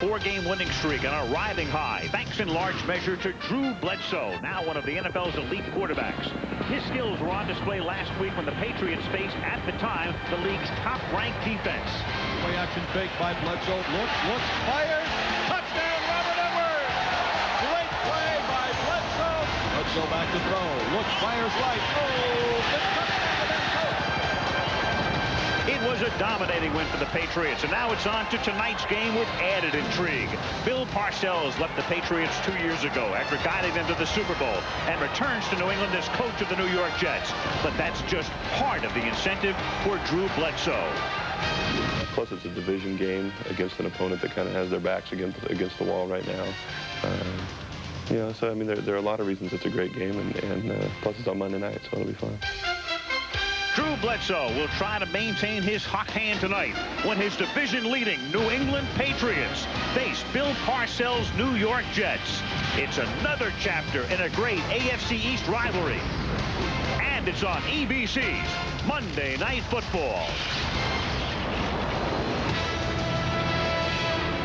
Four-game winning streak and a riding high, thanks in large measure to Drew Bledsoe, now one of the NFL's elite quarterbacks. His skills were on display last week when the Patriots faced, at the time, the league's top-ranked defense. Play action fake by Bledsoe. Looks, fires. Touchdown, Robert Edwards! Great play by Bledsoe. Bledsoe back to throw. Looks, fires right. Oh, the touchdown to that coach. It was a dominating win for the Patriots, and now it's on to tonight's game with added intrigue. Bill Parcells left the Patriots 2 years ago after guiding them to the Super Bowl and returns to New England as coach of the New York Jets. But that's just part of the incentive for Drew Bledsoe. Plus, it's a division game against an opponent that kind of has their backs against the wall right now. So I mean, there are a lot of reasons it's a great game, and plus it's on Monday night, so it'll be fun. Drew Bledsoe will try to maintain his hot hand tonight when his division-leading New England Patriots face Bill Parcells' New York Jets. It's another chapter in a great AFC East rivalry. And it's on EBC's Monday Night Football.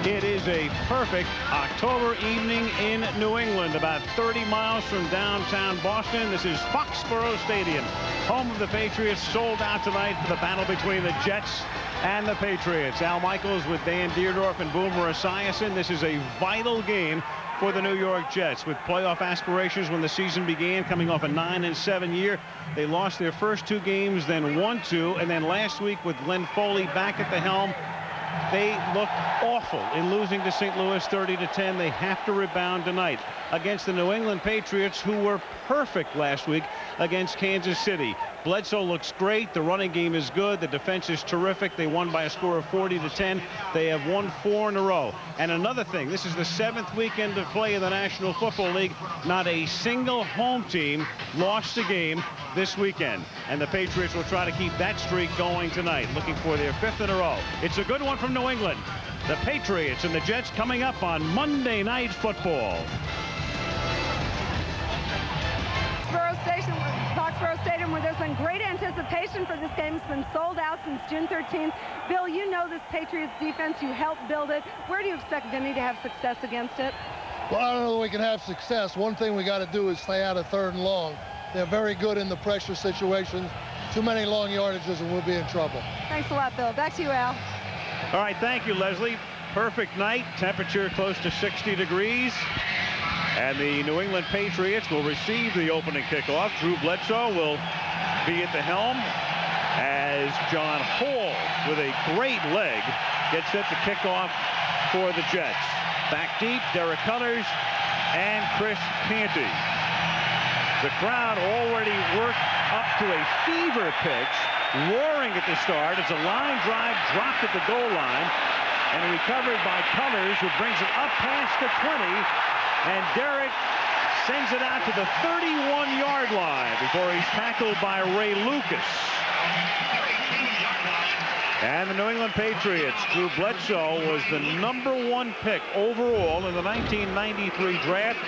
It is a perfect October evening in New England, about 30 miles from downtown Boston. This is Foxborough Stadium, home of the Patriots, sold out tonight for the battle between the Jets and the Patriots. Al Michaels with Dan Dierdorf and Boomer Esiason. This is a vital game for the New York Jets, with playoff aspirations when the season began, coming off a 9-7 year. They lost their first two games, then won two, and then last week with Glenn Foley back at the helm, they look awful in losing to St. Louis 30-10. They have to rebound tonight against the New England Patriots, who were perfect last week against Kansas City. Bledsoe looks great. The running game is good. The defense is terrific. They won by a score of 40-10. They have won 4 in a row. And another thing, this is the 7th weekend of play in the National Football League. Not a single home team lost a game this weekend. And the Patriots will try to keep that streak going tonight, looking for their 5th in a row. It's a good one from New England. The Patriots and the Jets coming up on Monday Night Football. Foxborough Stadium, where there's been great anticipation for this game. It's been sold out since June 13th. Bill, you know this Patriots defense. You helped build it. Where do you expect Vinny to have success against it? Well, I don't know that we can have success. One thing we got to do is stay out of 3rd and long. They're very good in the pressure situations. Too many long yardages and we'll be in trouble. Thanks a lot, Bill. Back to you, Al. All right, thank you, Leslie. Perfect night. Temperature close to 60 degrees. And the New England Patriots will receive the opening kickoff. Drew Bledsoe will be at the helm as John Hall, with a great leg, gets set to kick off for the Jets. Back deep, Derek Cullers and Chris Canty. The crowd already worked up to a fever pitch, roaring at the start as a line drive dropped at the goal line and recovered by Cullers, who brings it up past the 20. And Derek sends it out to the 31-yard line before he's tackled by Ray Lucas. And the New England Patriots, Drew Bledsoe was the #1 pick overall in the 1993 draft,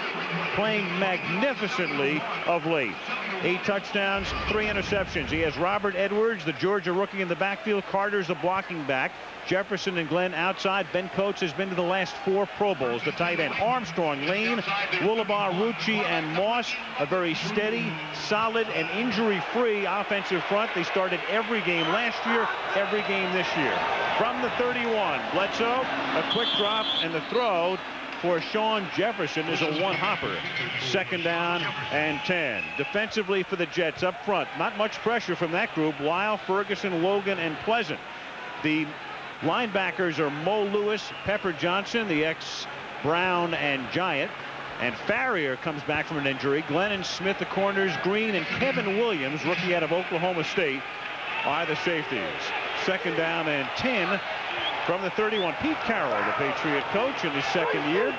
playing magnificently of late. 8 touchdowns, 3 interceptions. He has Robert Edwards, the Georgia rookie, in the backfield. Carter's the blocking back. Jefferson and Glenn outside. Ben Coates has been to the last 4 Pro Bowls. The tight end, Armstrong, Lane, Woolabar, Rucci, and Moss. A very steady, solid, and injury-free offensive front. They started every game last year, every game this year. From the 31, Bledsoe, a quick drop, and the throw for Sean Jefferson is a one-hopper. 2nd down and 10. Defensively for the Jets up front, not much pressure from that group. Weil, Ferguson, Logan, and Pleasant. The linebackers are Mo Lewis, Pepper Johnson, the ex-Brown and Giant. And Farrier comes back from an injury. Glenn and Smith, the corners. Green and Kevin Williams, rookie out of Oklahoma State, are the safeties. 2nd down and 10 from the 31. Pete Carroll, the Patriot coach, in his 2nd year.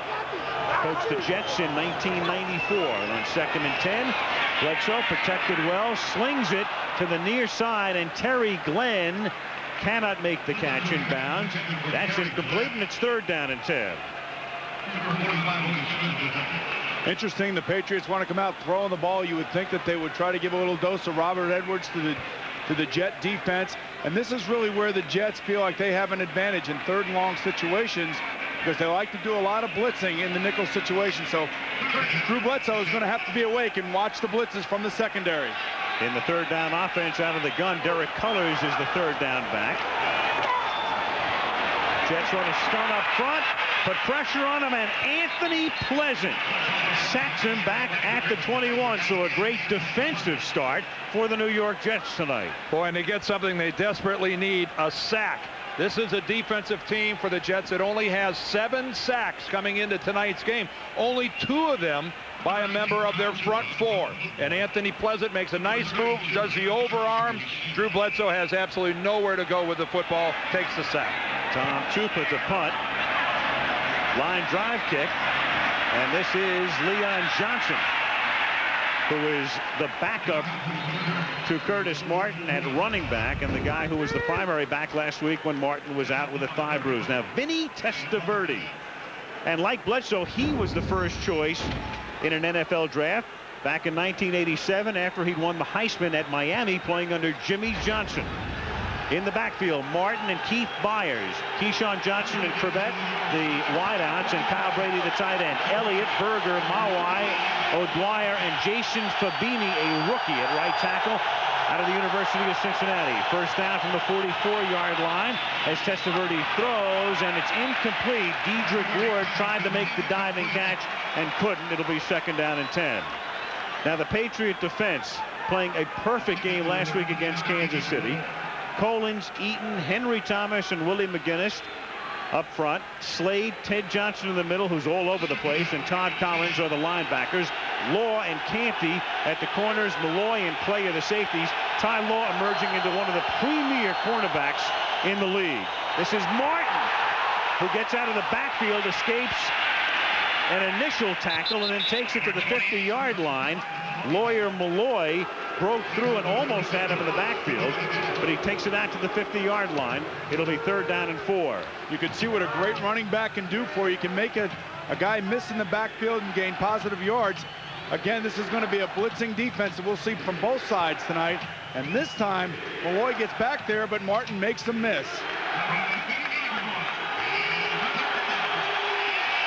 Coached the Jets in 1994. And on 2nd and 10, Bledsoe, protected well, slings it to the near side, and Terry Glenn cannot make the catch in bounds. That's incomplete, and it's 3rd down and 10. Interesting, the Patriots want to come out throwing the ball. You would think that they would try to give a little dose of Robert Edwards to the Jet defense. And this is really where the Jets feel like they have an advantage in 3rd and long situations. because they like to do a lot of blitzing in the nickel situation. So Drew Bledsoe is going to have to be awake and watch the blitzes from the secondary. In the third down offense out of the gun, Derek Cullors is the third down back. Jets want to stun up front, put pressure on him, and Anthony Pleasant sacks him back at the 21. So a great defensive start for the New York Jets tonight. Boy, and they get something they desperately need, a sack. This is a defensive team for the Jets that only has 7 sacks coming into tonight's game. Only 2 of them by a member of their front 4. And Anthony Pleasant makes a nice move, does the overarm. Drew Bledsoe has absolutely nowhere to go with the football, takes the sack. Tom Tupa to punt. Line drive kick. And this is Leon Johnson, who is the backup to Curtis Martin at running back, and the guy who was the primary back last week when Martin was out with a thigh bruise. Now, Vinny Testaverde. And like Bledsoe, he was the first choice in an NFL draft back in 1987 after he won the Heisman at Miami playing under Jimmy Johnson. In the backfield, Martin and Keith Byers, Keyshawn Johnson and Corbett, the wideouts, and Kyle Brady, the tight end. Elliott, Berger, Mawai, O'Dwyer, and Jason Fabini, a rookie at right tackle out of the University of Cincinnati. First down from the 44-yard line as Testaverde throws, and it's incomplete. Dedrick Ward tried to make the diving catch and couldn't. It'll be second down and 10. Now the Patriot defense playing a perfect game last week against Kansas City. Collins, Eaton, Henry Thomas, and Willie McGinnis up front. Slade, Ted Johnson in the middle, who's all over the place, and Todd Collins are the linebackers. Law and Canty at the corners. Malloy and Clay are the safeties. Ty Law emerging into one of the premier cornerbacks in the league. This is Martin, who gets out of the backfield, escapes an initial tackle, and then takes it to the 50-yard line. Lawyer Malloy broke through and almost had him in the backfield, but he takes it out to the 50-yard line. It'll be third down and 4. You can see what a great running back can do for you. You can make a guy miss in the backfield and gain positive yards. Again, this is going to be a blitzing defense that we'll see from both sides tonight. And this time, Malloy gets back there, but Martin makes the miss.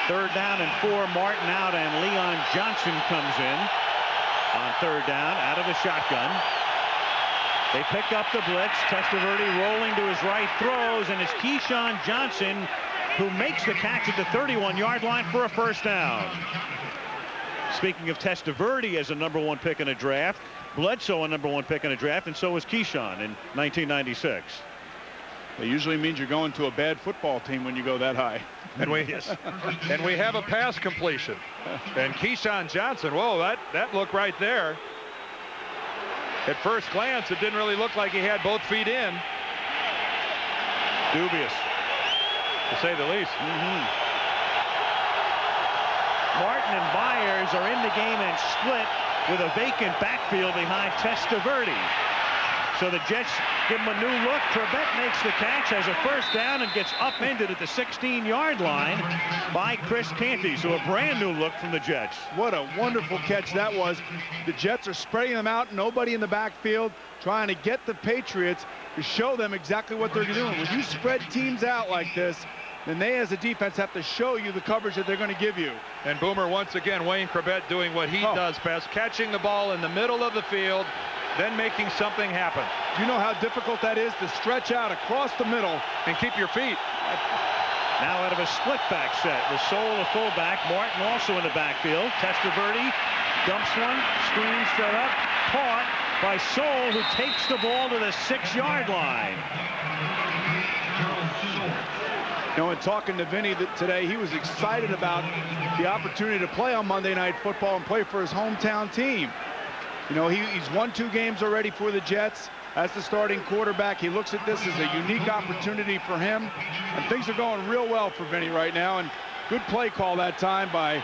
Third down and 4. Martin out, and Leon Johnson comes in on third down out of the shotgun. They pick up the blitz. Testaverde rolling to his right, throws, and it's Keyshawn Johnson who makes the catch at the 31-yard line for a first down. Speaking of Testaverde as a #1 pick in a draft, Bledsoe a #1 pick in a draft, and so was Keyshawn in 1996. It usually means you're going to a bad football team when you go that high. And we have a pass completion. And Keyshawn Johnson, whoa, that looked right there. At first glance, it didn't really look like he had both feet in. Dubious, to say the least. Martin and Byers are in the game and split with a vacant backfield behind Testaverde. So the Jets give him a new look. Corbett makes the catch, has a first down, and gets upended at the 16-yard line by Chris Canty. So a brand new look from the Jets. What a wonderful catch that was. The Jets are spreading them out, nobody in the backfield, trying to get the Patriots to show them exactly what they're doing. When you spread teams out like this, then they as a defense have to show you the coverage that they're going to give you. And Boomer, once again, Wayne Corbett doing what he does best, catching the ball in the middle of the field, then making something happen. Do you know how difficult that is to stretch out across the middle and keep your feet? Now out of a split back set with Soule the fullback, Martin also in the backfield. Testaverde dumps one, screen set up, caught by Soule, who takes the ball to the 6-yard line. You know, in talking to Vinny today, he was excited about the opportunity to play on Monday Night Football and play for his hometown team. You know, he's won 2 games already for the Jets as the starting quarterback. He looks at this as a unique opportunity for him, and things are going real well for Vinny right now. And good play call that time by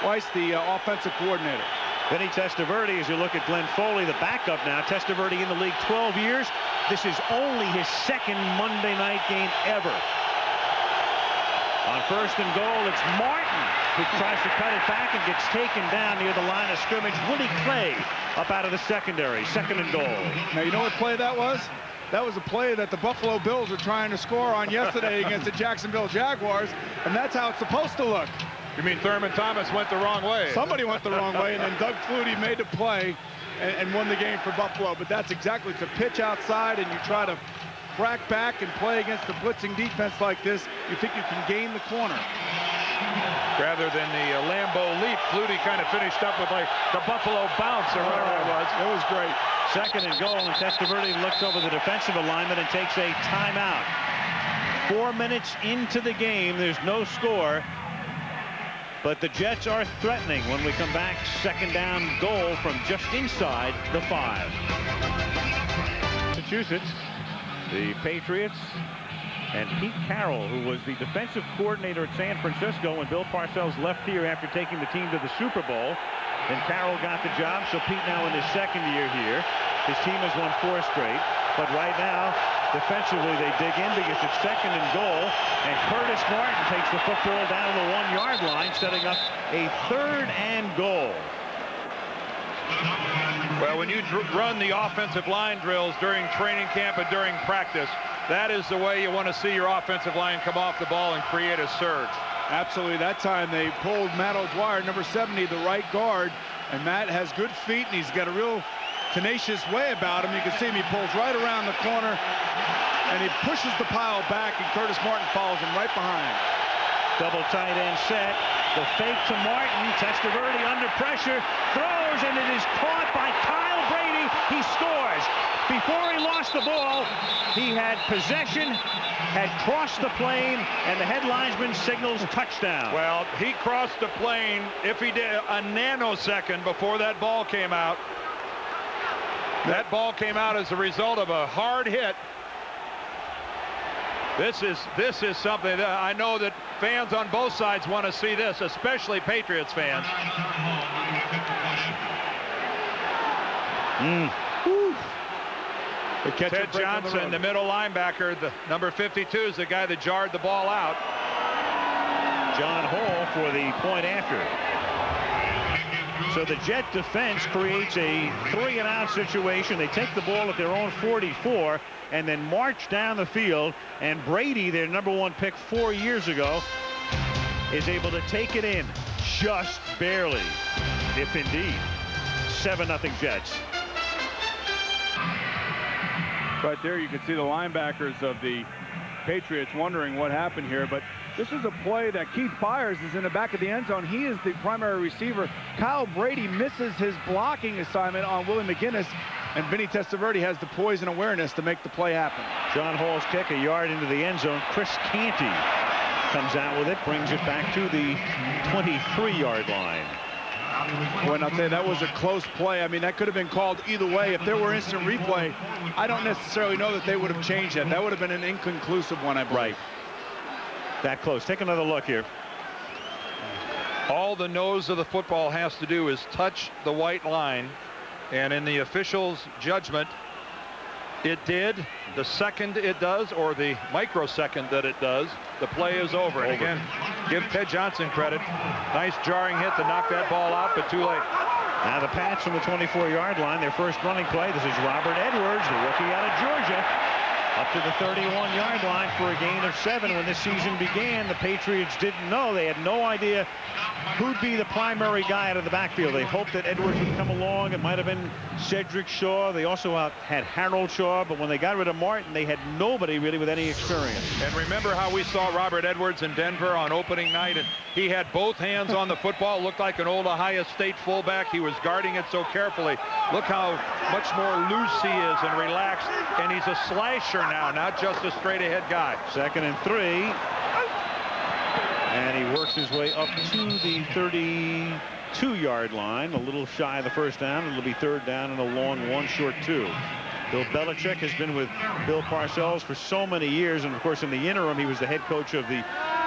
Weiss, the offensive coordinator. Vinny Testaverde, as you look at Glenn Foley, the backup now. Testaverde in the league 12 years. This is only his second Monday night game ever. On first and goal, it's Martin who tries to cut it back and gets taken down near the line of scrimmage. Willie Clay up out of the secondary. Second and goal. Now, you know what play that was? that was a play that the Buffalo Bills were trying to score on yesterday against the Jacksonville Jaguars, and that's how it's supposed to look. You mean Thurman Thomas went the wrong way? Somebody went the wrong way, and then Doug Flutie made the play and won the game for Buffalo. But that's exactly, it's a pitch outside, and you try to crack back and play against the blitzing defense like this. You think you can gain the corner. Rather than the Lambeau leap, Flutie kind of finished up with like the Buffalo bounce or whatever it was. It was great. Second and goal, and Testaverde looks over the defensive alignment and takes a timeout. 4 minutes into the game, there's no score. But the Jets are threatening when we come back. Second down goal from just inside the 5. Massachusetts, the Patriots, and Pete Carroll, who was the defensive coordinator at San Francisco when Bill Parcells left here after taking the team to the Super Bowl. And Carroll got the job, so Pete now in his second year here. His team has won 4 straight. But right now, defensively, they dig in because it's second and goal. And Curtis Martin takes the football down to the 1-yard line, setting up a third and goal. Well, when you run the offensive line drills during training camp and during practice, that is the way you want to see your offensive line come off the ball and create a surge. Absolutely. That time they pulled Matt O'Dwyer, number 70, the right guard. And Matt has good feet, and he's got a real tenacious way about him. You can see him. He pulls right around the corner, and he pushes the pile back, and Curtis Martin follows him right behind. Double tight end set. The fake to Martin. Testaverde under pressure. Throws, and it is caught by Kyle Brady. He scores. Before he lost the ball, he had possession, had crossed the plane, and the head linesman signals touchdown. Well, he crossed the plane, if he did, a nanosecond before that ball came out. That ball came out as a result of a hard hit. This is something that I know that fans on both sides want to see this, especially Patriots fans. Ted Johnson, the middle linebacker, the number 52, is the guy that jarred the ball out. John Hall for the point after. So the Jet defense creates a 3-and-out situation. They take the ball at their own 44 and then march down the field. And Brady, their number 1 pick 4 years ago, is able to take it in just barely, if indeed. 7-0 Jets. Right there, you can see the linebackers of the Patriots wondering what happened here, but this is a play that Keith Byers is in the back of the end zone. He is the primary receiver. Kyle Brady misses his blocking assignment on Willie McGinnis, and Vinny Testaverde has the poise and awareness to make the play happen. John Hall's kick, a yard into the end zone. Chris Canty comes out with it, brings it back to the 23-yard line. When I'll tell you, that was a close play. I mean, that could have been called either way. If there were instant replay, I don't necessarily know that they would have changed that. That would have been an inconclusive one, I believe. Right. That close. Take another look here. All the nose of the football has to do is touch the white line, and in the official's judgment, it did. The second it does, or the microsecond that it does, the play is over. And again, give Ted Johnson credit. Nice jarring hit to knock that ball out, but too late. Now the Pats from the 24-yard line, their first running play. This is Robert Edwards, the rookie out of Georgia, up to the 31-yard line for a gain of 7. When this season began, the Patriots didn't know. They had no idea who'd be the primary guy out of the backfield. They hoped that Edwards would come along. It might have been Cedric Shaw. They also had Harold Shaw, but when they got rid of Martin, they had nobody really with any experience. And remember how we saw Robert Edwards in Denver on opening night, and he had both hands on the football, looked like an old Ohio State fullback. He was guarding it so carefully. Look how much more loose he is and relaxed, and he's a slasher now, not just a straight ahead guy. 2nd and 3. And he works his way up to the 32-yard line, a little shy of the first down. It'll be 3rd down and a long 1, short 2. Bill Belichick has been with Bill Parcells for so many years, and of course in the interim he was the head coach of the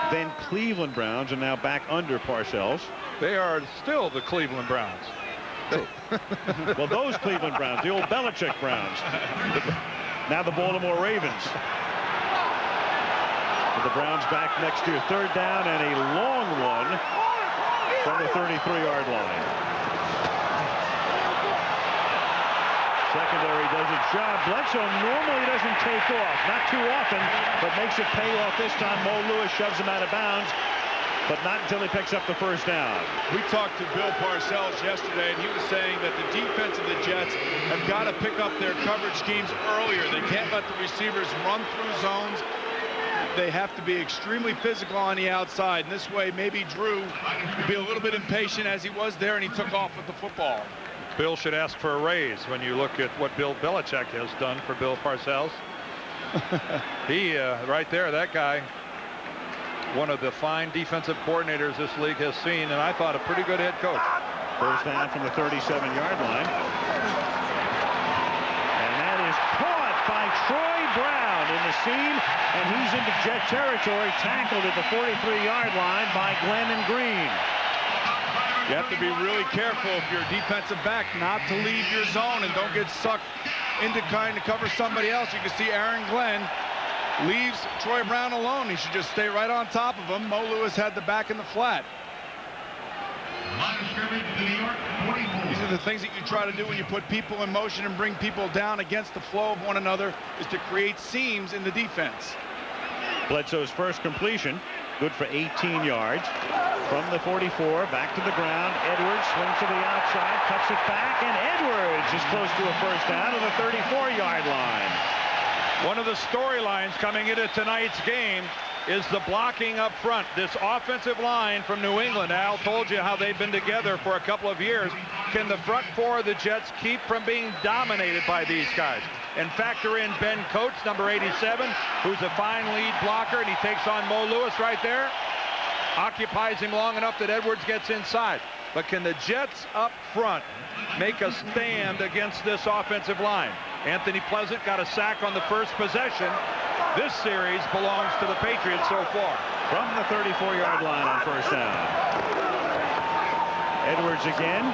then Cleveland Browns, and now back under Parcells. They are still the Cleveland Browns. Well, those Cleveland Browns, the old Belichick Browns. Now the Baltimore Ravens. The Browns back next year. 3rd down and a long one from the 33-yard line. Secondary does its job. Bledsoe normally doesn't take off, not too often, but makes it pay off this time. Mo Lewis shoves him out of bounds, but not until he picks up the first down. We talked to Bill Parcells yesterday, and he was saying that the defense of the Jets have got to pick up their coverage schemes earlier. They can't let the receivers run through zones. They have to be extremely physical on the outside. And this way, maybe Drew would be a little bit impatient as he was there, and he took off with the football. Bill should ask for a raise when you look at what Bill Belichick has done for Bill Parcells. He, right there, that guy, one of the fine defensive coordinators this league has seen, and I thought a pretty good head coach. First down from the 37-yard line. And that is caught by Troy Brown in the seam, and he's into Jet territory, tackled at the 43-yard line by Glenn and Green. You have to be really careful if you're a defensive back not to leave your zone and don't get sucked into trying to cover somebody else. You can see Aaron Glenn leaves Troy Brown alone. He should just stay right on top of him. Mo Lewis had the back in the flat. These are the things that you try to do when you put people in motion and bring people down against the flow of one another, is to create seams in the defense. Bledsoe's first completion, good for 18 yards. From the 44, back to the ground. Edwards swings to the outside, cuts it back, and Edwards is close to a first down to the 34-yard line. One of the storylines coming into tonight's game is the blocking up front. This offensive line from New England, Al told you how they've been together for a couple of years. Can the front four of the Jets keep from being dominated by these guys? And factor in Ben Coates, number 87, who's a fine lead blocker, and he takes on Mo Lewis right there. Occupies him long enough that Edwards gets inside. But can the Jets up front make a stand against this offensive line? Anthony Pleasant got a sack on the first possession. This series belongs to the Patriots so far. From the 34-yard line on first down. Edwards again.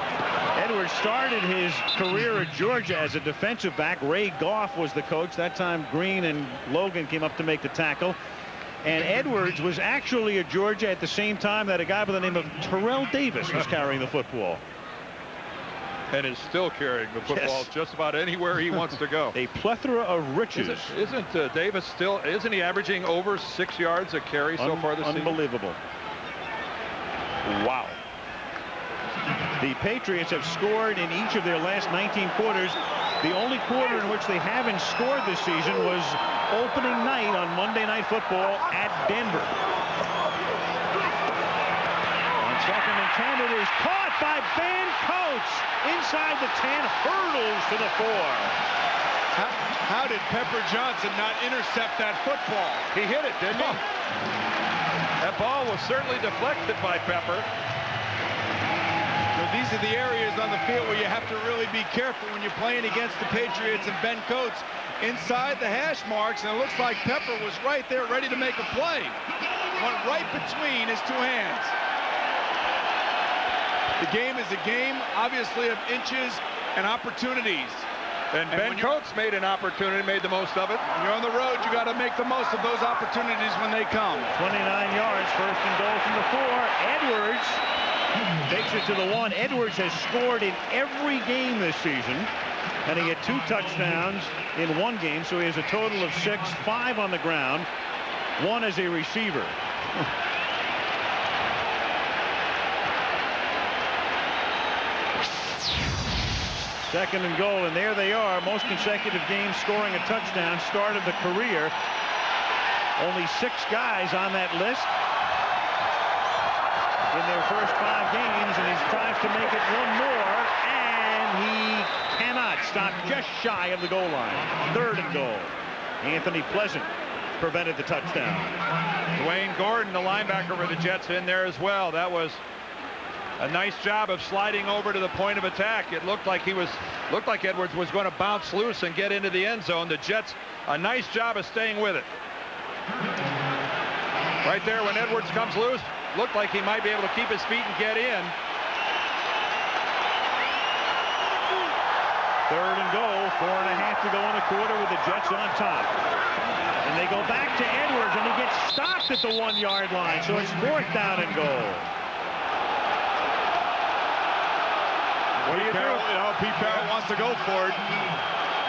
Edwards started his career at Georgia as a defensive back. Ray Goff was the coach. That time Green and Logan came up to make the tackle. And Edwards was actually at Georgia at the same time that a guy by the name of Terrell Davis was carrying the football. And is still carrying the football, yes, just about anywhere he wants to go. A plethora of riches. Isn't Davis still, isn't he averaging over 6 yards a carry so far this season? Unbelievable. Wow. The Patriots have scored in each of their last 19 quarters. The only quarter in which they haven't scored this season was opening night on Monday Night Football at Denver. On 2nd and 10, it is caught by Ben Coates. Inside the 10, hurdles to the 4. How did Pepper Johnson not intercept that football? He hit it, didn't he? That ball was certainly deflected by Pepper. So these are the areas on the field where you have to really be careful when you're playing against the Patriots, and Ben Coates inside the hash marks, and it looks like Pepper was right there ready to make a play. Went right between his two hands. The game is a game, obviously, of inches and opportunities. And Ben Coates made an opportunity, made the most of it. When you're on the road, you got to make the most of those opportunities when they come. 29 yards, first and goal from the 4. Edwards takes it to the 1. Edwards has scored in every game this season, and he had 2 touchdowns in one game, so he has a total of 6, 5 on the ground, 1 as a receiver. Second and goal, and there they are. Most consecutive games scoring a touchdown, start of the career. Only 6 guys on that list in their first 5 games, and he tries to make it one more, and he cannot. Stop just shy of the goal line. 3rd and goal. Anthony Pleasant prevented the touchdown. Dwayne Gordon, the linebacker for the Jets, in there as well. That was a nice job of sliding over to the point of attack. It looked like Edwards was going to bounce loose and get into the end zone. The Jets, a nice job of staying with it. Right there when Edwards comes loose, looked like he might be able to keep his feet and get in. 3rd and goal, 4.5 to go in the quarter with the Jets on top. And they go back to Edwards, and he gets stopped at the 1-yard line, so it's 4th down and goal. Pete Carroll wants to go for it.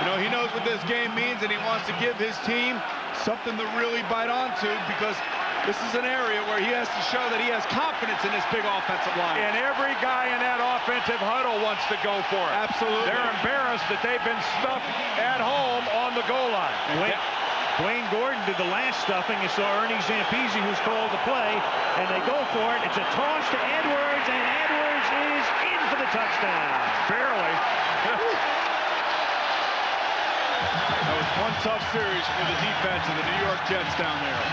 You know, he knows what this game means, and he wants to give his team something to really bite onto, because this is an area where he has to show that he has confidence in this big offensive line. And every guy in that offensive huddle wants to go for it. Absolutely. They're embarrassed that they've been stuffed at home on the goal line. Dwayne Gordon did the last stuffing. You saw Ernie Zampese, who's called the play, and they go for it. It's a toss to Edwards, and Edwards is in for the touchdown. Barely. That was one tough series for the defense of the New York Jets down there.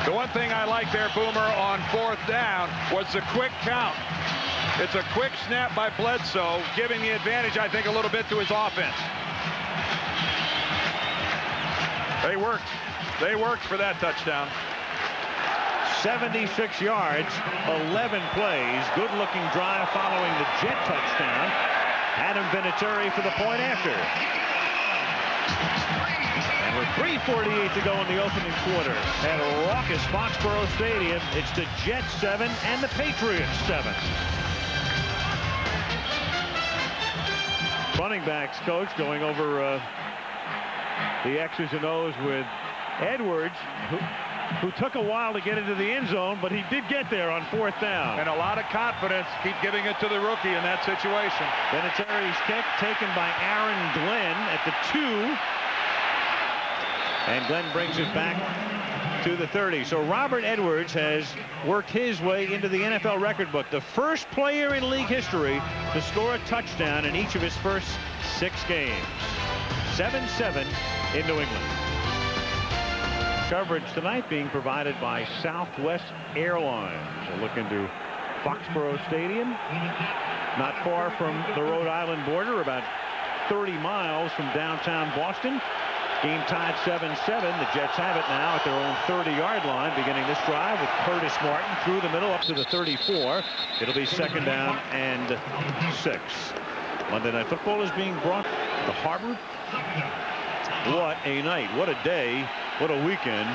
The one thing I like there, Boomer, on 4th down was the quick count. It's a quick snap by Bledsoe, giving the advantage, I think, a little bit to his offense. They worked. They worked for that touchdown. 76 yards, 11 plays. Good-looking drive following the Jet touchdown. Adam Vinatieri for the point after. And with 3:48 to go in the opening quarter at a raucous Foxborough Stadium, it's the Jets 7 and the Patriots 7. Running backs coach going over the X's and O's with Edwards, who took a while to get into the end zone, but he did get there on 4th down. And a lot of confidence. Keep giving it to the rookie in that situation. Vinatieri's kick taken by Aaron Glenn at the 2. And Glenn brings it back to the 30. So Robert Edwards has worked his way into the NFL record book. The first player in league history to score a touchdown in each of his first 6 games. 7-7 in New England. Coverage tonight being provided by Southwest Airlines. A look into Foxborough Stadium, not far from the Rhode Island border, about 30 miles from downtown Boston. Game tied 7-7. The Jets have it now at their own 30-yard line, beginning this drive with Curtis Martin through the middle up to the 34. It'll be 2nd down and 6. Monday Night Football is being brought to Harvard. What a night. What a day. What a weekend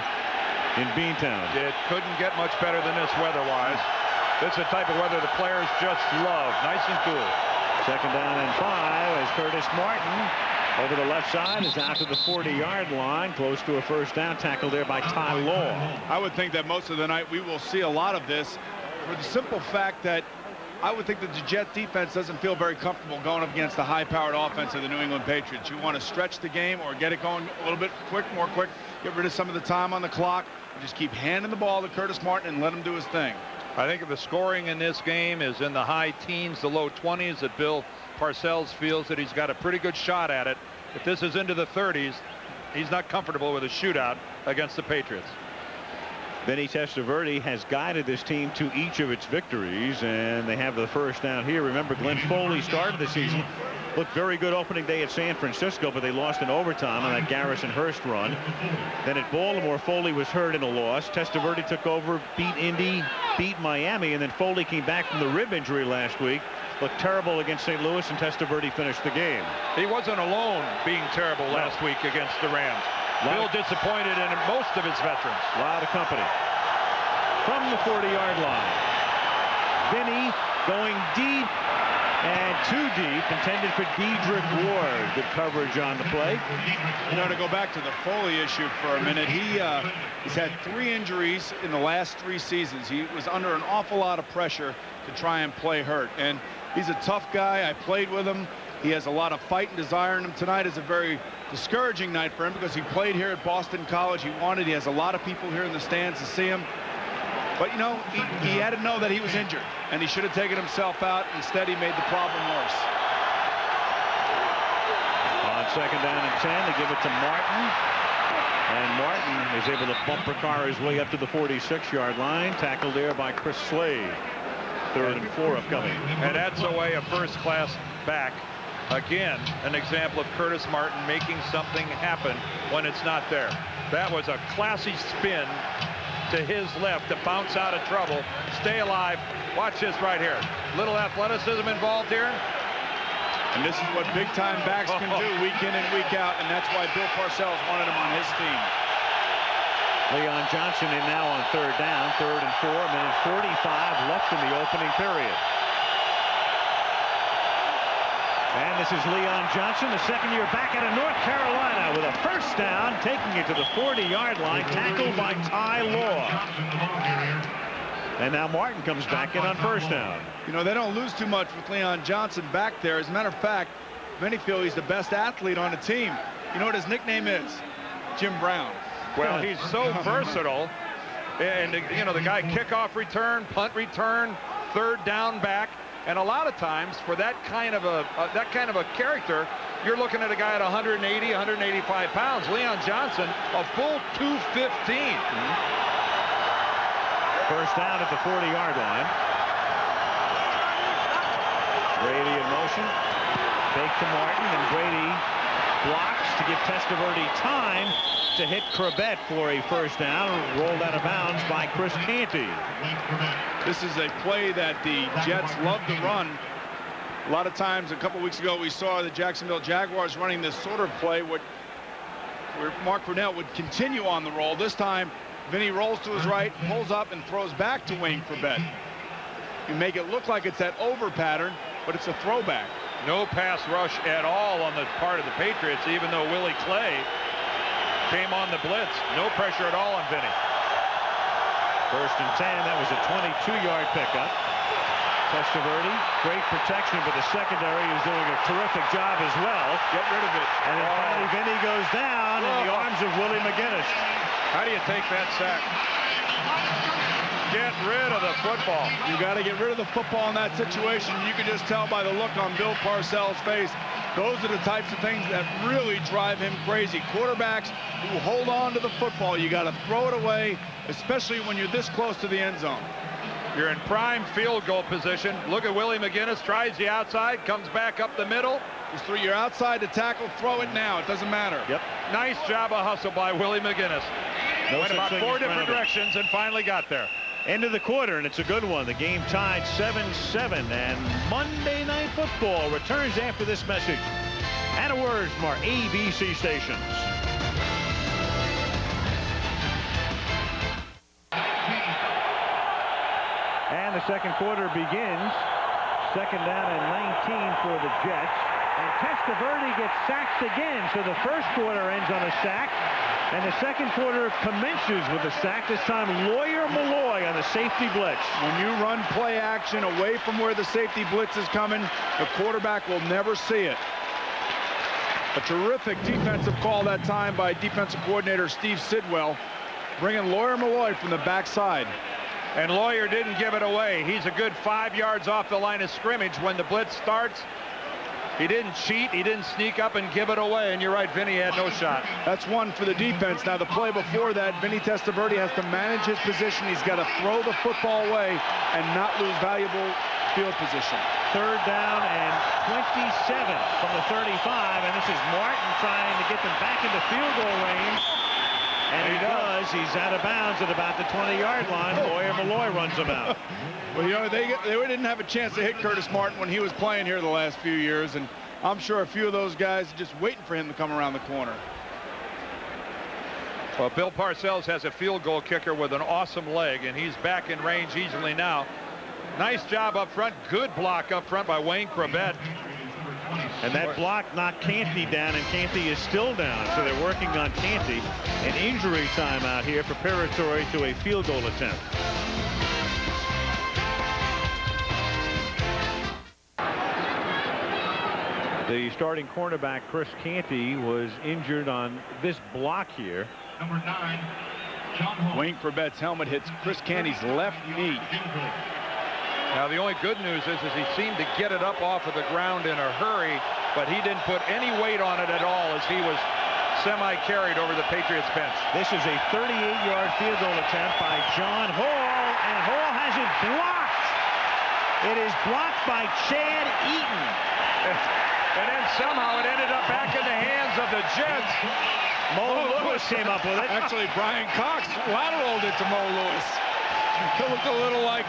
in Beantown. It couldn't get much better than this weather-wise. This is the type of weather the players just love. Nice and cool. 2nd down and 5 as Curtis Martin over the left side is out to the 40-yard line, close to a 1st down, tackle there by Ty Law. I would think that most of the night we will see a lot of this, for the simple fact that I would think that the Jet defense doesn't feel very comfortable going up against the high-powered offense of the New England Patriots. You want to stretch the game or get it going a little bit more quick, get rid of some of the time on the clock, and just keep handing the ball to Curtis Martin and let him do his thing. I think the scoring in this game is in the high teens, the low 20s, that Bill Parcells feels that he's got a pretty good shot at it. If this is into the 30s, he's not comfortable with a shootout against the Patriots. Vinny Testaverde has guided this team to each of its victories, and they have the 1st down here. Remember, Glenn Foley started the season, looked very good opening day at San Francisco, but they lost in overtime on that Garrison Hurst run. Then at Baltimore, Foley was hurt in a loss. Testaverde took over, beat Indy, beat Miami, and then Foley came back from the rib injury last week. Looked terrible against St. Louis, and Testaverde finished the game. He wasn't alone being terrible last week against the Rams. Bill disappointed in most of his veterans. A lot of company. From the 40-yard line. Vinny going deep and too deep, intended for Dedrick Ward. Good coverage on the play. You know, to go back to the Foley issue for a minute, he's had 3 injuries in the last 3 seasons. He was under an awful lot of pressure to try and play hurt. And he's a tough guy. I played with him. He has a lot of fight and desire in him. Tonight is a very discouraging night for him because he played here at Boston College. He has a lot of people here in the stands to see him. But, you know, he had to know that he was injured, and he should have taken himself out. Instead, he made the problem worse. On 2nd down and 10, they give it to Martin. And Martin is able to bumper car his way up to the 46-yard line. Tackled there by Chris Slade. 3rd and 4 upcoming. And that's the way a first-class back. Again, an example of Curtis Martin making something happen when it's not there. That was a classy spin to his left to bounce out of trouble, stay alive. Watch this right here. Little athleticism involved here. And this is what big-time backs can do week in and week out, and that's why Bill Parcells wanted him on his team. Leon Johnson in now on third down, 3rd and 4, minute 45 left in the opening period. And this is Leon Johnson, the second-year back out of North Carolina, with a first down, taking it to the 40-yard line, tackled by Ty Law. And now Martin comes back in on first down. You know, they don't lose too much with Leon Johnson back there. As a matter of fact, many feel he's the best athlete on the team. You know what his nickname is? Jim Brown. Well, he's so versatile. And, you know, the guy kickoff return, punt return, third down back. And a lot of times for that kind of a character, you're looking at a guy at 180, 185 pounds. Leon Johnson, a full 215. First down at the 40-yard line. Brady in motion. Fake to Martin, and Brady blocks to give Testaverde time to hit Corbett for a first down, rolled out of bounds by Chris Canty. This is a play that the Jets love to run. A lot of times, a couple weeks ago, we saw the Jacksonville Jaguars running this sort of play where Mark Brunell would continue on the roll. This time, Vinny rolls to his right, pulls up, and throws back to Wayne Corbett. You make it look like it's that over pattern, but it's a throwback. No pass rush at all on the part of the Patriots, even though Willie Clay came on the blitz. No pressure at all on Vinny. First and 10. That was a 22-yard pickup. Testaverde, great protection, but the secondary is doing a terrific job as well. Get rid of it. And then finally Vinny goes down in the arms of Willie McGinnis. How do you take that sack? Get rid of the football. You got to get rid of the football in that situation. You can just tell by the look on Bill Parcells' face. Those are the types of things that really drive him crazy. Quarterbacks who hold on to the football, you got to throw it away, especially when you're this close to the end zone. You're in prime field goal position. Look at Willie McGinnis, tries the outside, comes back up the middle. Just through your outside to tackle, throw it now. It doesn't matter. Yep. Nice job of hustle by Willie McGinnis. Went about 4 different directions and finally got there. End of the quarter, and it's a good one. The game tied 7-7, and Monday Night Football returns after this message and a word from our ABC stations. And the second quarter begins. Second down and 19 for the Jets. And Testaverde gets sacked again, so the first quarter ends on a sack. And the second quarter commences with a sack, this time Lawyer Malloy on the safety blitz. When you run play action away from where the safety blitz is coming, the quarterback will never see it. A terrific defensive call that time by defensive coordinator Steve Sidwell, bringing Lawyer Malloy from the backside. And Lawyer didn't give it away. He's a good 5 yards off the line of scrimmage when the blitz starts. He didn't cheat. He didn't sneak up and give it away. And you're right, Vinny had no shot. That's one for the defense. Now, the play before that, Vinny Testaverde has to manage his position. He's got to throw the football away and not lose valuable field position. Third down and 27 from the 35. And this is Martin trying to get them back into field goal range. And he does. He's out of bounds at about the 20-yard line. Lawyer Malloy runs him out. Well, you know, they didn't have a chance to hit Curtis Martin when he was playing here the last few years, and I'm sure a few of those guys are just waiting for him to come around the corner. Well, Bill Parcells has a field goal kicker with an awesome leg, and he's back in range easily now. Nice job up front. Good block up front by Wayne Corbett. And that block knocked Canty down, and Canty is still down. So they're working on Canty. An injury time out here preparatory to a field goal attempt. The starting cornerback, Chris Canty, was injured on this block here. Number 9, Wayne Corbett's helmet hits Chris Canty's left knee. Now, the only good news is he seemed to get it up off of the ground in a hurry, but he didn't put any weight on it at all as he was semi-carried over the Patriots bench. This is a 38-yard field goal attempt by John Hall, and Hall has it blocked. It is blocked by Chad Eaton. And then somehow it ended up back in the hands of the Jets. Mo Lewis came up with it. Actually, Brian Cox lateraled it to Mo Lewis. It looked a little like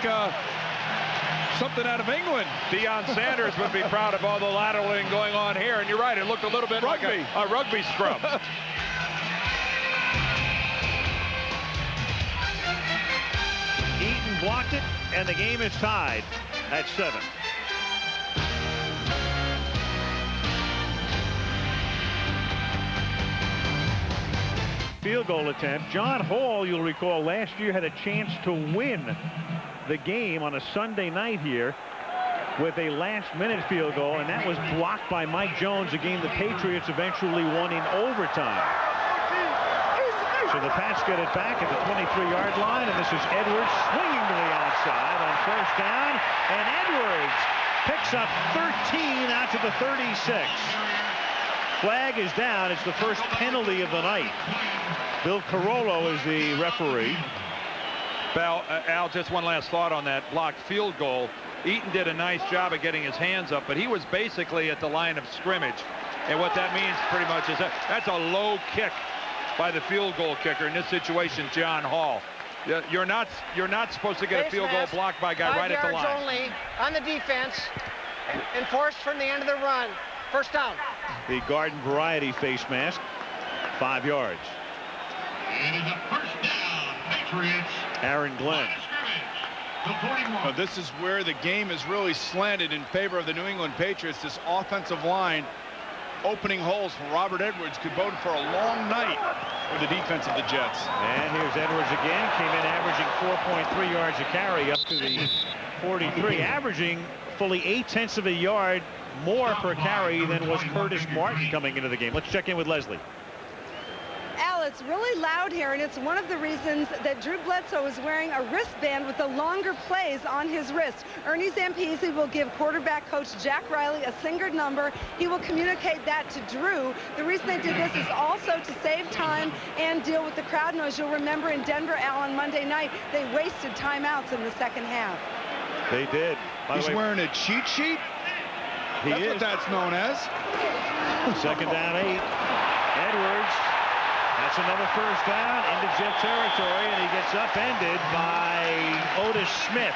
something out of England. Deion Sanders would be proud of all the lateraling going on here. And you're right, it looked a little bit Rugby. like a rugby scrum. blocked it, and the game is tied at 7. Field goal attempt. John Hall, you'll recall, last year had a chance to win the game on a Sunday night here with a last-minute field goal, and that was blocked by Mike Jones, a game the Patriots eventually won in overtime. So the Pats get it back at the 23-yard line, and this is Edwards swinging to the outside on first down, and Edwards picks up 13 out to the 36. Flag is down. It's the first penalty of the night. Bill Carollo is the referee. Al, just one last thought on that blocked field goal. Eaton did a nice job of getting his hands up, but he was basically at the line of scrimmage. And what that means pretty much is that's a low kick by the field goal kicker, in this situation, John Hall. You're not supposed to get a field goal blocked by a guy right at the line. 5 yards only on the defense, enforced from the end of the run. First down. The garden variety face mask, 5 yards. It is a first down, Patriots. Aaron Glenn. Well, this is where the game is really slanted in favor of the New England Patriots. This offensive line opening holes for Robert Edwards could bode for a long night for the defense of the Jets. And here's Edwards again. Came in averaging 4.3 yards a carry up to the 43, averaging fully 0.8 of a yard more per carry than was Curtis Martin coming into the game. Let's check in with Leslie. Al, it's really loud here, and it's one of the reasons that Drew Bledsoe is wearing a wristband with the longer plays on his wrist. Ernie Zampese will give quarterback coach Jack Riley a fingered number. He will communicate that to Drew. The reason they did this is also to save time and deal with the crowd noise. You'll remember in Denver, Al, on Monday night, they wasted timeouts in the second half. They did. He's wearing a cheat sheet? That's what that's known as. Second down 8. Edwards. That's another first down into Jet territory, and he gets upended by Otis Smith.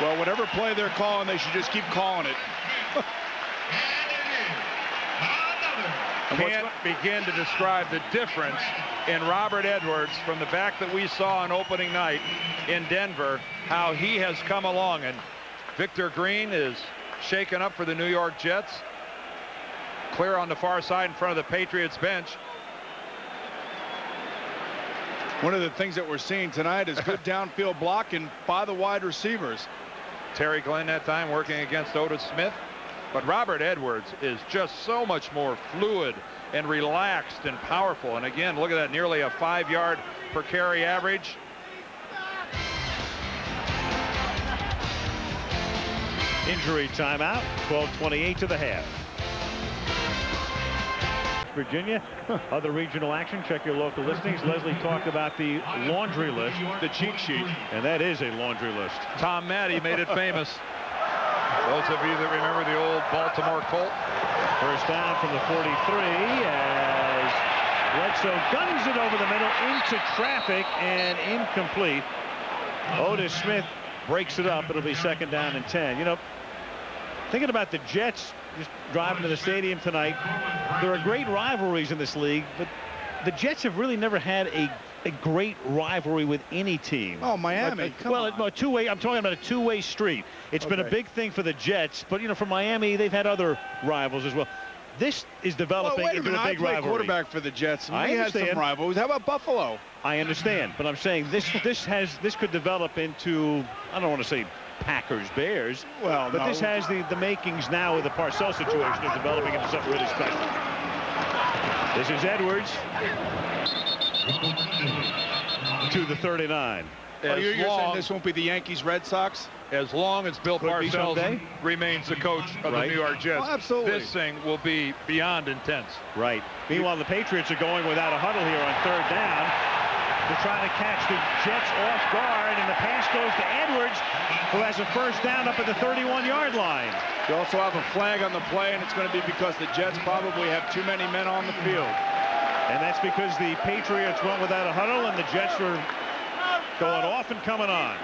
Well, whatever play they're calling, they should just keep calling it. Can't begin to describe the difference in Robert Edwards from the back that we saw on opening night in Denver, how he has come along. And Victor Green is shaken up for the New York Jets. Clear on the far side in front of the Patriots bench. One of the things that we're seeing tonight is good downfield blocking by the wide receivers. Terry Glenn that time working against Otis Smith. But Robert Edwards is just so much more fluid and relaxed and powerful. And again, look at that, nearly a 5-yard per carry average. Injury timeout, 12:28 to the half. Virginia, other regional action, check your local listings. Leslie talked about the laundry list, the cheat sheet, and that is a laundry list. Tom Matte made it famous. Those of you that remember the old Baltimore Colt. First down from the 43 as Bledsoe guns it over the middle into traffic and incomplete. Otis Smith breaks it up. It'll be second down and 10. You know, thinking about the Jets just driving to the stadium tonight, there are great rivalries in this league, but the Jets have really never had a great rivalry with any team. Oh, Miami. A two-way. I'm talking about a two-way street. It's been a big thing for the Jets, but you know, for Miami, they've had other rivals as well. This is developing into a big rivalry. Quarterback for the Jets. I understand. Had some rivals. How about Buffalo? I understand, but I'm saying this could develop into, I don't want to say Packers Bears, well, but this has the makings now with the Parcells situation of developing into something really special. This is Edwards to the 39. You're saying this won't be the Yankees Red Sox? As long as Bill Parcells remains the coach of the New York Jets, absolutely. This thing will be beyond intense. Right. Meanwhile, the Patriots are going without a huddle here on third down. They're trying to catch the Jets off guard, and the pass goes to Edwards, who has a first down up at the 31-yard line. You also have a flag on the play, and it's going to be because the Jets probably have too many men on the field. And that's because the Patriots went without a huddle, and the Jets were going off and coming on.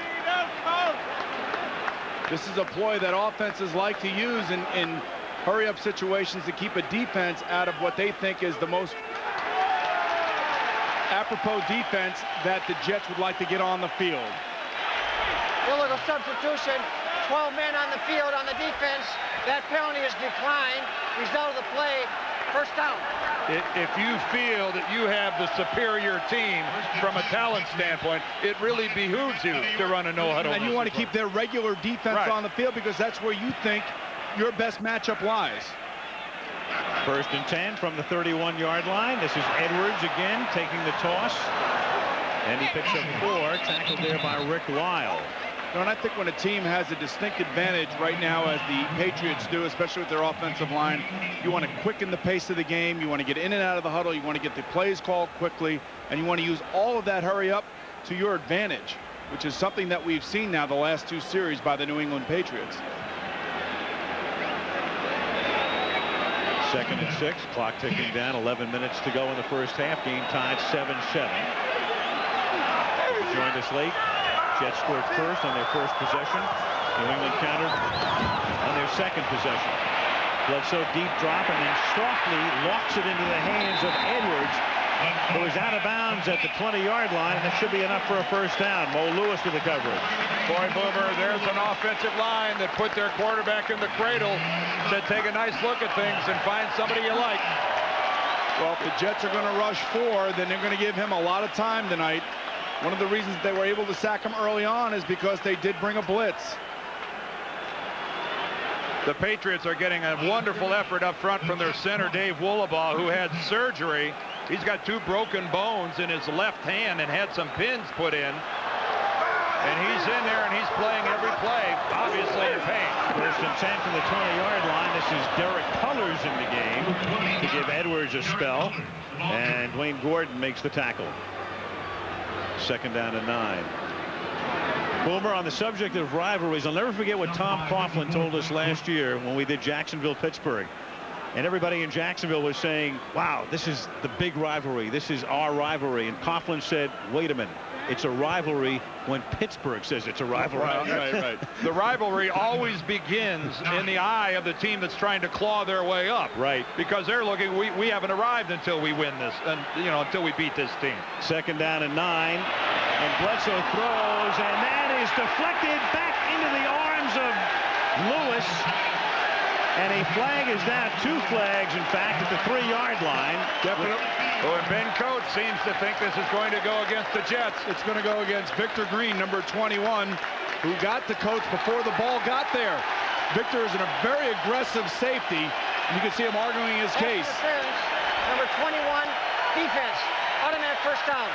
This is a ploy that offenses like to use in hurry-up situations to keep a defense out of what they think is the most apropos defense that the Jets would like to get on the field. illegal substitution, 12 men on the field on the defense. That penalty is declined. Result of the play, first down. If you feel that you have the superior team from a talent standpoint, it really behooves you to run a no-huddle. And you want to keep their regular defense on the field because that's where you think your best matchup lies. 1st and 10 from the 31-yard line. This is Edwards again taking the toss. And he picks up 4, tackled there by Rick Weil. And I think when a team has a distinct advantage right now, as the Patriots do, especially with their offensive line, you want to quicken the pace of the game. You want to get in and out of the huddle. You want to get the plays called quickly. And you want to use all of that hurry up to your advantage, which is something that we've seen now the last 2 series by the New England Patriots. 2nd and 6. Clock ticking down. 11 minutes to go in the first half. Game tied 7-7. Joined us late. Jets scored first on their first possession. New England countered on their second possession. Bledsoe deep drop and then softly locks it into the hands of Edwards, who is out of bounds at the 20-yard line, and that should be enough for a first down. Mo Lewis with the coverage. Boy, Boomer, there's an offensive line that put their quarterback in the cradle to take a nice look at things and find somebody you like. Well, if the Jets are going to rush 4, then they're going to give him a lot of time tonight. One of the reasons they were able to sack him early on is because they did bring a blitz. The Patriots are getting a wonderful effort up front from their center, Dave Woolabaugh, who had surgery. He's got 2 broken bones in his left hand and had some pins put in. And he's in there and he's playing every play, obviously in pain. 1st and 10 from the 20-yard line. This is Derek Cullors in the game to give Edwards a spell. And Dwayne Gordon makes the tackle. 2nd down and 9. Boomer, on the subject of rivalries, I'll never forget what Tom Coughlin told us last year when we did Jacksonville-Pittsburgh. And everybody in Jacksonville was saying, wow, this is the big rivalry. This is our rivalry. And Coughlin said, wait a minute. It's a rivalry when Pittsburgh says it's a rivalry. Right. The rivalry always begins in the eye of the team that's trying to claw their way up. Right. Because they're looking, we haven't arrived until we win this, and until we beat this team. 2nd down and 9. And Bledsoe throws, and that is deflected back into the arms of Lewis. And a flag is down. 2 flags, in fact, at the 3-yard line. Definitely. Oh, and Ben Coates seems to think this is going to go against the Jets. It's going to go against Victor Green, number 21, who got to Coates before the ball got there. Victor is in a very aggressive safety, and you can see him arguing his case. Number 21, defense. Automatic first down.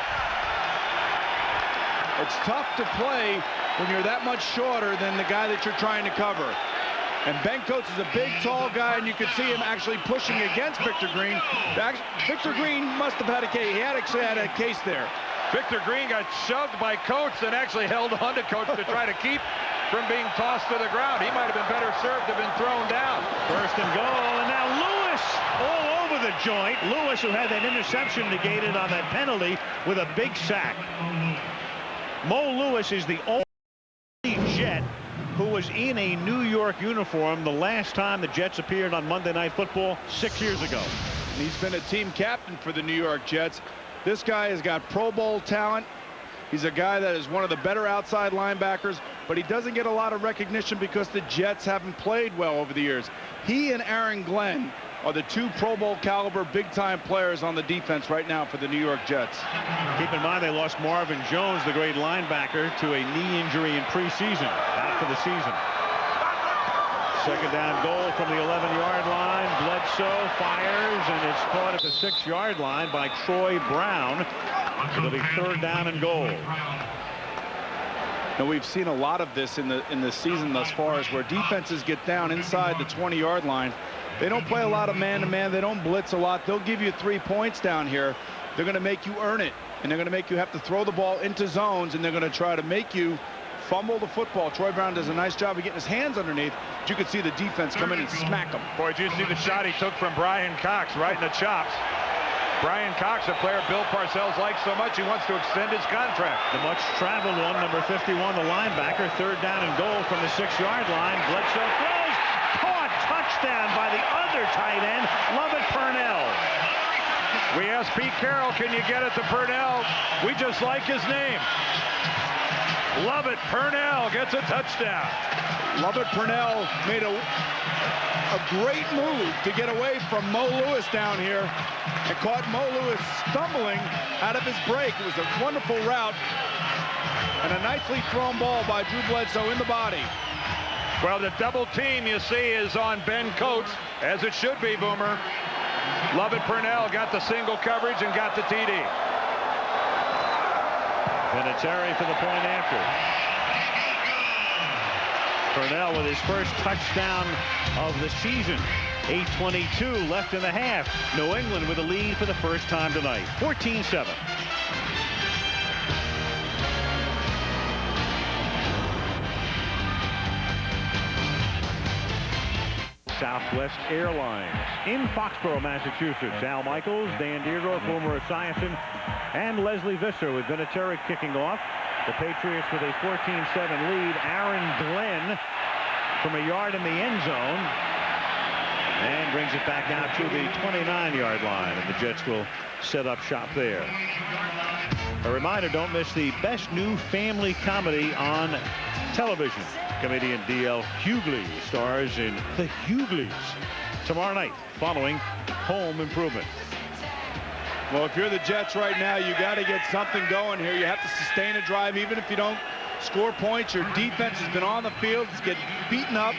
It's tough to play when you're that much shorter than the guy that you're trying to cover. And Ben Coates is a big, tall guy, and you can see him actually pushing against Victor Green. Victor Green must have had a case. He actually had a case there. Victor Green got shoved by Coates and actually held on to Coates to try to keep from being tossed to the ground. He might have been better served to have been thrown down. 1st and goal, and now Lewis all over the joint. Lewis, who had that interception negated on that penalty with a big sack. Mo Lewis is the only Jet who was in a New York uniform the last time the Jets appeared on Monday Night Football 6 years ago. And he's been a team captain for the New York Jets. This guy has got Pro Bowl talent. He's a guy that is one of the better outside linebackers, but he doesn't get a lot of recognition because the Jets haven't played well over the years. He and Aaron Glenn are the 2 Pro Bowl caliber big-time players on the defense right now for the New York Jets. Keep in mind they lost Marvin Jones, the great linebacker, to a knee injury in preseason, out for the season. 2nd down goal from the 11-yard line. Bledsoe fires, and it's caught at the 6-yard line by Troy Brown. It'll be 3rd down and goal. Now, we've seen a lot of this in the season thus far, as where defenses get down inside the 20-yard line. They don't play a lot of man-to-man. They don't blitz a lot. They'll give you 3 points down here. They're going to make you earn it, and they're going to make you have to throw the ball into zones, and they're going to try to make you fumble the football. Troy Brown does a nice job of getting his hands underneath, but you could see the defense come in and smack him. Boy, did you see the shot he took from Brian Cox right in the chops? Brian Cox, a player Bill Parcells likes so much, he wants to extend his contract. The much-traveled one, number 51, the linebacker. 3rd down and goal from the 6-yard line. Bledsoe throws. Caught. Touchdown by the other tight end, Lovett Purnell. We asked Pete Carroll, can you get it to Purnell? We just like his name. Lovett Purnell gets a touchdown. Lovett Purnell made a great move to get away from Mo Lewis down here and caught Mo Lewis stumbling out of his break. It was a wonderful route and a nicely thrown ball by Drew Bledsoe in the body. Well, the double team you see is on Ben Coates, as it should be, Boomer. Lovett Purnell got the single coverage and got the TD. Vinatieri for the point after. Purnell with his first touchdown of the season. 8:22 left in the half. New England with a lead for the first time tonight. 14-7. Southwest Airlines in Foxborough, Massachusetts. Al Michaels, Dan Deerdorf, Boomer Esiason, and Leslie Visser with Vinatieri kicking off. The Patriots with a 14-7 lead. Aaron Glenn from a yard in the end zone and brings it back out to the 29-yard line, and the Jets will set up shop there. A reminder, don't miss the best new family comedy on television. Comedian D.L. Hughley stars in The Hughleys tomorrow night following Home Improvement. Well, if you're the Jets right now, you got to get something going here. You have to sustain a drive, even if you don't score points. Your defense has been on the field. It's getting beaten up.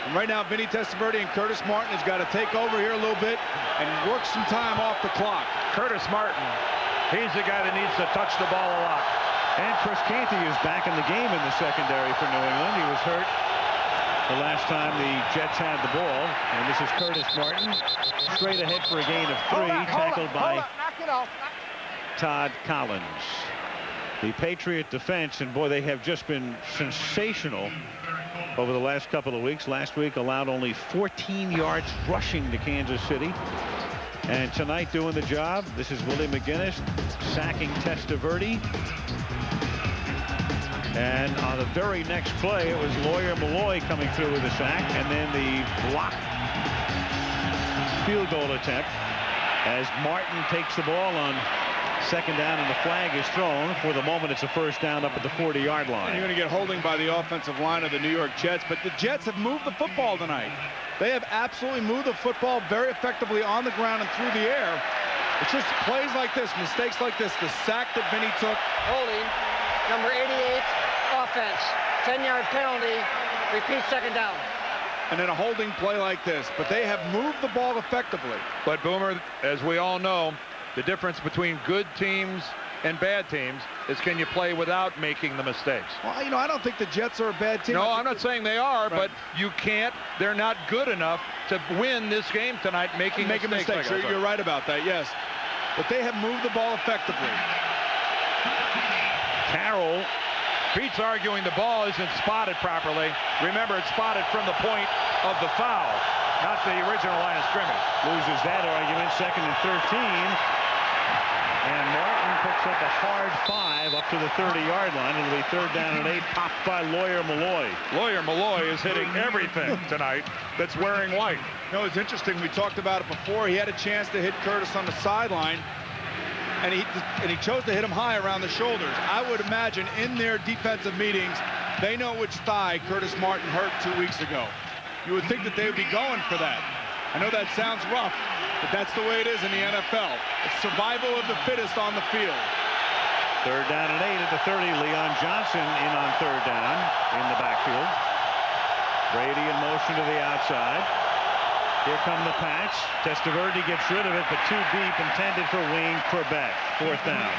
And right now, Vinny Testaverde and Curtis Martin has got to take over here a little bit and work some time off the clock. Curtis Martin, he's the guy that needs to touch the ball a lot. And Chris Canty is back in the game in the secondary for New England. He was hurt the last time the Jets had the ball. And this is Curtis Martin, straight ahead for a gain of 3, tackled by Todd Collins. The Patriot defense, and boy, they have just been sensational over the last couple of weeks. Last week allowed only 14 yards rushing to Kansas City. And tonight doing the job, this is Willie McGinnis sacking Testaverde. And on the very next play, it was Lawyer Malloy coming through with a sack, and then the blocked field goal attempt as Martin takes the ball on second down and the flag is thrown. For the moment, it's a first down up at the 40-yard line. And you're going to get holding by the offensive line of the New York Jets, but the Jets have moved the football tonight. They have absolutely moved the football very effectively on the ground and through the air. It's just plays like this, mistakes like this, the sack that Vinny took. Holding, number 88, offense. 10-yard penalty, repeat second down. And then a holding play like this, but they have moved the ball effectively. But Boomer, as we all know, the difference between good teams and bad teams is, can you play without making the mistakes? Well, you know, I don't think the Jets are a bad team. No, I'm not saying they are, right. But you can't. They're not good enough to win this game tonight making mistakes. You're right about that, yes. But they have moved the ball effectively. Carroll. Pete's arguing the ball isn't spotted properly. Remember, it's spotted from the point of the foul, not the original line of scrimmage. Loses that argument. 2nd and 13. And Martin picks up a hard 5 up to the 30-yard line. It'll be 3rd down and 8, popped by Lawyer Malloy. Lawyer Malloy is hitting everything tonight that's wearing white. You know, it's interesting. We talked about it before. He had a chance to hit Curtis on the sideline, and he chose to hit him high around the shoulders. I would imagine in their defensive meetings, they know which thigh Curtis Martin hurt 2 weeks ago. You would think that they would be going for that. I know that sounds rough, but that's the way it is in the NFL. It's survival of the fittest on the field. 3rd down and 8 at the 30. Leon Johnson in on 3rd down in the backfield. Brady in motion to the outside. Here come the Pats. Testaverde gets rid of it, but too deep, intended for Wayne Corbett. 4th down.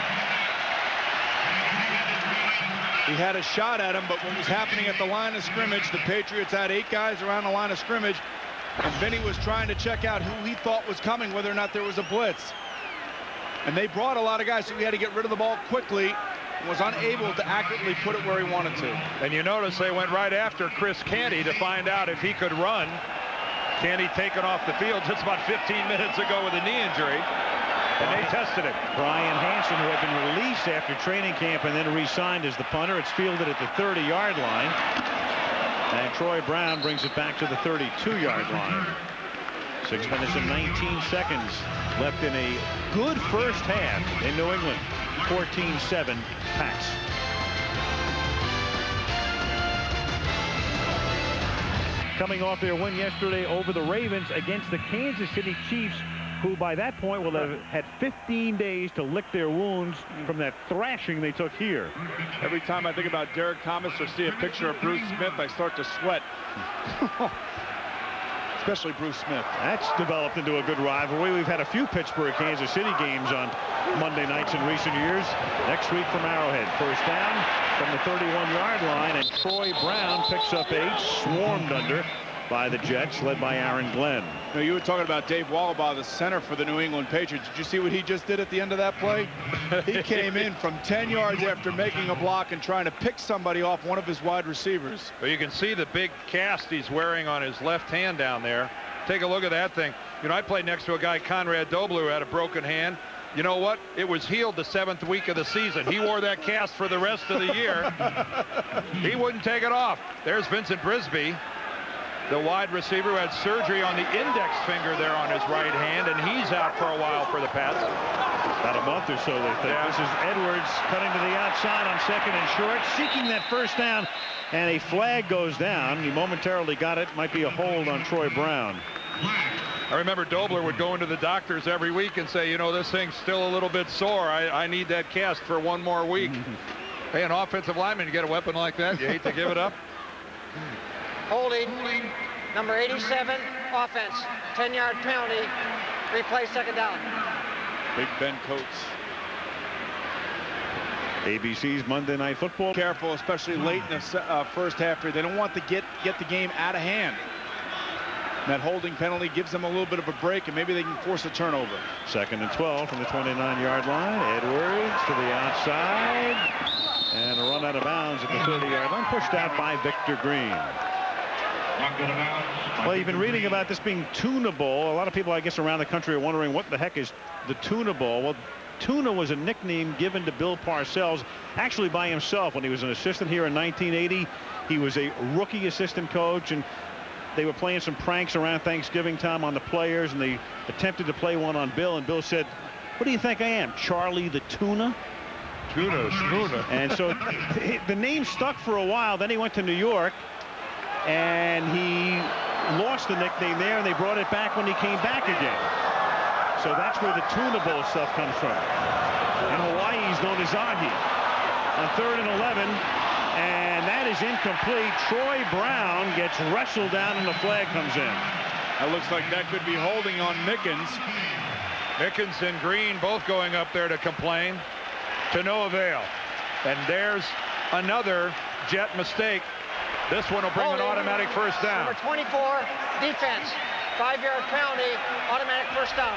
He had a shot at him, but what was happening at the line of scrimmage, the Patriots had 8 guys around the line of scrimmage, and Vinny was trying to check out who he thought was coming, whether or not there was a blitz. And they brought a lot of guys, so he had to get rid of the ball quickly and was unable to accurately put it where he wanted to. And you notice they went right after Chris Canty to find out if he could run. Canty taken off the field just about 15 minutes ago with a knee injury, and they tested him. Brian Hansen, who had been released after training camp and then re-signed as the punter. It's fielded at the 30-yard line. And Troy Brown brings it back to the 32-yard line. 6 minutes and 19 seconds left in a good first half in New England. 14-7 Pats. coming off their win yesterday over the Ravens against the Kansas City Chiefs, who by that point will have had 15 days to lick their wounds from that thrashing they took here. Every time I think about Derek Thomas or see a picture of Bruce Smith, I start to sweat. Especially Bruce Smith. That's developed into a good rivalry. We've had a few Pittsburgh-Kansas City games on Monday nights in recent years. Next week from Arrowhead. First down from the 31-yard line, and Troy Brown picks up 8, swarmed under by the Jets, led by Aaron Glenn. Now, you were talking about Dave Wallabaugh, the center for the New England Patriots. Did you see what he just did at the end of that play? He came in from 10 yards after making a block and trying to pick somebody off one of his wide receivers. Well, you can see the big cast he's wearing on his left hand down there. Take a look at that thing. You know, I played next to a guy, Conrad Dobler, who had a broken hand. You know what? It was healed the 7th week of the season. He wore that cast for the rest of the year. He wouldn't take it off. There's Vincent Brisby, the wide receiver who had surgery on the index finger there on his right hand, and he's out for a while for the Pats. About a month or so, they think. Yeah. This is Edwards cutting to the outside on 2nd and short, seeking that first down, and a flag goes down. He momentarily got it. Might be a hold on Troy Brown. I remember Dobler would go into the doctors every week and say, you know, this thing's still a little bit sore. I need that cast for one more week. Hey, an offensive lineman, you get a weapon like that, you hate to give it up. Holding, number 87, offense, 10-yard penalty, replay, 2nd down. Big Ben Coates. ABC's Monday Night Football. Careful, especially late in the first half here. They don't want to get the game out of hand. And that holding penalty gives them a little bit of a break, and maybe they can force a turnover. 2nd and 12 from the 29-yard line. Edwards to the outside, and a run out of bounds at the 30-yard line, pushed out by Victor Green. Well, you've been reading about this being tunable. A lot of people, I guess, around the country are wondering what the heck is the tunable. Well, tuna was a nickname given to Bill Parcells, actually by himself when he was an assistant here in 1980. He was a rookie assistant coach, and they were playing some pranks around Thanksgiving time on the players, and they attempted to play one on Bill, and Bill said, "What do you think I am, Charlie the Tuna?" Tuna. And so the name stuck for a while. Then he went to New York, and he lost the nickname there, and they brought it back when he came back again. So that's where the tunable stuff comes from. In Hawaii, he's known as Ahi. On 3rd and 11, and that is incomplete. Troy Brown gets wrestled down, and the flag comes in. That looks like that could be holding on Mickens. Mickens and Green both going up there to complain, to no avail. And there's another Jet mistake. This one will bring an automatic first down. Number 24, defense, 5-yard penalty, automatic first down.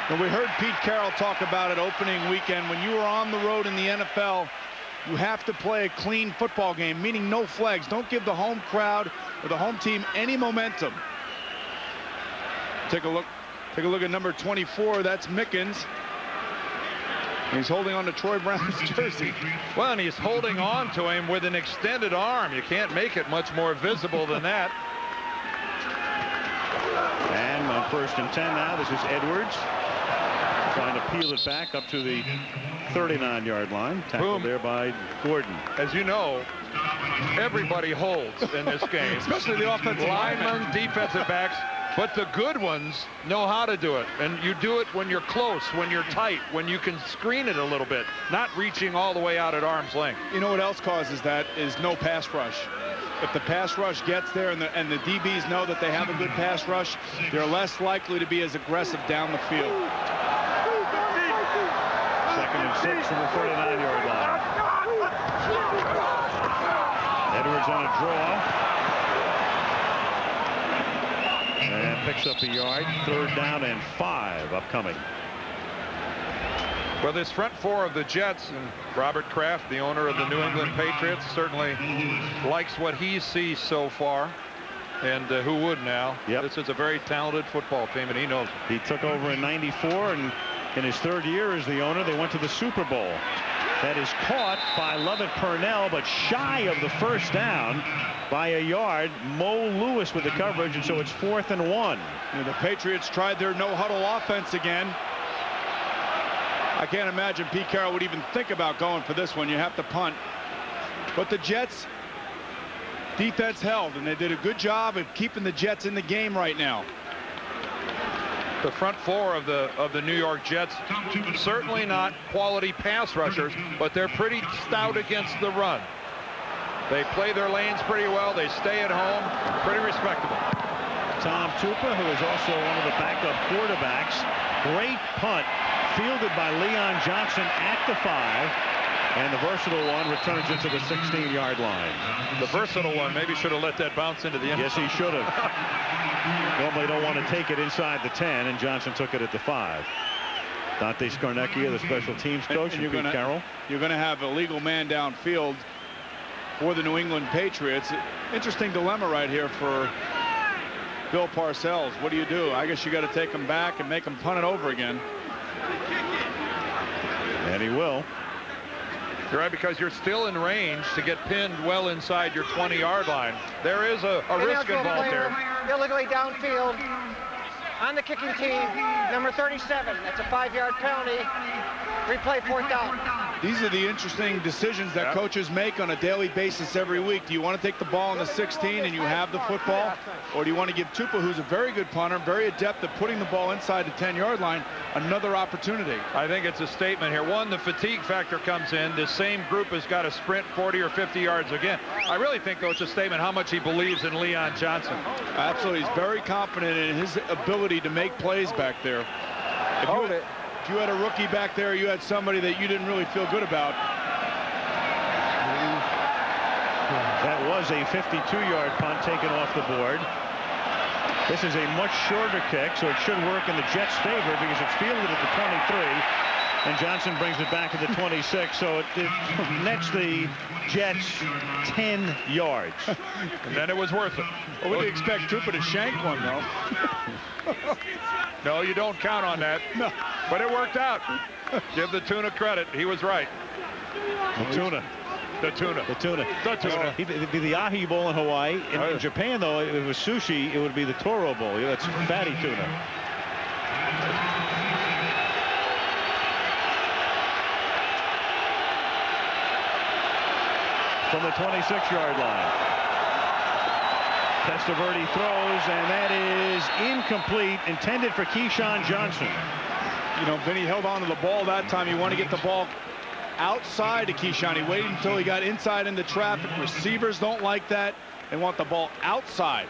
And we heard Pete Carroll talk about it opening weekend. When you are on the road in the NFL, you have to play a clean football game, meaning no flags. Don't give the home crowd or the home team any momentum. Take a look at number 24. That's Mickens. He's holding on to Troy Brown's jersey. Well, and he's holding on to him with an extended arm. You can't make it much more visible than that. And on 1st and 10 now, this is Edwards trying to peel it back up to the 39-yard line. Tackled there by Gordon. As you know, everybody holds in this game. Especially the offensive linemen, defensive backs. But the good ones know how to do it. And you do it when you're close, when you're tight, when you can screen it a little bit, not reaching all the way out at arm's length. You know what else causes that is no pass rush. If the pass rush gets there and the DBs know that they have a good pass rush, they're less likely to be as aggressive down the field. 2nd and 6 from the 39-yard line. Edwards on a draw. And picks up a yard. 3rd down and 5 upcoming. Well, this front four of the Jets, and Robert Kraft, the owner of the New England Patriots, certainly likes what he sees so far. And who would now? Yep. This is a very talented football team, and he knows it. He took over in '94, and in his 3rd year as the owner, they went to the Super Bowl. That is caught by Lovett Purnell, but shy of the first down by a yard. Mo Lewis with the coverage, and so it's 4th and 1. And the Patriots tried their no-huddle offense again. I can't imagine Pete Carroll would even think about going for this one. You have to punt. But the Jets defense held, and they did a good job of keeping the Jets in the game right now. The front four of the New York Jets, certainly not quality pass rushers, but they're pretty stout against the run. They play their lanes pretty well. They stay at home. Pretty respectable. Tom Tupa, who is also one of the backup quarterbacks. Great punt fielded by Leon Johnson at the 5. And the versatile one returns it to the 16-yard line. The versatile one maybe should have let that bounce into the end. Yes, he should have. Normally don't want to take it inside the 10, and Johnson took it at the 5. Dante Scarnecchia, the special teams coach, and Pete Carroll. You're going to have a legal man downfield for the New England Patriots. Interesting dilemma right here for Bill Parcells. What do you do? I guess you got to take him back and make him punt it over again. And he will. You're right, because you're still in range to get pinned well inside your 20-yard line. There is a risk involved there. Illegally downfield on the kicking team, number 37. That's a 5-yard penalty. Replay 4th down. These are the interesting decisions that coaches make on a daily basis every week. Do you want to take the ball on the 16 and you have the football? Or do you want to give Tupa, who's a very good punter, very adept at putting the ball inside the 10-yard line, another opportunity? I think it's a statement here. One, the fatigue factor comes in. This same group has got to sprint 40 or 50 yards again. I really think, though, it's a statement how much he believes in Leon Johnson. Absolutely. He's very confident in his ability to make plays back there. If you had a rookie back there, you had somebody that you didn't really feel good about. That was a 52-yard punt taken off the board. This is a much shorter kick, so it should work in the Jets' favor because it's fielded at the 23, and Johnson brings it back to the 26, so it nets the Jets 10 yards. And then it was worth it. Well, we expect Tupa to shank one, though. No, you don't count on that. No. But it worked out. Give the tuna credit. He was right. The tuna. The tuna. The tuna. The tuna. It'd be the ahi bowl in Hawaii. In Japan, though, if it was sushi, it would be the toro bowl. Yeah, that's fatty tuna. From the 26-yard line. Testaverde throws, and that is incomplete, intended for Keyshawn Johnson. You know, Vinny held on to the ball that time. He wanted to get the ball outside of Keyshawn. He waited until he got inside into traffic. Receivers don't like that. They want the ball outside.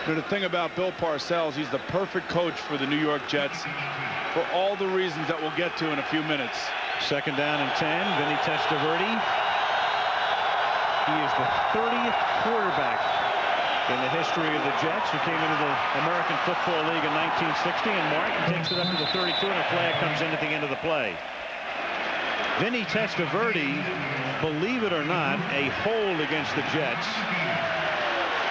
But the thing about Bill Parcells, he's the perfect coach for the New York Jets for all the reasons that we'll get to in a few minutes. 2nd down and 10. Vinny Testaverde. He is the 30th quarterback in the history of the Jets who came into the American Football League in 1960, and Martin takes it up to the 32, and a flag comes in at the end of the play. Vinny Testaverde, believe it or not, a hold against the Jets,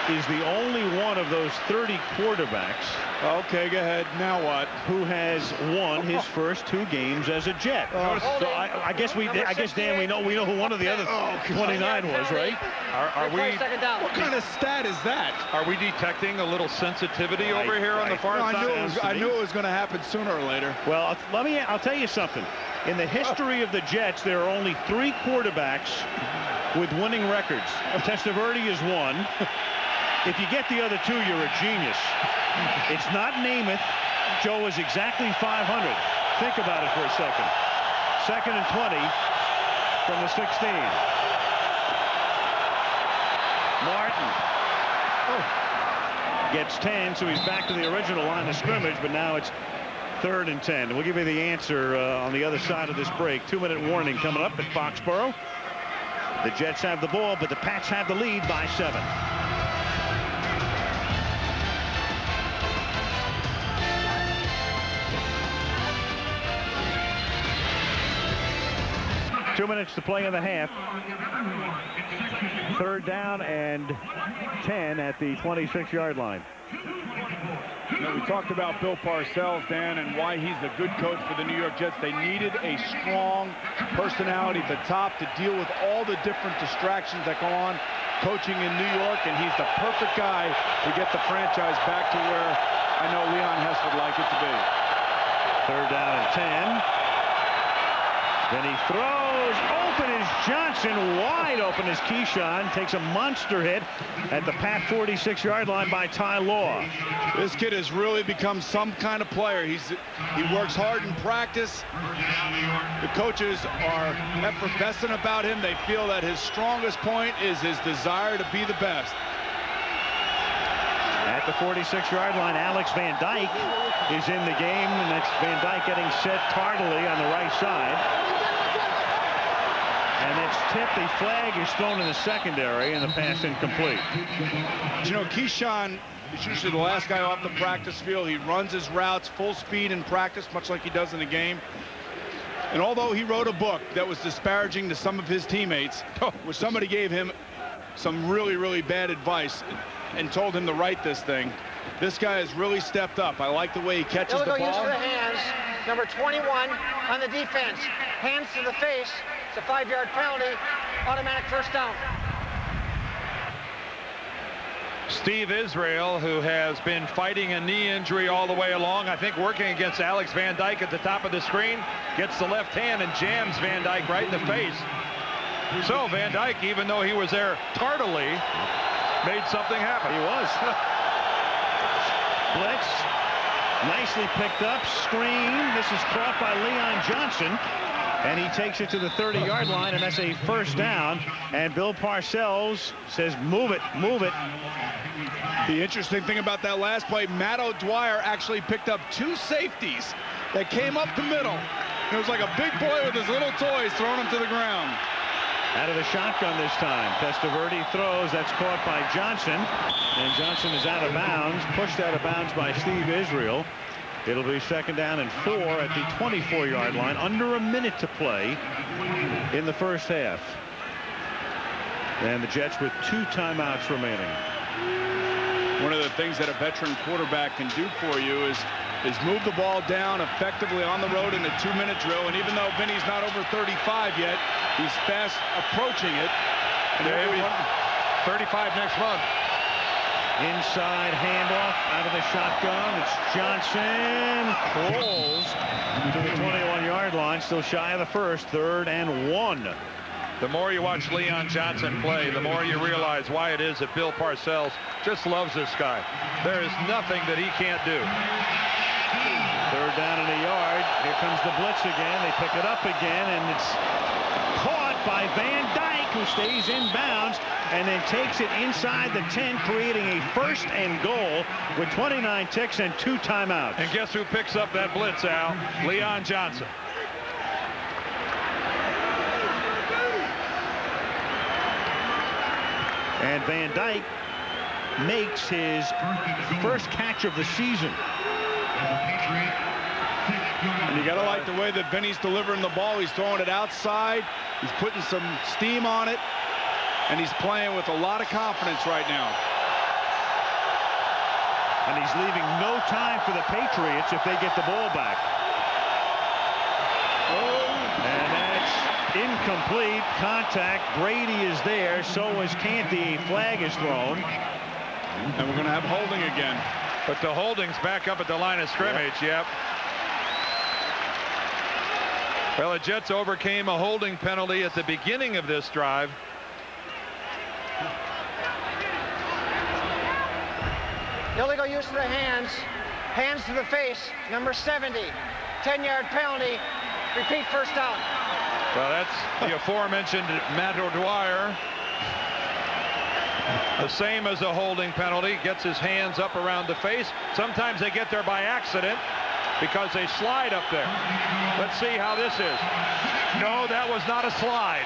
is the only one of those 30 quarterbacks. Okay, go ahead. Now what? Who has won his first 2 games as a Jet. So I guess Dan, we know who one of the other 29 was, right? Are we? What kind of stat is that? Are we detecting a little sensitivity over here on the far side? I knew it was going to happen sooner or later. Well, I'll tell you something. In the history of the Jets, there are only 3 quarterbacks with winning records. Testaverde is one. If you get the other 2, you're a genius. It's not Namath. Joe is exactly 500. Think about it for a second. 2nd and 20 from the 16. Martin gets 10, so he's back to the original line of scrimmage, but now it's 3rd and 10. We'll give you the answer on the other side of this break. 2-minute warning coming up at Foxborough. The Jets have the ball, but the Pats have the lead by 7. Two minutes to play in the half. 3rd down and 10 at the 26-yard line. You know, we talked about Bill Parcells, Dan, and why he's a good coach for the New York Jets. They needed a strong personality at the top to deal with all the different distractions that go on coaching in New York, and he's the perfect guy to get the franchise back to where I know Leon Hess would like it to be. 3rd down and 10. Then he throws. Open is Johnson. Wide open is Keyshawn. Takes a monster hit at the Pat 46-yard line by Ty Law. This kid has really become some kind of player. He works hard in practice. The coaches are effervescent about him. They feel that his strongest point is his desire to be the best. At the 46-yard line, Alex Van Dyke is in the game, and that's Van Dyke getting set tardily on the right side. And it's tipped. The flag is thrown in the secondary, and the pass incomplete. You know, Keyshawn is usually the last guy off the practice field. He runs his routes full speed in practice, much like he does in the game. And although he wrote a book that was disparaging to some of his teammates, where somebody gave him some really, really bad advice and told him to write this thing, this guy has really stepped up. I like the way he catches the ball. Use for the hands. Number 21 on the defense. Hands to the face. It's a 5-yard penalty. Automatic first down. Steve Israel, who has been fighting a knee injury all the way along, I think working against Alex Van Dyke at the top of the screen, gets the left hand and jams Van Dyke right in the face. So Van Dyke, even though he was there tardily, made something happen. He was. Blitz. Nicely picked up. Screen. This is caught by Leon Johnson. And he takes it to the 30-yard line, and that's a first down. And Bill Parcells says, move it, move it. The interesting thing about that last play, Matt O'Dwyer actually picked up 2 safeties that came up the middle. It was like a big boy with his little toys throwing them to the ground. Out of the shotgun this time. Testaverde throws. That's caught by Johnson. And Johnson is out of bounds. Pushed out of bounds by Steve Israel. It'll be second down and 4 at the 24-yard line. Under a minute to play in the first half. And the Jets with 2 timeouts remaining. One of the things that a veteran quarterback can do for you is move the ball down effectively on the road in a 2-minute drill. And even though Vinny's not over 35 yet, he's fast approaching it. And there 35 next month. Inside handoff out of the shotgun. It's Johnson. Crawls to the 21-yard line. Still shy of the first. 3rd and 1. The more you watch Leon Johnson play, the more you realize why it is that Bill Parcells just loves this guy. There is nothing that he can't do. 3rd down and a yard. Here comes the blitz again. They pick it up again, and it's caught by Van Dyke, who stays in bounds and then takes it inside the 10, creating a 1st and goal with 29 ticks and 2 timeouts. And guess who picks up that blitz, Al? Leon Johnson. And Van Dyke makes his first catch of the season. And you got to like the way that Vinny's delivering the ball. He's throwing it outside. He's putting some steam on it. And he's playing with a lot of confidence right now. And he's leaving no time for the Patriots if they get the ball back. And that's incomplete. Contact. Brady is there. So is Canty. Flag is thrown. And we're going to have holding again. But the holding's back up at the line of scrimmage. Yep. Well, the Jets overcame a holding penalty at the beginning of this drive. Illegal use of the hands. Hands to the face. Number 70. 10-yard penalty. Repeat first down. Well, that's the aforementioned Matt O'Dwyer. The same as a holding penalty. Gets his hands up around the face. Sometimes they get there by accident because they slide up there. Let's see how this is. No, that was not a slide.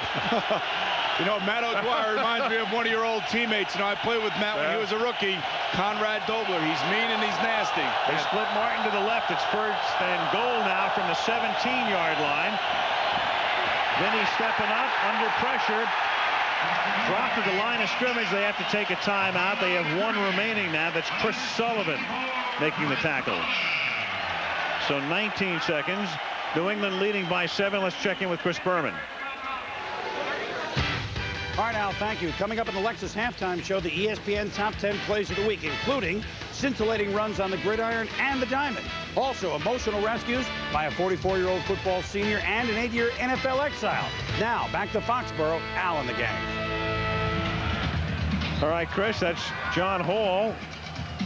You know, Matt O'Dwyer reminds me of one of your old teammates. You know, I played with Matt when he was a rookie, Conrad Dobler. He's mean and he's nasty. They split Martin to the left. It's 1st and goal now from the 17-yard line. Then he's stepping up under pressure. Dropped at the line of scrimmage. They have to take a timeout. They have 1 remaining now. That's Chris Sullivan making the tackle. So 19 seconds. New England leading by 7. Let's check in with Chris Berman. All right, Al, thank you. Coming up in the Lexus Halftime Show, the ESPN Top 10 Plays of the Week, including scintillating runs on the gridiron and the diamond. Also, emotional rescues by a 44-year-old football senior and an 8-year NFL exile. Now, back to Foxborough, Al and the gang. All right, Chris, that's John Hall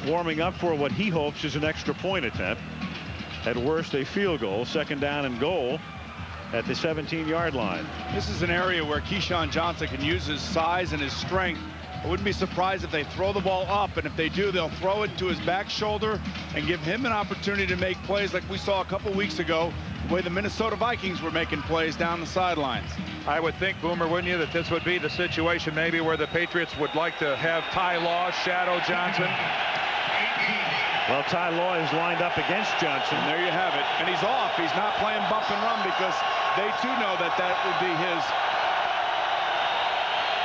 warming up for what he hopes is an extra point attempt. At worst, a field goal. 2nd down and goal at the 17-yard line. This is an area where Keyshawn Johnson can use his size and his strength. I wouldn't be surprised if they throw the ball up, and if they do, they'll throw it to his back shoulder and give him an opportunity to make plays like we saw a couple weeks ago, the way the Minnesota Vikings were making plays down the sidelines. I would think, Boomer, wouldn't you, that this would be the situation maybe where the Patriots would like to have Ty Law shadow Johnson? Well, Ty Law is lined up against Johnson. And there you have it. And he's off. He's not playing bump and run because they too know that that would be his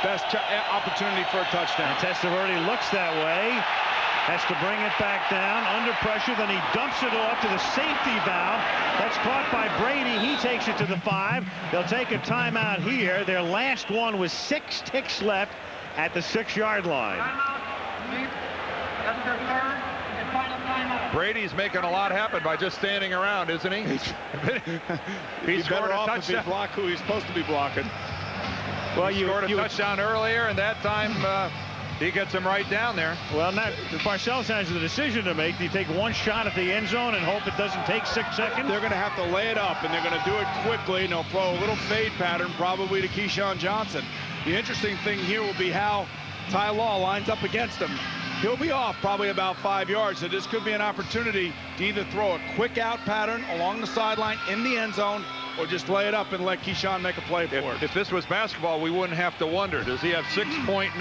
best opportunity for a touchdown. And Testaverde looks that way. Has to bring it back down under pressure. Then he dumps it off to the safety valve. That's caught by Brady. He takes it to the 5. They'll take a timeout here. Their last one was 6 ticks left at the 6-yard line. Brady's making a lot happen by just standing around, isn't he? He's better off if he block who he's supposed to be blocking. Well, you scored a touchdown earlier, and that time he gets him right down there. Well, now Parcells has the decision to make. Do you take one shot at the end zone and hope it doesn't take 6 seconds? They're going to have to lay it up, and they're going to do it quickly, and they'll throw a little fade pattern probably to Keyshawn Johnson. The interesting thing here will be how Ty Law lines up against him. He'll be off probably about 5 yards, so this could be an opportunity to either throw a quick out pattern along the sideline in the end zone or just lay it up and let Keyshawn make a play for it. If this was basketball, we wouldn't have to wonder. Does he have 6.9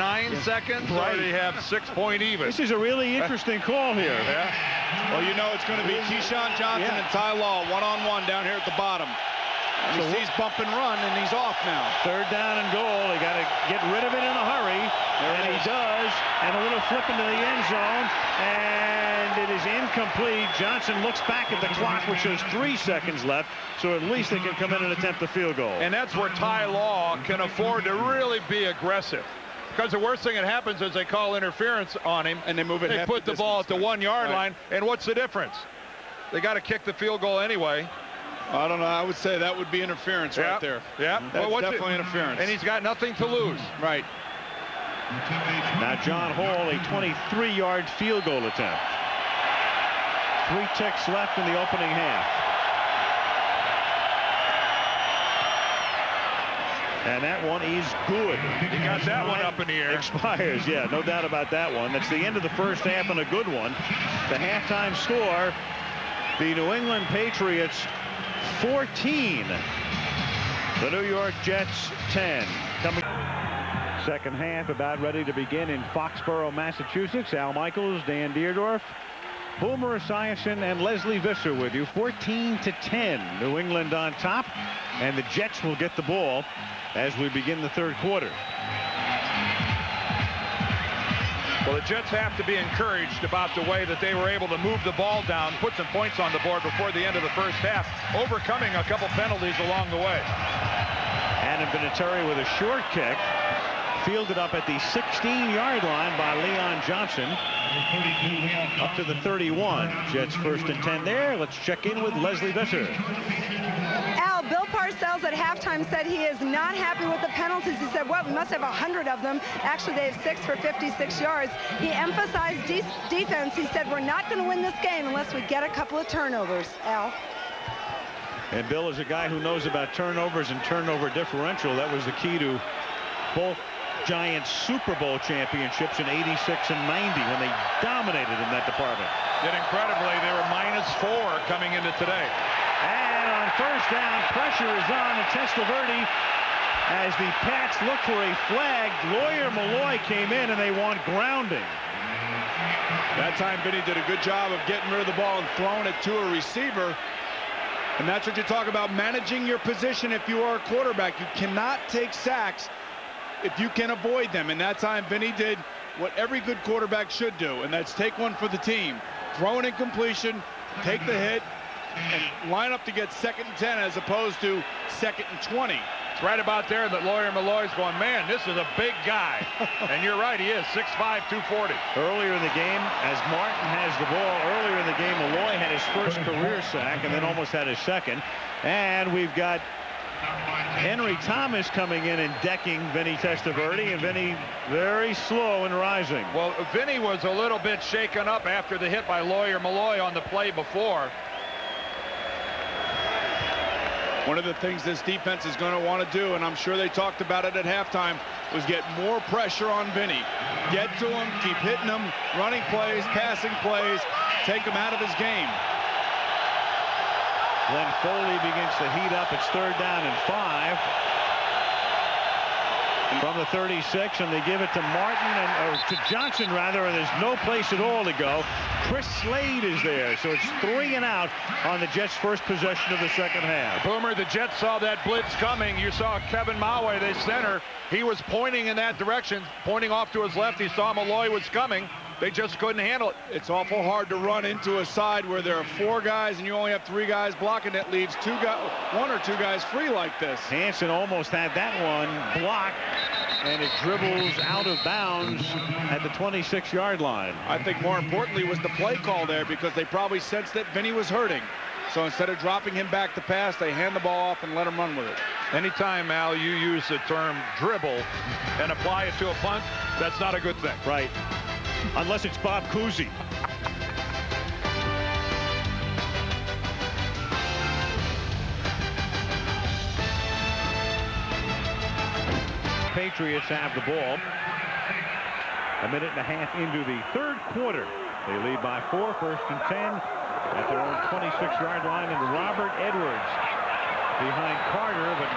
seconds, or does he have 6 point even? This is a really interesting call here. Yeah. Well, you know it's going to be Keyshawn Johnson and Ty Law one-on-one down here at the bottom. And he sees bump and run, and he's off now. 3rd down and goal. They got to get rid of it in a hurry, and he does. And a little flip into the end zone, and it is incomplete. Johnson looks back at the clock, which shows 3 seconds left, so at least they can come in and attempt the field goal. And that's where Ty Law can afford to really be aggressive. Because the worst thing that happens is they call interference on him, and they move it. They put the ball at the 1-yard line, and what's the difference? They got to kick the field goal anyway. I don't know. I would say that would be interference right there. Yeah, that's definitely interference. And he's got nothing to lose. Right. Now John Hall, a 23-yard field goal attempt. 3 ticks left in the opening half. And that one is good. He got that one up in the air. Expires, yeah, no doubt about that one. That's the end of the first half and a good one. The halftime score, the New England Patriots 14. The New York Jets 10. Coming second half about ready to begin in Foxborough, Massachusetts. Al Michaels, Dan Deerdorf, Boomer Esiason, and Leslie Visser with you. 14-10. New England on top, and the Jets will get the ball as we begin the 3rd quarter. Well, the Jets have to be encouraged about the way that they were able to move the ball down, put some points on the board before the end of the first half, overcoming a couple penalties along the way. Adam Vinatieri with a short kick, fielded up at the 16-yard line by Leon Johnson, up to the 31. Jets 1st and 10 there. Let's check in with Leslie Visser. Al, Bill Parcells at halftime said he is not happy with the penalties. He said, well, we must have 100 of them. Actually, they have 6 for 56 yards. He emphasized defense. He said, we're not going to win this game unless we get a couple of turnovers, Al. And Bill is a guy who knows about turnovers and turnover differential. That was the key to both Giants Super Bowl championships in 86 and 90 when they dominated in that department. Yet incredibly, they were -4 coming into today. And on 1st down, pressure is on at Testaverde as the Pats look for a flag. Lawyer Malloy came in and they want grounding. That time Vinny did a good job of getting rid of the ball and throwing it to a receiver. And that's what you talk about, managing your position if you are a quarterback. You cannot take sacks if you can avoid them. And that time Vinny did what every good quarterback should do, and that's take one for the team. Throw an incompletion, take the hit, and line up to get 2nd and 10 as opposed to 2nd and 20. It's right about there that Lawyer Malloy's going, man, this is a big guy. And you're right, he is 6'5", 240. Earlier in the game, as Martin has the ball, earlier in the game, Malloy had his first career sack and then almost had his second. And we've got Henry Thomas coming in and decking Vinny Testaverde, and Vinny very slow in rising. Well, Vinny was a little bit shaken up after the hit by Lawyer Malloy on the play before. One of the things this defense is going to want to do, and I'm sure they talked about it at halftime, was get more pressure on Vinny. Get to him, keep hitting him, running plays, passing plays, take him out of his game. Glenn Foley begins to heat up. It's 3rd down and 5 from the 36, and they give it to Martin, or to Johnson rather, and there's no place at all to go. Chris Slade is there, so it's 3 and out on the Jets' first possession of the second half. Boomer, the Jets saw that blitz coming. You saw Kevin Maue, the center. He was pointing in that direction, pointing off to his left. He saw Malloy was coming. They just couldn't handle it. It's awful hard to run into a side where there are 4 guys and you only have 3 guys blocking. That leaves 1 or 2 guys free like this. Hansen almost had that one blocked, and it dribbles out of bounds at the 26-yard line. I think more importantly was the play call there, because they probably sensed that Vinny was hurting. So instead of dropping him back to pass, they hand the ball off and let him run with it. Anytime, Al, you use the term dribble and apply it to a punt, that's not a good thing. Right. Unless it's Bob Cousy. Patriots have the ball. A minute and a half into the 3rd quarter. They lead by 4, 1st and 10 at their own 26-yard line, and Robert Edwards behind Carter, but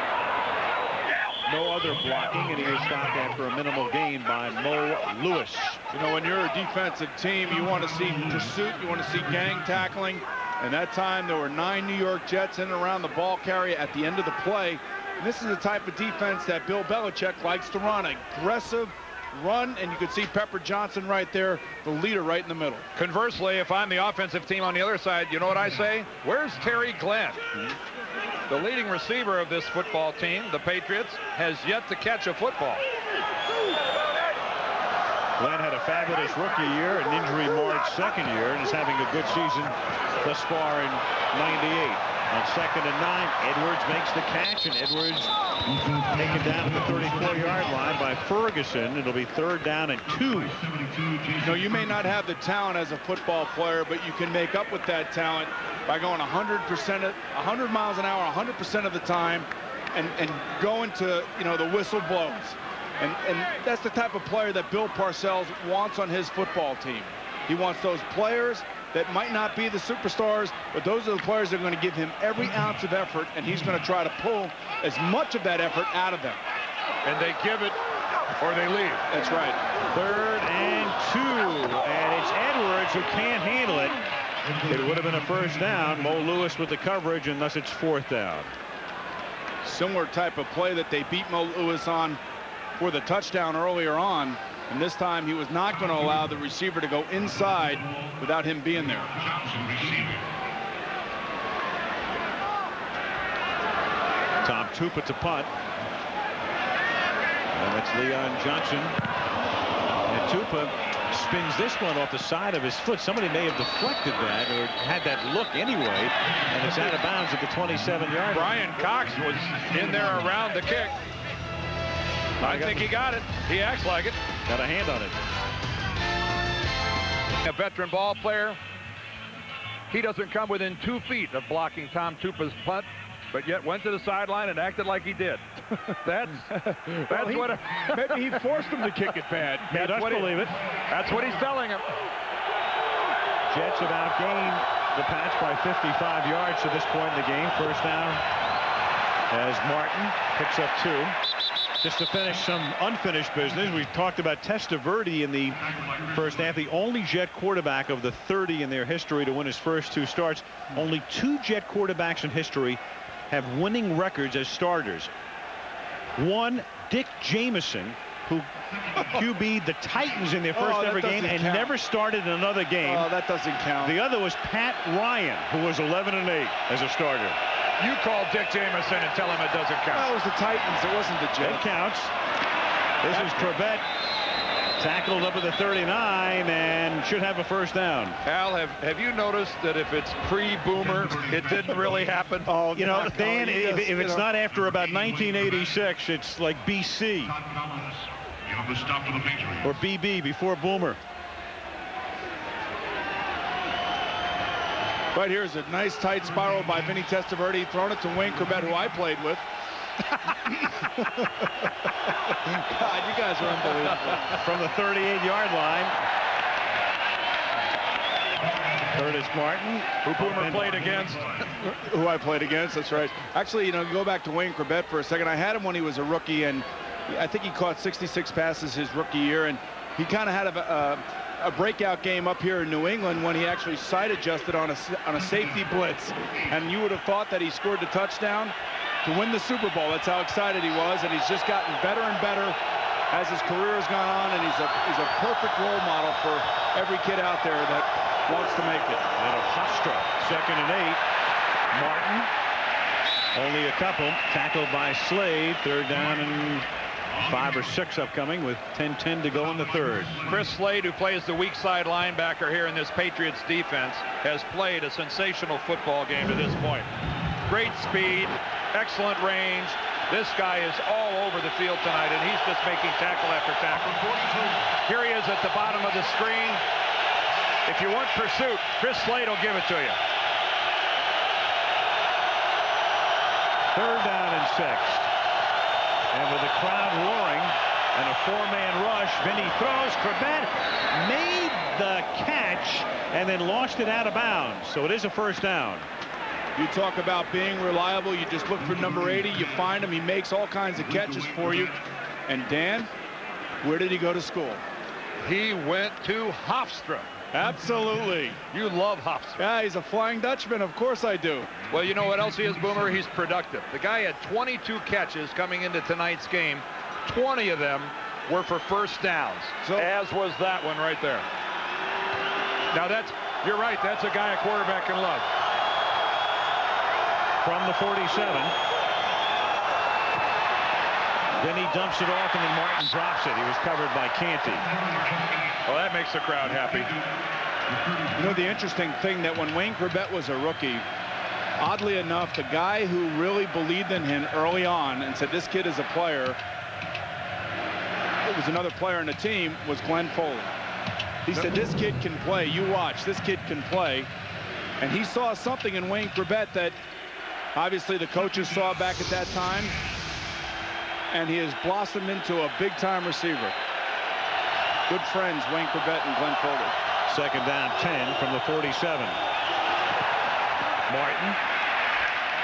no other blocking, and he was stopped after a minimal gain by Mo Lewis. You know, when you're a defensive team, you want to see pursuit, you want to see gang tackling, and that time there were 9 New York Jets in and around the ball carrier at the end of the play. And this is the type of defense that Bill Belichick likes to run. Aggressive run, and you could see Pepper Johnson right there, the leader right in the middle. Conversely, if I'm the offensive team on the other side, you know what I say? Where's Terry Glenn? The leading receiver of this football team, the Patriots, has yet to catch a football. Glenn had a fabulous rookie year, an injury-marred second year, and is having a good season thus far in '98. On 2nd and 9, Edwards makes the catch, and Edwards taken down at the 34-yard line by Ferguson. It'll be 3rd down and 2. You know, you may not have the talent as a football player, but you can make up with that talent by going 100 miles an hour 100% of the time, and going to, you know, the whistle blows. And that's the type of player that Bill Parcells wants on his football team. He wants those players that might not be the superstars, but those are the players that are going to give him every ounce of effort, and he's going to try to pull as much of that effort out of them. And they give it or they leave. That's right. 3rd and 2, and it's Edwards who can't handle it. It would have been a 1st down. Mo Lewis with the coverage, and thus it's 4th down. Similar type of play that they beat Mo Lewis on for the touchdown earlier on. And this time he was not going to allow the receiver to go inside without him being there. Tom Tupa to punt. And that's Leon Johnson. And Tupa spins this one off the side of his foot. Somebody may have deflected that or had that look anyway. And it's out of bounds at the 27-yard line. Brian Cox was in there around the kick. I think he got it. He acts like it. Got a hand on it. A veteran ball player. He doesn't come within 2 feet of blocking Tom Tupa's punt, but yet went to the sideline and acted like he did. That's well, what. Maybe he forced him to kick it bad. He does believe it. That's what he's telling him. Jets have outgained the Pats by 55 yards to this point in the game. 1st down as Martin picks up 2. Just to finish some unfinished business, we talked about Testaverde in the first half, the only Jet quarterback of the 30 in their history to win his first 2 starts. Only 2 Jet quarterbacks in history have winning records as starters. One, Dick Jamieson, who QB'd the Titans in their first ever game and never started another game. Oh, that doesn't count. The other was Pat Ryan, who was 11-8 as a starter. You call Dick Jamieson and tell him it doesn't count. Well, it was the Titans. It wasn't the Jets. It counts. This is Corbett. Tackled up at the 39 and should have a first down. Al, have you noticed that if it's pre-Boomer, it didn't really happen? Oh, you know, Dan, if it's not after about 1986, it's like BC. Or BB, before Boomer. Right here is a nice tight spiral by Vinny Testaverde, thrown it to Wayne Corbett, who I played with. God, you guys are unbelievable. From the 38-yard line. Curtis Martin, who Boomer played against. Who I played against, that's right. Actually, you know, go back to Wayne Corbett for a second. I had him when he was a rookie, and I think he caught 66 passes his rookie year, and he kind of had a breakout game up here in New England when he actually side adjusted on a safety blitz, and you would have thought that he scored the touchdown to win the Super Bowl. That's how excited he was, and he's just gotten better and better as his career has gone on, and he's a perfect role model for every kid out there that wants to make it. Little Hofstra, 2nd and 8. Martin, only a couple, tackled by Slade. 3rd down and 5 or 6 upcoming with 10-10 to go in the 3rd. Chris Slade, who plays the weak side linebacker here in this Patriots defense, has played a sensational football game to this point. Great speed, excellent range. This guy is all over the field tonight, and he's just making tackle after tackle. Here he is at the bottom of the screen. If you want pursuit, Chris Slade will give it to you. 3rd down and 6. And with the crowd roaring and a 4-man rush, Vinny throws. Corbett made the catch and then lost it out of bounds. So it is a first down. You talk about being reliable. You just look for number 80. You find him. He makes all kinds of catches for you. And Dan, where did he go to school? He went to Hofstra. Absolutely. You love Hofstra. Yeah, he's a Flying Dutchman. Of course I do. Well, you know what else he is, Boomer? He's productive. The guy had 22 catches coming into tonight's game. 20 of them were for first downs, as was that one right there. Now you're right, that's a guy a quarterback can love. From the 47. Then he dumps it off, and then Martin drops it. He was covered by Canty. Well, that makes the crowd happy. You know, the interesting thing that when Wayne Corbett was a rookie, oddly enough, the guy who really believed in him early on and said this kid is a player, it was another player on the team, was Glenn Foley. He said, this kid can play. You watch, this kid can play. And he saw something in Wayne Corbett that obviously the coaches saw back at that time, and he has blossomed into a big-time receiver. Good friends, Wayne Corbett and Glenn Foley. 2nd down 10 from the 47. Martin.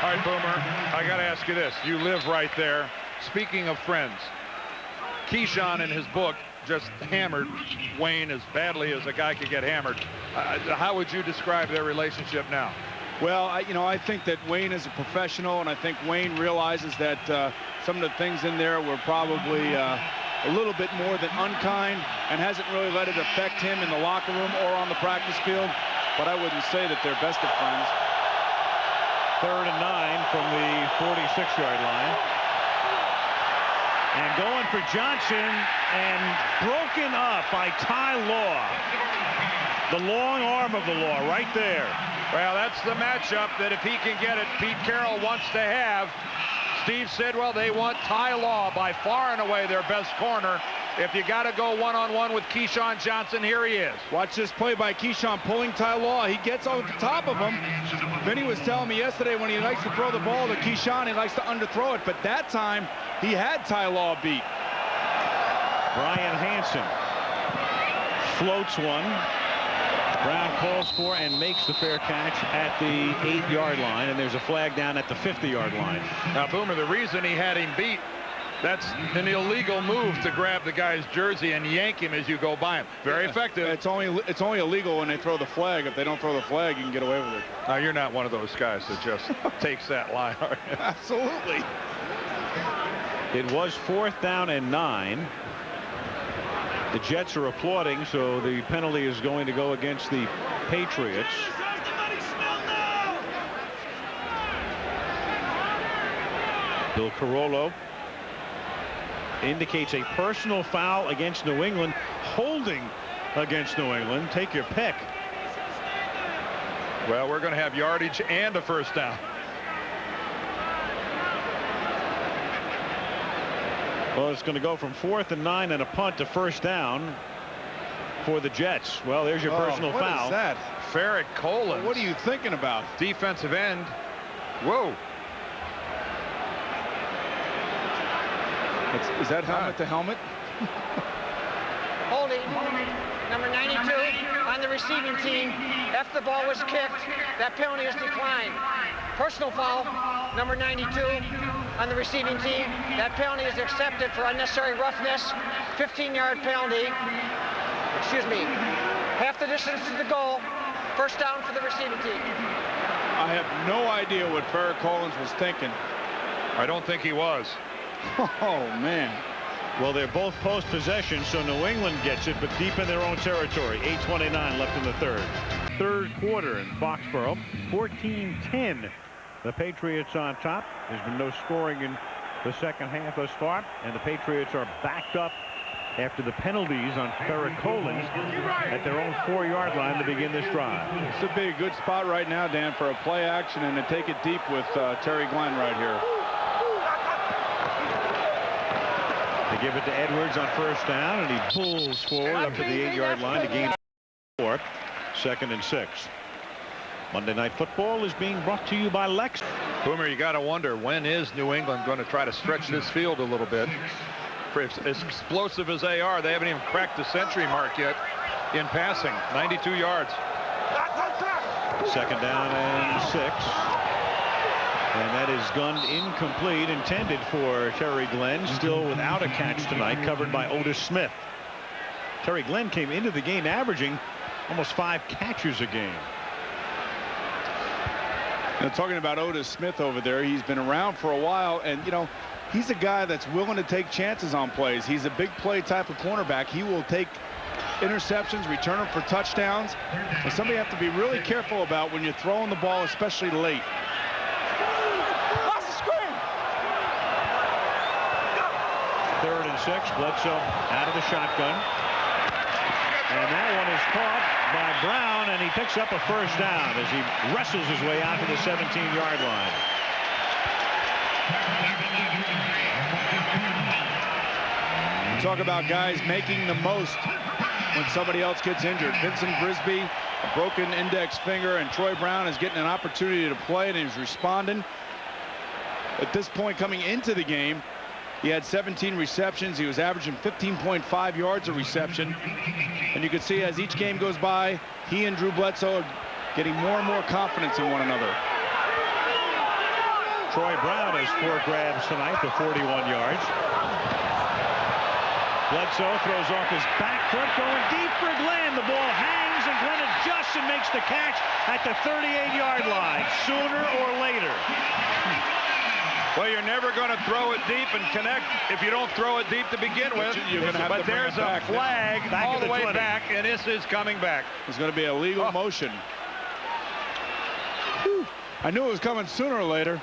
All right, Boomer, I got to ask you this. You live right there. Speaking of friends, Keyshawn in his book just hammered Wayne as badly as a guy could get hammered. How would you describe their relationship now? Well, I think that Wayne is a professional, and I think Wayne realizes that some of the things in there were probably a little bit more than unkind, and hasn't really let it affect him in the locker room or on the practice field. But I wouldn't say that they're best of friends. 3rd and 9 from the 46-yard line. And going for Johnson, and broken up by Ty Law. The long arm of the Law right there. Well, that's the matchup that if he can get it, Pete Carroll wants to have. Steve Sidwell, they want Ty Law, by far and away their best corner. If you got to go one-on-one with Keyshawn Johnson, here he is. Watch this play by Keyshawn pulling Ty Law. He gets over the top of him. Vinny was telling me yesterday when he likes to throw the ball to Keyshawn, he likes to underthrow it. But that time, he had Ty Law beat. Brian Hansen floats one. Brown calls for and makes the fair catch at the 8-yard line, and there's a flag down at the 50-yard line. Now, Boomer, the reason he had him beat, that's an illegal move to grab the guy's jersey and yank him as you go by him. Very effective. It's only illegal when they throw the flag. If they don't throw the flag, you can get away with it. Now, you're not one of those guys that just takes that line, are you? Absolutely. It was 4th down and 9. The Jets are applauding, so the penalty is going to go against the Patriots. Bill Carollo indicates a personal foul against New England, holding against New England. Take your pick. Well, we're going to have yardage and a first down. Well, it's going to go from 4th and 9 and a punt to first down for the Jets. Well, there's your personal foul. What is that? Ferric Collins. What are you thinking about? Defensive end. Whoa. Is that helmet to helmet? Holding, number 92 on the receiving team. If the ball was kicked, that penalty is declined. Personal foul, number 92 on the receiving team. That penalty is accepted for unnecessary roughness. 15-yard penalty. Excuse me. Half the distance to the goal. First down for the receiving team. I have no idea what Ferric Collins was thinking. I don't think he was. Oh, man. Well, they're both post possession, so New England gets it, but deep in their own territory. 8:29 left in the third quarter in Foxborough. 14-10. The Patriots on top. There's been no scoring in the second half thus far, and the Patriots are backed up after the penalties on Ferric Collins at their own 4-yard line to begin this drive. This would be a good spot right now, Dan, for a play action and to take it deep with Terry Glenn right here. They give it to Edwards on first down, and he pulls forward up to the 8-yard line to gain 4. 2nd and 6. Monday Night Football is being brought to you by Lex. Boomer, you got to wonder, when is New England going to try to stretch this field a little bit? For as explosive as they are, they haven't even cracked the century mark yet in passing. 92 yards. 2nd down and 6. And that is gunned incomplete, intended for Terry Glenn, still without a catch tonight, covered by Otis Smith. Terry Glenn came into the game averaging almost 5 catches a game. Now, talking about Otis Smith over there, he's been around for a while, and, you know, he's a guy that's willing to take chances on plays. He's a big play type of cornerback. He will take interceptions, return them for touchdowns. And somebody you have to be really careful about when you're throwing the ball, especially late. 3rd and 6. Bledsoe out of the shotgun. And that one is caught by Brown, and he picks up a first down as he wrestles his way out to the 17-yard line. Talk about guys making the most when somebody else gets injured. Vincent Brisby, a broken index finger, and Troy Brown is getting an opportunity to play, and he's responding. At this point, coming into the game, he had 17 receptions. He was averaging 15.5 yards a reception. And you can see as each game goes by, he and Drew Bledsoe are getting more and more confidence in one another. Troy Brown has 4 grabs tonight for 41 yards. Bledsoe throws off his back foot, going deep for Glenn. The ball hangs, and Glenn adjusts and makes the catch at the 38-yard line, sooner or later. Well, you're never going to throw it deep and connect if you don't throw it deep to begin with. But there's a flag all the way back, and this is coming back. It's going to be a legal motion. Whew. I knew it was coming sooner or later.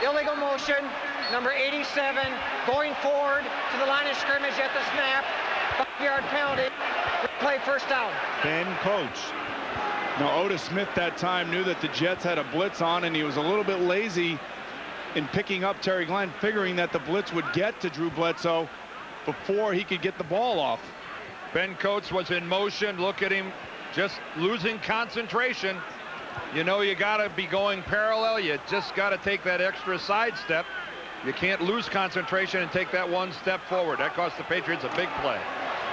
Illegal motion, number 87, going forward to the line of scrimmage at the snap. 5-yard penalty. Play first down. Ben Coates. Now, Otis Smith that time knew that the Jets had a blitz on, and he was a little bit lazy in picking up Terry Glenn, figuring that the blitz would get to Drew Bledsoe before he could get the ball off. Ben Coates was in motion. Look at him just losing concentration. You know, you got to be going parallel. You just got to take that extra side step. You can't lose concentration and take that one step forward. That cost the Patriots a big play.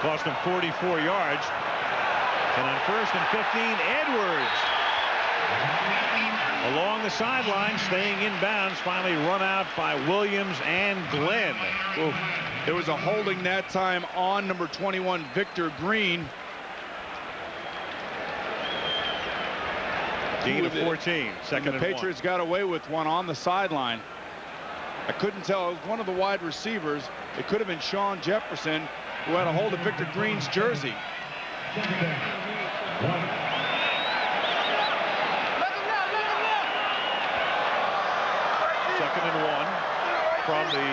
Cost them 44 yards. And on 1st and 15, Edwards along the sideline, staying inbounds, finally run out by Williams and Glenn. Ooh. It was a holding that time on number 21, Victor Green. Gain of 14. Second and 1. The Patriots got away with one on the sideline. I couldn't tell. It was one of the wide receivers. It could have been Sean Jefferson, who had a hold of Victor Green's jersey. 2nd and 1 from the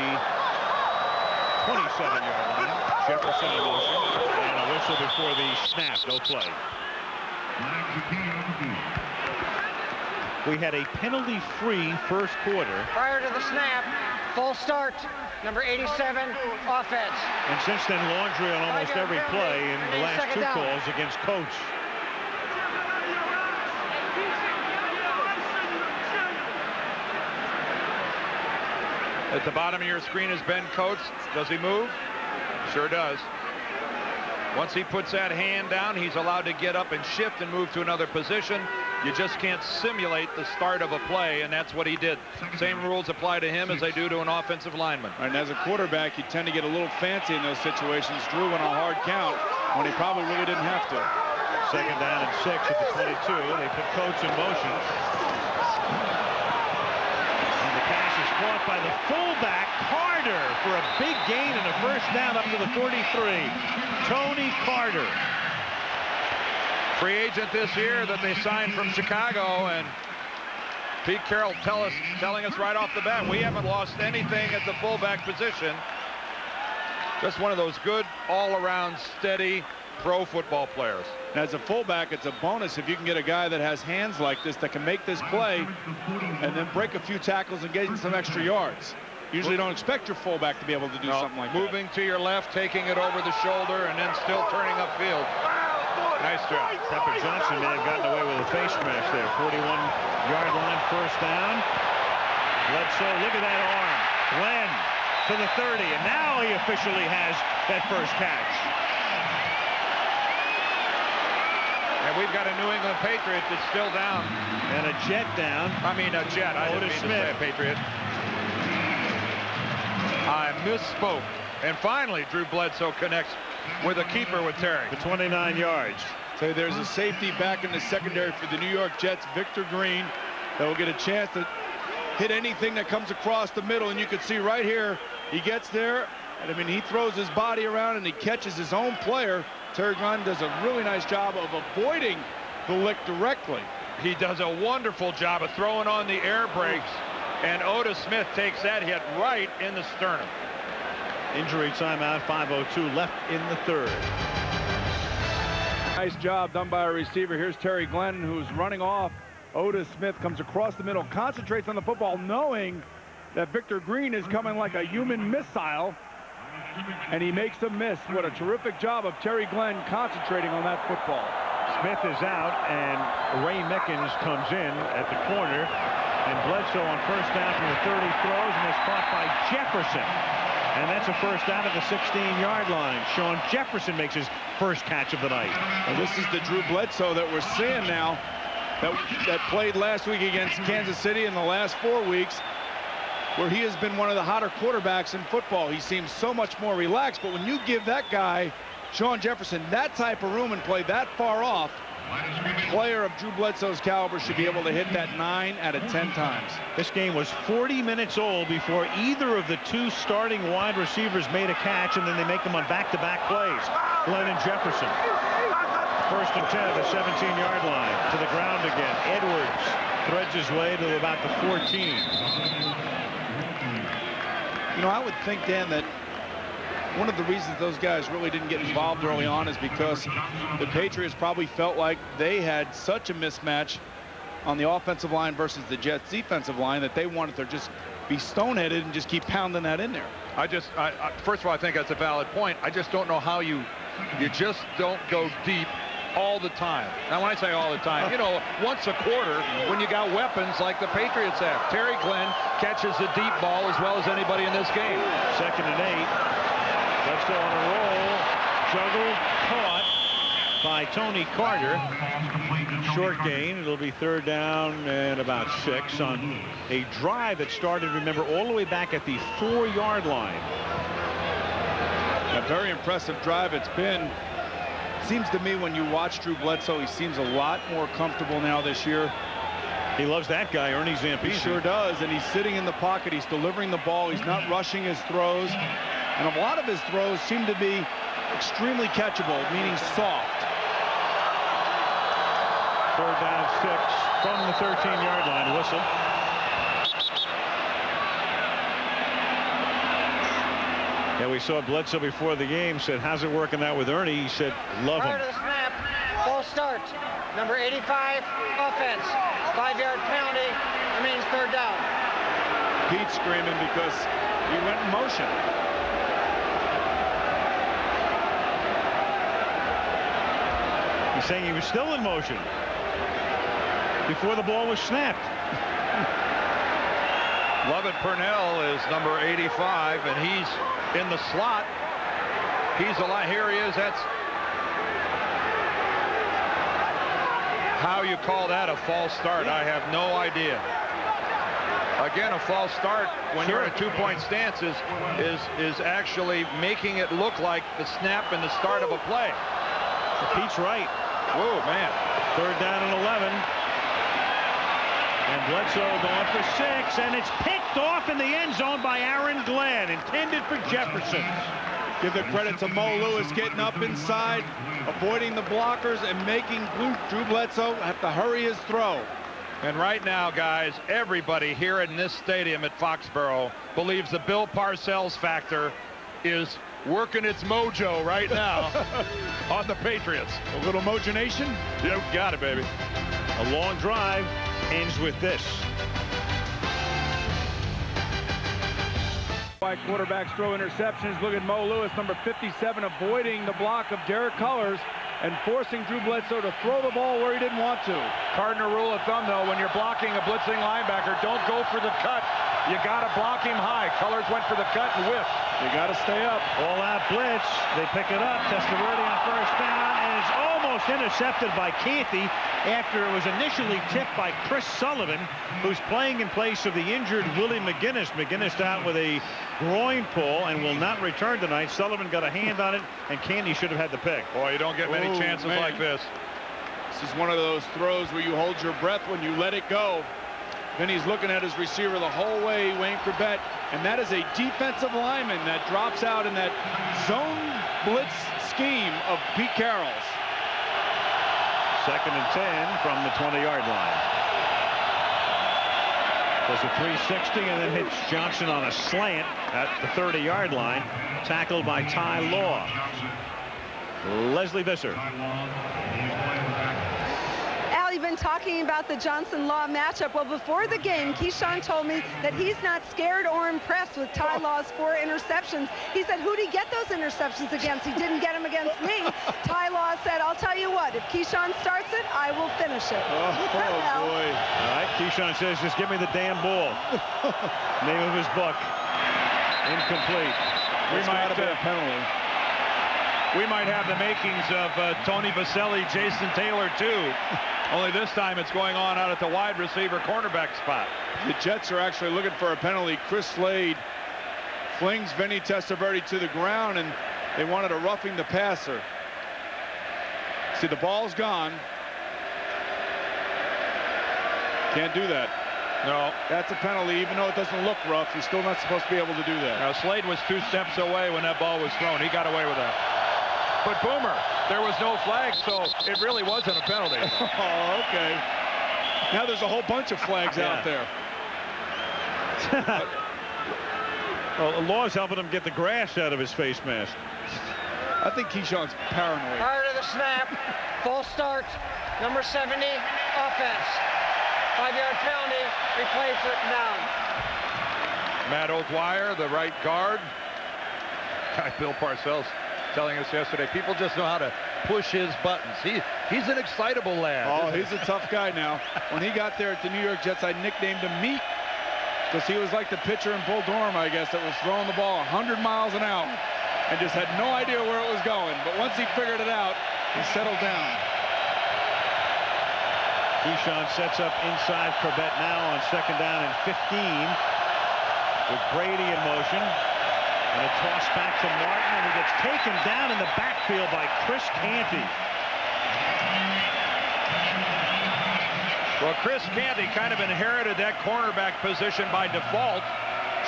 27-yard line. Jefferson in motion, and a whistle before the snap. No play. We had a penalty-free first quarter. Prior to the snap, full start, number 87, offense. And since then, laundry on almost every play in the last 2 calls against Coach. At the bottom of your screen is Ben Coates. Does he move? Sure does. Once he puts that hand down, he's allowed to get up and shift and move to another position. You just can't simulate the start of a play, and that's what he did. Same rules apply to him as they do to an offensive lineman. And as a quarterback, you tend to get a little fancy in those situations. Drew went on a hard count when he probably really didn't have to. 2nd down and 6 at the 22. They put Coates in motion. And the pass is caught by the fullback, Carter, for a big gain and a first down up to the 43. Tony Carter. Free agent this year that they signed from Chicago, and Pete Carroll telling us right off the bat, we haven't lost anything at the fullback position. Just one of those good all-around steady pro football players. As a fullback, it's a bonus if you can get a guy that has hands like this that can make this play and then break a few tackles and get some extra yards. Usually don't expect your fullback to be able to do something like that. Moving to your left, taking it over the shoulder, and then still turning upfield. Nice job. Pepper Johnson may have gotten away with a face smash there. 41-yard line, first down. Bledsoe, look at that arm. Glenn to the 30, and now he officially has that first catch. And we've got a New England Patriot that's still down. And a Jet down. I mean a Jet. I didn't mean to say a Patriot. I misspoke. And finally, Drew Bledsoe connects with a keeper with Terry. For 29 yards. So there's a safety back in the secondary for the New York Jets, Victor Green, that will get a chance to hit anything that comes across the middle. And you can see right here, he gets there, and I mean, he throws his body around and he catches his own player. Terry Glenn does a really nice job of avoiding the lick directly. He does a wonderful job of throwing on the air brakes, and Otis Smith takes that hit right in the sternum. Injury timeout, 5:02 left in the 3rd. Nice job done by a receiver. Here's Terry Glenn, who's running off. Otis Smith comes across the middle, concentrates on the football, knowing that Victor Green is coming like a human missile, and he makes a miss. What a terrific job of Terry Glenn concentrating on that football. Smith is out, and Ray Mickens comes in at the corner, and Bledsoe on first down from the 30 throws, and is caught by Jefferson. And that's a first down at the 16-yard line. Sean Jefferson makes his first catch of the night. And this is the Drew Bledsoe that we're seeing now, that played last week against Kansas City in the last 4 weeks, where he has been one of the hotter quarterbacks in football. He seems so much more relaxed, but when you give that guy, Sean Jefferson, that type of room and play that far off, a player of Drew Bledsoe's caliber should be able to hit that 9 out of 10 times. This game was 40 minutes old before either of the 2 starting wide receivers made a catch, and then they make them on back-to-back plays. Glenn and Jefferson. First and 10 at the 17-yard line. To the ground again. Edwards threads his way to about the 14. You know, I would think, Dan, that one of the reasons those guys really didn't get involved early on is because the Patriots probably felt like they had such a mismatch on the offensive line versus the Jets defensive line that they wanted to just be stone-headed and just keep pounding that in there. First of all, I think that's a valid point. I just don't know how you just don't go deep all the time. Now, when I say all the time, you know, once a quarter when you got weapons like the Patriots have. Terry Glenn catches a deep ball as well as anybody in this game. 2nd and 8. Bledsoe on a roll, juggled, caught by Tony Carter. Short gain. It'll be 3rd down and about 6 on a drive that started, remember, all the way back at the 4-yard line. A very impressive drive it's been. Seems to me when you watch Drew Bledsoe, he seems a lot more comfortable now this year. He loves that guy, Ernie Zampese. He sure does, and he's sitting in the pocket. He's delivering the ball. He's not rushing his throws. And a lot of his throws seem to be extremely catchable, meaning soft. 3rd down 6 from the 13-yard line. Whistle. Yeah, we saw Bledsoe before the game, said, how's it working out with Ernie? He said, love him. Prior to the snap, false start. Number 85, offense. 5-yard penalty, remains third down. Pete screaming because he went in motion. He's saying he was still in motion before the ball was snapped. Lovett Purnell is number 85, and he's in the slot. He's a lot. Here he is. That's how you call that a false start. I have no idea. Again, a false start when you're in a two-point stance is actually making it look like the snap and the start of a play. Pete's right. Whoa, man. Third down and 11. And Bledsoe going for 6, and it's picked off in the end zone by Aaron Glenn, intended for Jefferson. Give the credit to Mo Lewis getting up inside, avoiding the blockers, and making Drew Bledsoe have to hurry his throw. And right now, guys, everybody here in this stadium at Foxborough believes the Bill Parcells factor is working its mojo right now on the Patriots. A little mojonation? You got it, baby. A long drive ends with this. By quarterbacks throw interceptions. Look at Mo Lewis, number 57, avoiding the block of Derek Cullors and forcing Drew Bledsoe to throw the ball where he didn't want to. Cardinal rule of thumb, though, when you're blocking a blitzing linebacker, don't go for the cut. You got to block him high. Cullors went for the cut and whiffed. You got to stay up. All-out blitz. They pick it up. Testaverde on first down, and it's almost intercepted by Canty after it was initially tipped by Chris Sullivan, who's playing in place of the injured Willie McGinnis. McGinnis out with a groin pull and will not return tonight. Sullivan got a hand on it, and Canty should have had the pick. Boy, you don't get many chances like this. This is one of those throws where you hold your breath when you let it go. Then he's looking at his receiver the whole way, Wayne Corbett, and that is a defensive lineman that drops out in that zone blitz scheme of Pete Carroll's. 2nd and 10 from the 20-yard line. Does a 360 and then hits Johnson on a slant at the 30-yard line. Tackled by Ty Law. Leslie Visser. Al, you've been talking about the Johnson-Law matchup. Well, before the game, Keyshawn told me that he's not scared or impressed with Ty Law's 4 interceptions. He said, who'd he get those interceptions against? He didn't get them against me. Ty Law said, I'll tell you what, if Keyshawn starts it, I will finish it. Oh, boy. All right, Keyshawn says, just give me the damn ball. Name of his book. Incomplete. We might have a penalty. We might have the makings of Tony Baselli, Jason Taylor, too. Only this time it's going on out at the wide receiver cornerback spot. The Jets are actually looking for a penalty. Chris Slade flings Vinny Testaverde to the ground, and they wanted a roughing the passer. See, the ball's gone. Can't do that. No. That's a penalty, even though it doesn't look rough. He's still not supposed to be able to do that. Now, Slade was 2 steps away when that ball was thrown. He got away with that. But Boomer, there was no flag, so it really wasn't a penalty. Oh, okay. Now there's a whole bunch of flags out there. Well, Law's helping him get the grass out of his face mask. I think Keyshawn's paranoid. Prior to the snap, false start, number 70, offense. 5-yard penalty, replay first down. Matt O'Dwyer, the right guard. Guy Bill Parcells telling us yesterday, people just know how to push his buttons. He's an excitable lad. Oh, he's a tough guy now. When he got there at the New York Jets, I nicknamed him Meat, because he was like the pitcher in Bull Durham, I guess, that was throwing the ball 100 miles an hour and just had no idea where it was going. But once he figured it out, he settled down. Keyshawn sets up inside Corbett now on 2nd down and 15 with Brady in motion. And a toss back to Martin, and he gets taken down in the backfield by Chris Canty. Well, Chris Canty kind of inherited that cornerback position by default.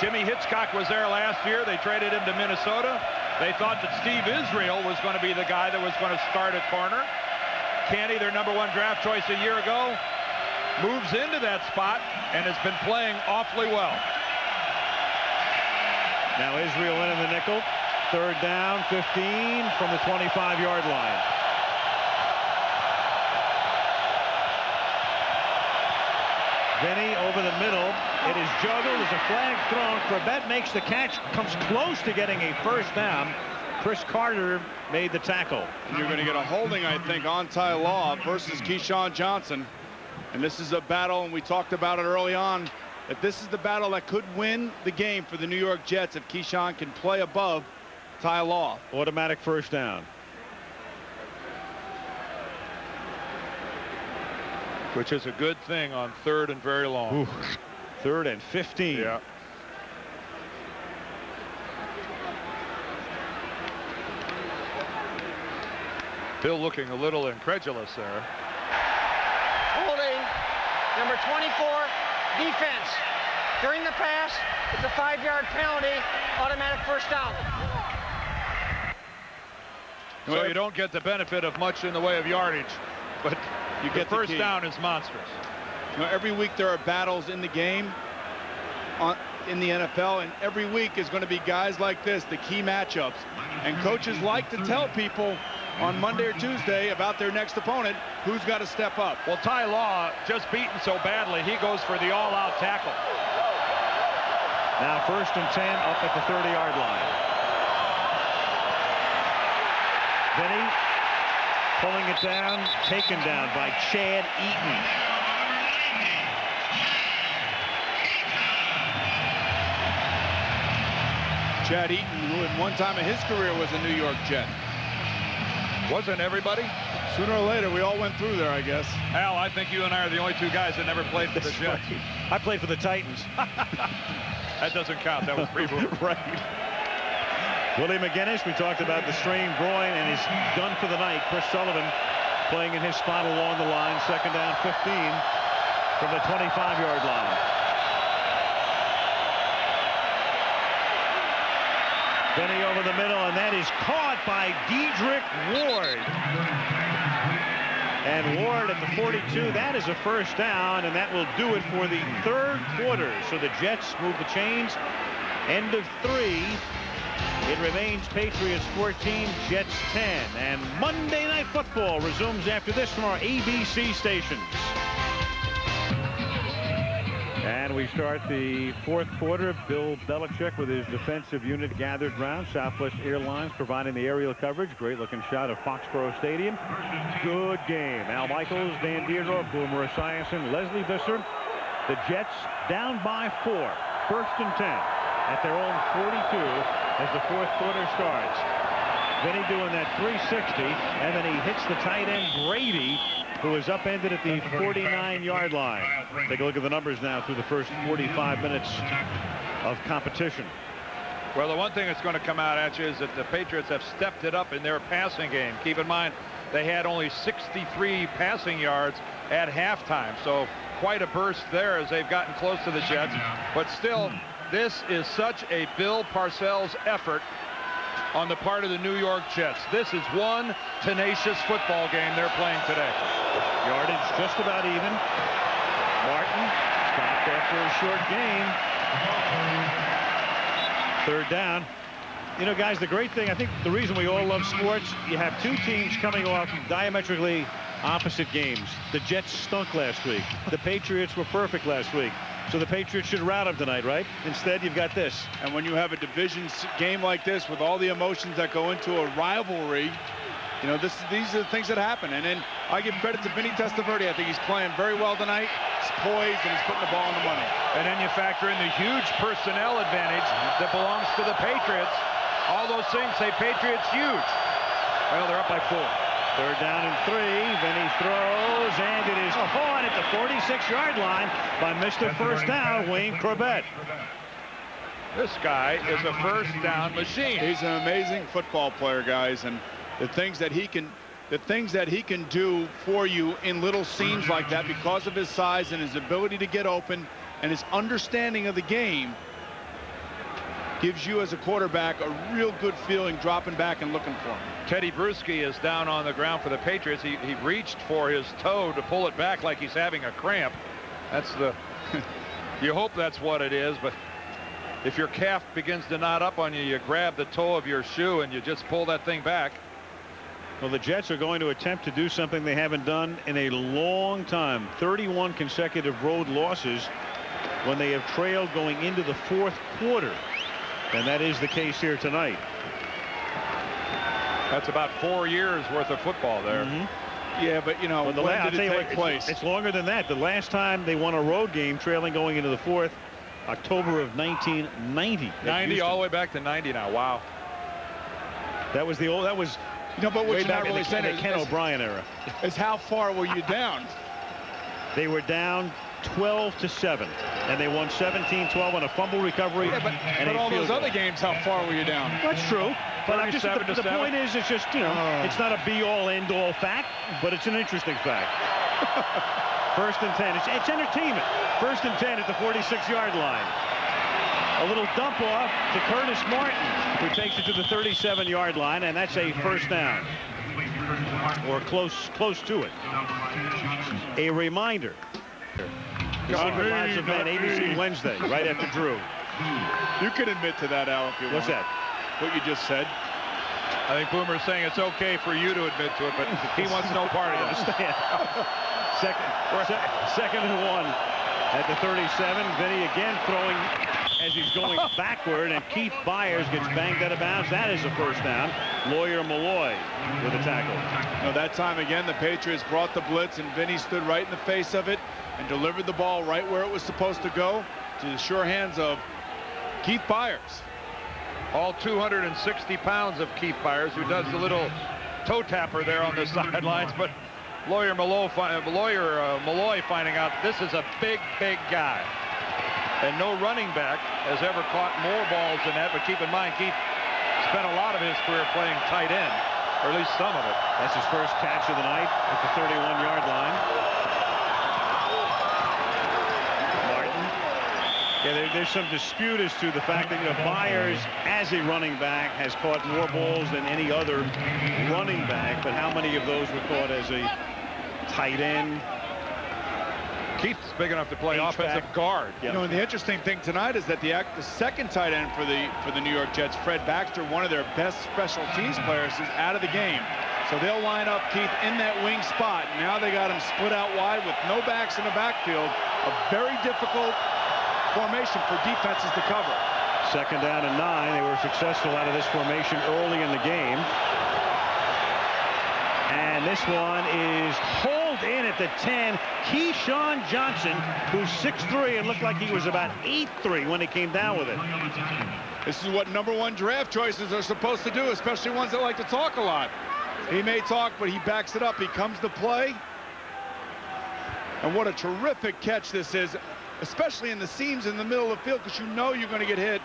Jimmy Hitchcock was there last year. They traded him to Minnesota. They thought that Steve Israel was going to be the guy that was going to start at corner. Canty, their #1 draft choice a year ago, moves into that spot and has been playing awfully well. Now Israel in the nickel. 3rd down, 15 from the 25-yard line. Vinny over the middle. It is juggled. There's a flag thrown. Corbett makes the catch, comes close to getting a 1st down. Chris Carter made the tackle. And you're going to get a holding, I think, on Ty Law versus Keyshawn Johnson. And this is a battle, and we talked about it early on, that this is the battle that could win the game for the New York Jets if Keyshawn can play above Ty Law. Automatic 1st down. Which is a good thing on 3rd and very long. Ooh, 3rd and 15. Yeah. Bill looking a little incredulous there. Holding, number 24, defense. During the pass, it's a 5-yard penalty, automatic 1st down. So you don't get the benefit of much in the way of yardage, but you get the 1st down is monstrous. You know, every week there are battles in the game in the NFL, and every week is going to be guys like this, the key matchups. And coaches like to tell people on Monday or Tuesday about their next opponent who's got to step up. Well, Ty Law just beaten so badly, he goes for the all-out tackle. Now 1st and 10 up at the 30-yard line. Vinny pulling it down, taken down by Chad Eaton. Chad Eaton, who at one time in his career was a New York Jet. Wasn't everybody? Sooner or later, we all went through there, I guess. Al, I think you and I are the only 2 guys that never played for the Jets. Right. I played for the Titans. That doesn't count. That was pre-boom. Right. Willie McGinnis, we talked about the strained groin, and he's done for the night. Chris Sullivan playing in his spot along the line. 2nd down, 15 from the 25-yard line. Vinny over the middle, and that is caught by Dedrick Ward. And Ward at the 42, that is a 1st down, and that will do it for the 3rd quarter. So the Jets move the chains. End of 3. It remains Patriots 14, Jets 10. And Monday Night Football resumes after this from our ABC stations. And we start the 4th quarter. Bill Belichick with his defensive unit gathered round. Southwest Airlines providing the aerial coverage. Great looking shot of Foxborough Stadium. Good game. Al Michaels, Dan Dierdorf, Boomer Esiason, Leslie Visser. The Jets down by 4. 1st and 10 at their own 42 as the 4th quarter starts. Vinny doing that 360, and then he hits the tight end Brady, who is upended at the 49-yard line. Take a look at the numbers now through the first 45 minutes of competition. Well, the one thing that's going to come out at you is that the Patriots have stepped it up in their passing game. Keep in mind, they had only 63 passing yards at halftime, so quite a burst there as they've gotten close to the Jets. But still, this is such a Bill Parcells effort on the part of the New York Jets. This is one tenacious football game they're playing today. Yardage just about even. Martin stopped after a short gain. 3rd down. You know, guys, the great thing, I think the reason we all love sports, you have 2 teams coming off diametrically opposite games. The Jets stunk last week. The Patriots were perfect last week. So the Patriots should rout them tonight, right? Instead, you've got this. And when you have a division game like this with all the emotions that go into a rivalry, you know, these are the things that happen. And then I give credit to Vinny Testaverde. I think he's playing very well tonight. He's poised, and he's putting the ball on the money. And then you factor in the huge personnel advantage that belongs to the Patriots. All those things say Patriots huge. Well, they're up by 4. 3rd down and 3. Vinny throws, and it is caught at the 46-yard line by Mr. First Down, Wayne Corbett. This guy is a 1st down machine. He's an amazing football player, guys, and the things that he can do for you in little scenes like that because of his size and his ability to get open and his understanding of the game gives you as a quarterback a real good feeling dropping back and looking for him. Teddy Bruschi is down on the ground for the Patriots. He reached for his toe to pull it back like he's having a cramp. That's the you hope that's what it is, but if your calf begins to knot up on you, you grab the toe of your shoe and you just pull that thing back. Well, the Jets are going to attempt to do something they haven't done in a long time. 31 consecutive road losses when they have trailed going into the fourth quarter. And that is the case here tonight. That's about 4 years worth of football there. Yeah, but you know, when did it take place? It's longer than that. The last time they won a road game trailing going into the fourth, October of 1990. 90 all the way back to 90 now. Wow. That was the old. That was. No, but what you're not really saying is the Ken O'Brien era. Is how far were you down? They were down 12-7, and they won 17-12 on a fumble recovery. Yeah, but all those other games, how far were you down? That's true. But I'm just, the point is, it's just, you know, it's not a be-all, end-all fact, but it's an interesting fact. First and 10. It's entertainment. First and 10 at the 46-yard line. A little dump off to Curtis Martin, who takes it to the 37-yard line, and that's a first down, or close to it. A reminder. Lives of Man, ABC Wednesday, right after Drew. You can admit to that, Al, if you want. What's that? What you just said. I think Boomer's saying it's okay for you to admit to it, but he wants no part of it. Second and 1 at the 37. Vinny again throwing as he's going backward, and Keith Byers gets banged out of bounds. That is a first down. Lawyer Malloy with a tackle. No, that time again, the Patriots brought the blitz, and Vinny stood right in the face of it and delivered the ball right where it was supposed to go, to the sure hands of Keith Byers. All 260 pounds of Keith Byers, who does the little toe tapper there on the sidelines, but Lawyer Malloy finding out this is a big guy. And no running back has ever caught more balls than that, but keep in mind, Keith spent a lot of his career playing tight end, or at least some of it. That's his first catch of the night at the 31-yard line. Martin. Yeah, there's some dispute as to the fact that, you know, Byers, as a running back, has caught more balls than any other running back, but how many of those were caught as a tight end? Keith's big enough to play offensive guard. You know, and the interesting thing tonight is that the second tight end for the New York Jets, Fred Baxter, one of their best special teams players, is out of the game. So they'll line up Keith in that wing spot. Now they got him split out wide with no backs in the backfield. A very difficult formation for defenses to cover. Second down and 9. They were successful out of this formation early in the game. And this one is pulled in at the 10. Keyshawn Johnson, who's 6'3" and looked like he was about 8'3" when he came down with it. This is what #1 draft choices are supposed to do, especially ones that like to talk a lot. He may talk, but he backs it up. He comes to play. And what a terrific catch this is, especially in the seams in the middle of the field, because you know you're going to get hit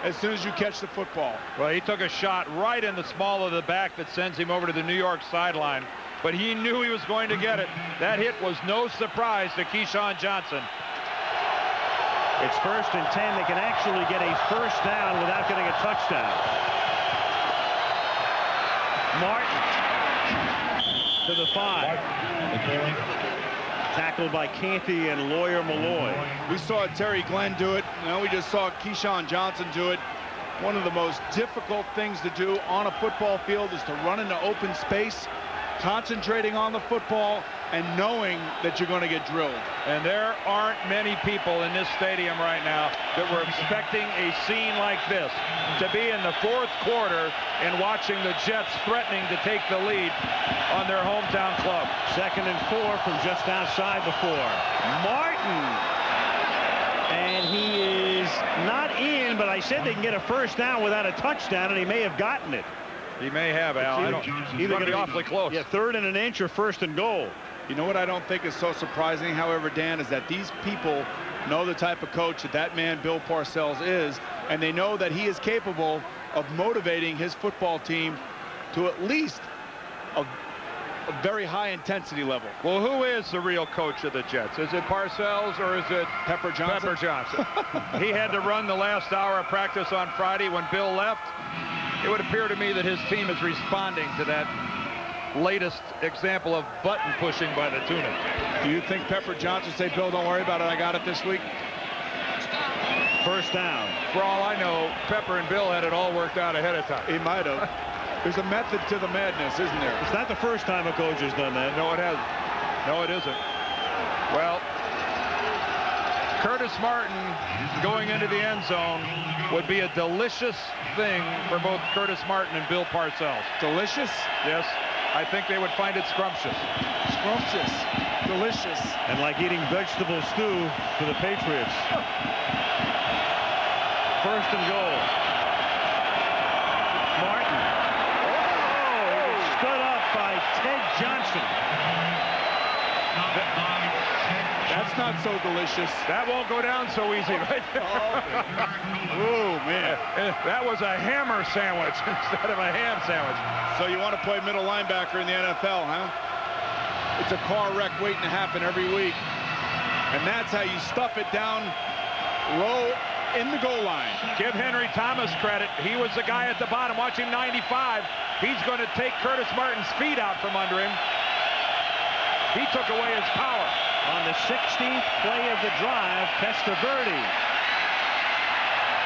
as soon as you catch the football. Well, he took a shot right in the small of the back that sends him over to the New York sideline, but he knew he was going to get it. That hit was no surprise to Keyshawn Johnson. It's first and 10. They can actually get a first down without getting a touchdown. Martin to the 5. Tackled by Canty and Lawyer Malloy. We saw Terry Glenn do it. Now we just saw Keyshawn Johnson do it. One of the most difficult things to do on a football field is to run into open space, concentrating on the football, and knowing that you're going to get drilled. And there aren't many people in this stadium right now that were expecting a scene like this, to be in the fourth quarter and watching the Jets threatening to take the lead on their hometown club. Second and 4 from just outside the 4. Martin. And he is not in, but I said they can get a first down without a touchdown, and he may have gotten it. He may have, Al. He's going to be awfully close. Yeah, 3rd and an inch or 1st and goal. You know what I don't think is so surprising, however, Dan, is that these people know the type of coach that man, Bill Parcells, is, and they know that he is capable of motivating his football team to at least a very high intensity level. Well, who is the real coach of the Jets? Is it Parcells or is it Pepper Johnson? Pepper Johnson. He had to run the last hour of practice on Friday when Bill left. It would appear to me that his team is responding to that latest example of button pushing by the tunic. Do you think Pepper Johnson say, Bill, don't worry about it, I got it this week? First down. For all I know, Pepper and Bill had it all worked out ahead of time. He might have. There's a method to the madness, isn't there? It's not the first time a coach has done that. No, it hasn't. No, it isn't. Well, Curtis Martin going into the end zone would be a delicious thing for both Curtis Martin and Bill Parcells. Delicious? Yes. I think they would find it scrumptious. Scrumptious. Delicious. And like eating vegetable stew for the Patriots. First and goal. Martin. Oh, stood up by Ted Johnson. That's not so delicious. That won't go down so easy right there. Oh, man. That was a hammer sandwich instead of a ham sandwich. So you want to play middle linebacker in the NFL, huh? It's a car wreck waiting to happen every week. And that's how you stuff it down low in the goal line. Give Henry Thomas credit. He was the guy at the bottom. Watch him 95. He's going to take Curtis Martin's feet out from under him. He took away his power. On the 16th play of the drive, Testaverde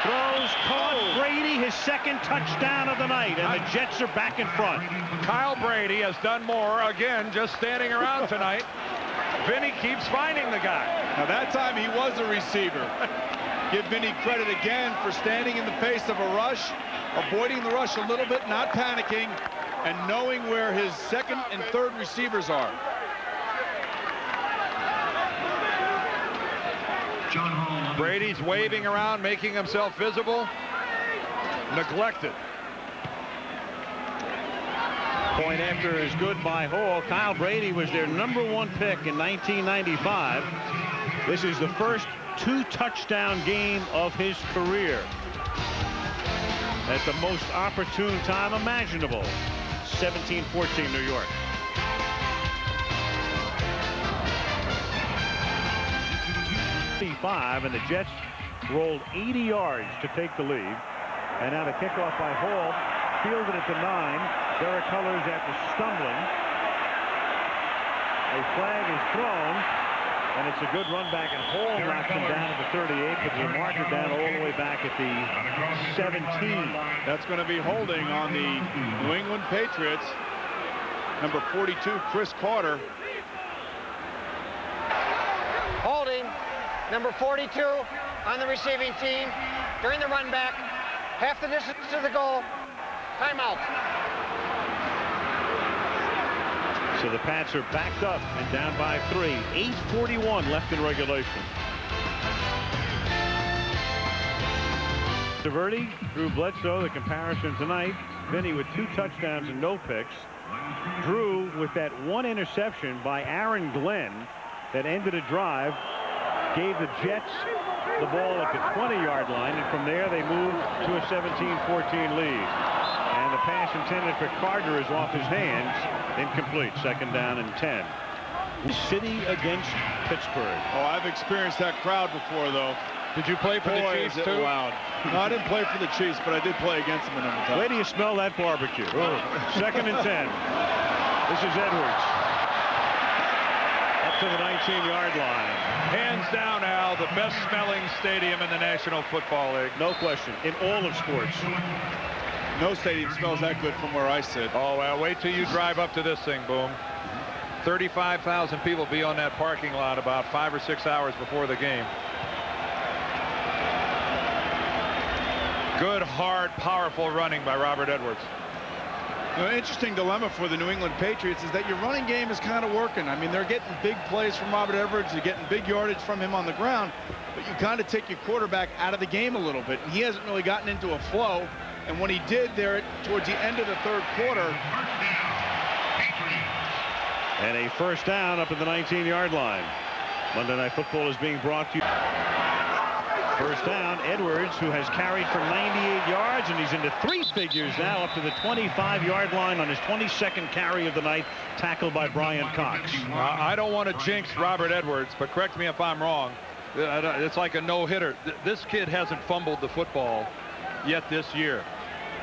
throws, caught. Brady, his second touchdown of the night, and the Jets are back in front. Kyle Brady has done more, again, just standing around tonight. Vinny keeps finding the guy. Now that time he was a receiver. Give Vinny credit again for standing in the face of a rush, avoiding the rush a little bit, not panicking, and knowing where his second and third receivers are. Brady's waving around, making himself visible. Neglected. Point after is good by Hall. Kyle Brady was their #1 pick in 1995. This is the first 2-touchdown game of his career. At the most opportune time imaginable. 17-14 New York. And the Jets rolled 80 yards to take the lead. And now the kickoff by Hall, fielded at the 9. Derek Cullors after stumbling. A flag is thrown, and it's a good run back, and Hall knocks him down at the 38, but the marker down all the way back at the 17. That's going to be holding on the New England Patriots. Number 42, Chris Carter. Holding. Number 42 on the receiving team during the run back. Half the distance to the goal. Timeout. So the Pats are backed up and down by 3. 8:41 left in regulation. Testaverde, Drew Bledsoe, the comparison tonight. Vinny with 2 touchdowns and no picks. Drew with that 1 interception by Aaron Glenn that ended a drive. Gave the Jets the ball at the 20-yard line, and from there they moved to a 17-14 lead. And the pass intended for Carter is off his hands. Incomplete. 2nd down and 10. City against Pittsburgh. Oh, I've experienced that crowd before, though. Did you play for the Chiefs, too? Loud. No, I didn't play for the Chiefs, but I did play against them a number of times. Where do you smell that barbecue? 2nd and 10. This is Edwards. Up to the 19-yard line. Hands down, Al, the best smelling stadium in the National Football League. No question. In all of sports. No stadium smells that good from where I sit. Oh, well, wait till you drive up to this thing, Boom. 35,000 people be on that parking lot about 5 or 6 hours before the game. Good, hard, powerful running by Robert Edwards. An interesting dilemma for the New England Patriots is that your running game is kind of working. I mean, they're getting big plays from Robert Edwards. They're getting big yardage from him on the ground. But you kind of take your quarterback out of the game a little bit. And he hasn't really gotten into a flow. And when he did there towards the end of the 3rd quarter. And a first down up at the 19-yard line. Monday Night Football is being brought to you. First down, Edwards, who has carried for 98 yards, and he's into 3 figures now up to the 25-yard line on his 22nd carry of the night, tackled by Brian Cox. I don't want to jinx Robert Edwards, but correct me if I'm wrong. It's like a no-hitter. This kid hasn't fumbled the football yet this year.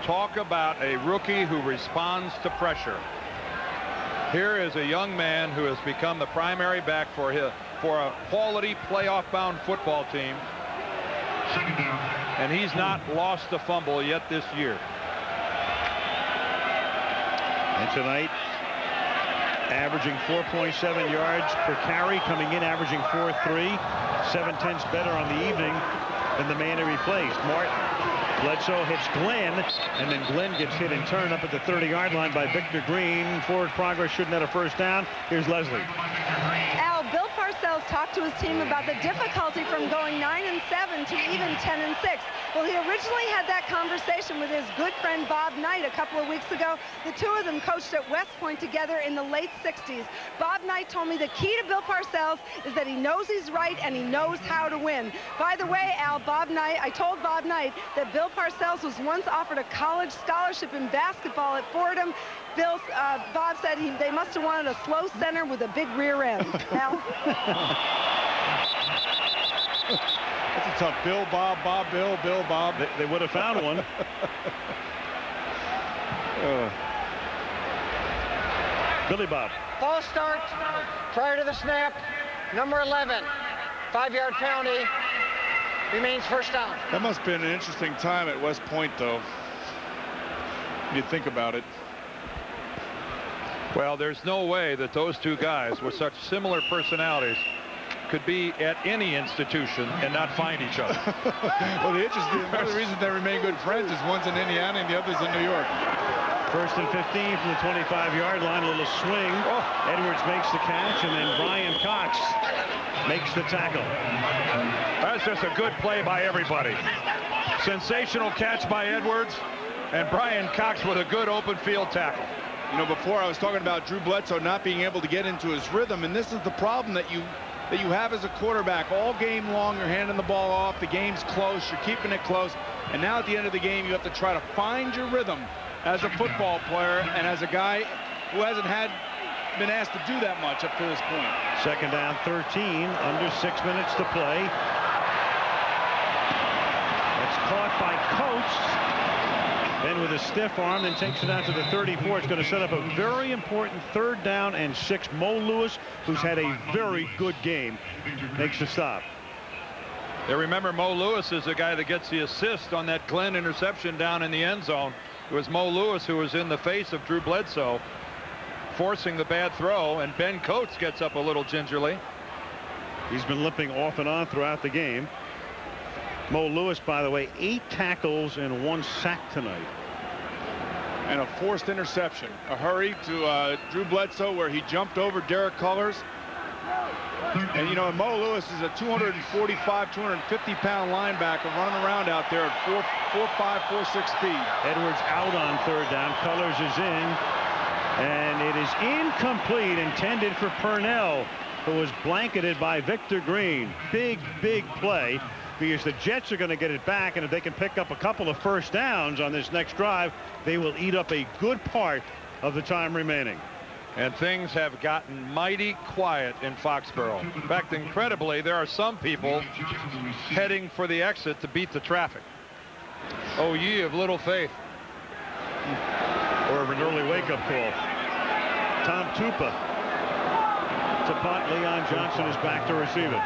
Talk about a rookie who responds to pressure. Here is a young man who has become the primary back for a quality playoff-bound football team. Second down. And he's not lost a fumble yet this year. And tonight, averaging 4.7 yards per carry, coming in averaging 4.3, 7/10 better on the evening than the man he replaced, Martin. Bledsoe hits Glenn, and then Glenn gets hit and turned up at the 30-yard line by Victor Green. Forward progress, shouldn't have a first down. Here's Leslie. Al, Bill Parcells talked to his team about the difficulty from going 9-7 to even 10-6. Well, he originally had that conversation with his good friend Bob Knight a couple of weeks ago. The two of them coached at West Point together in the late 60s. Bob Knight told me the key to Bill Parcells is that he knows he's right and he knows how to win. By the way, Al, I told Bob Knight that Bill Parcells was once offered a college scholarship in basketball at Fordham. Bob said they must have wanted a slow center with a big rear end. Al? That's a tough Bill, Bob, Bill, Bob. They would have found one. Billy Bob. False start prior to the snap. Number 11. 5-yard penalty. Remains first down. That must have been an interesting time at West Point, though. You think about it. Well, there's no way that those two guys with such similar personalities could be at any institution and not find each other. Well, the interesting, one of the reasons they remain good friends is one's in Indiana and the other's in New York. First and 15 from the 25-yard line. A little swing. Edwards makes the catch, and then Brian Cox makes the tackle. That's just a good play by everybody. Sensational catch by Edwards, and Brian Cox with a good open field tackle. You know, before I was talking about Drew Bledsoe not being able to get into his rhythm, and this is the problem that you have as a quarterback. All game long, you're handing the ball off, the game's close, you're keeping it close, and now at the end of the game, you have to try to find your rhythm as a football player and as a guy who hasn't been asked to do that much up to this point. Second down, 13, under 6 minutes to play. It's caught by Coates. Then with a stiff arm, then takes it out to the 34. It's going to set up a very important 3rd down and 6. Mo Lewis, who's had a very good game, makes the stop. Yeah, remember, Mo Lewis is the guy that gets the assist on that Glenn interception down in the end zone. It was Mo Lewis who was in the face of Drew Bledsoe, forcing the bad throw, and Ben Coates gets up a little gingerly. He's been limping off and on throughout the game. Mo Lewis, by the way, 8 tackles and 1 sack tonight. And a forced interception. A hurry to Drew Bledsoe where he jumped over Derek Cullors. And, you know, Mo Lewis is a 245, 250-pound linebacker running around out there at 4.5, 4.6 speed. Edwards out on 3rd down. Cullors is in. And it is incomplete, intended for Purnell, who was blanketed by Victor Green. Big play, because the Jets are going to get it back, and if they can pick up a couple of first downs on this next drive, they will eat up a good part of the time remaining. And things have gotten mighty quiet in Foxborough. In fact, incredibly, there are some people heading for the exit to beat the traffic. Oh, ye of little faith. Or of an early wake-up call. Tom Tupa to punt. Leon Johnson is back to receive it.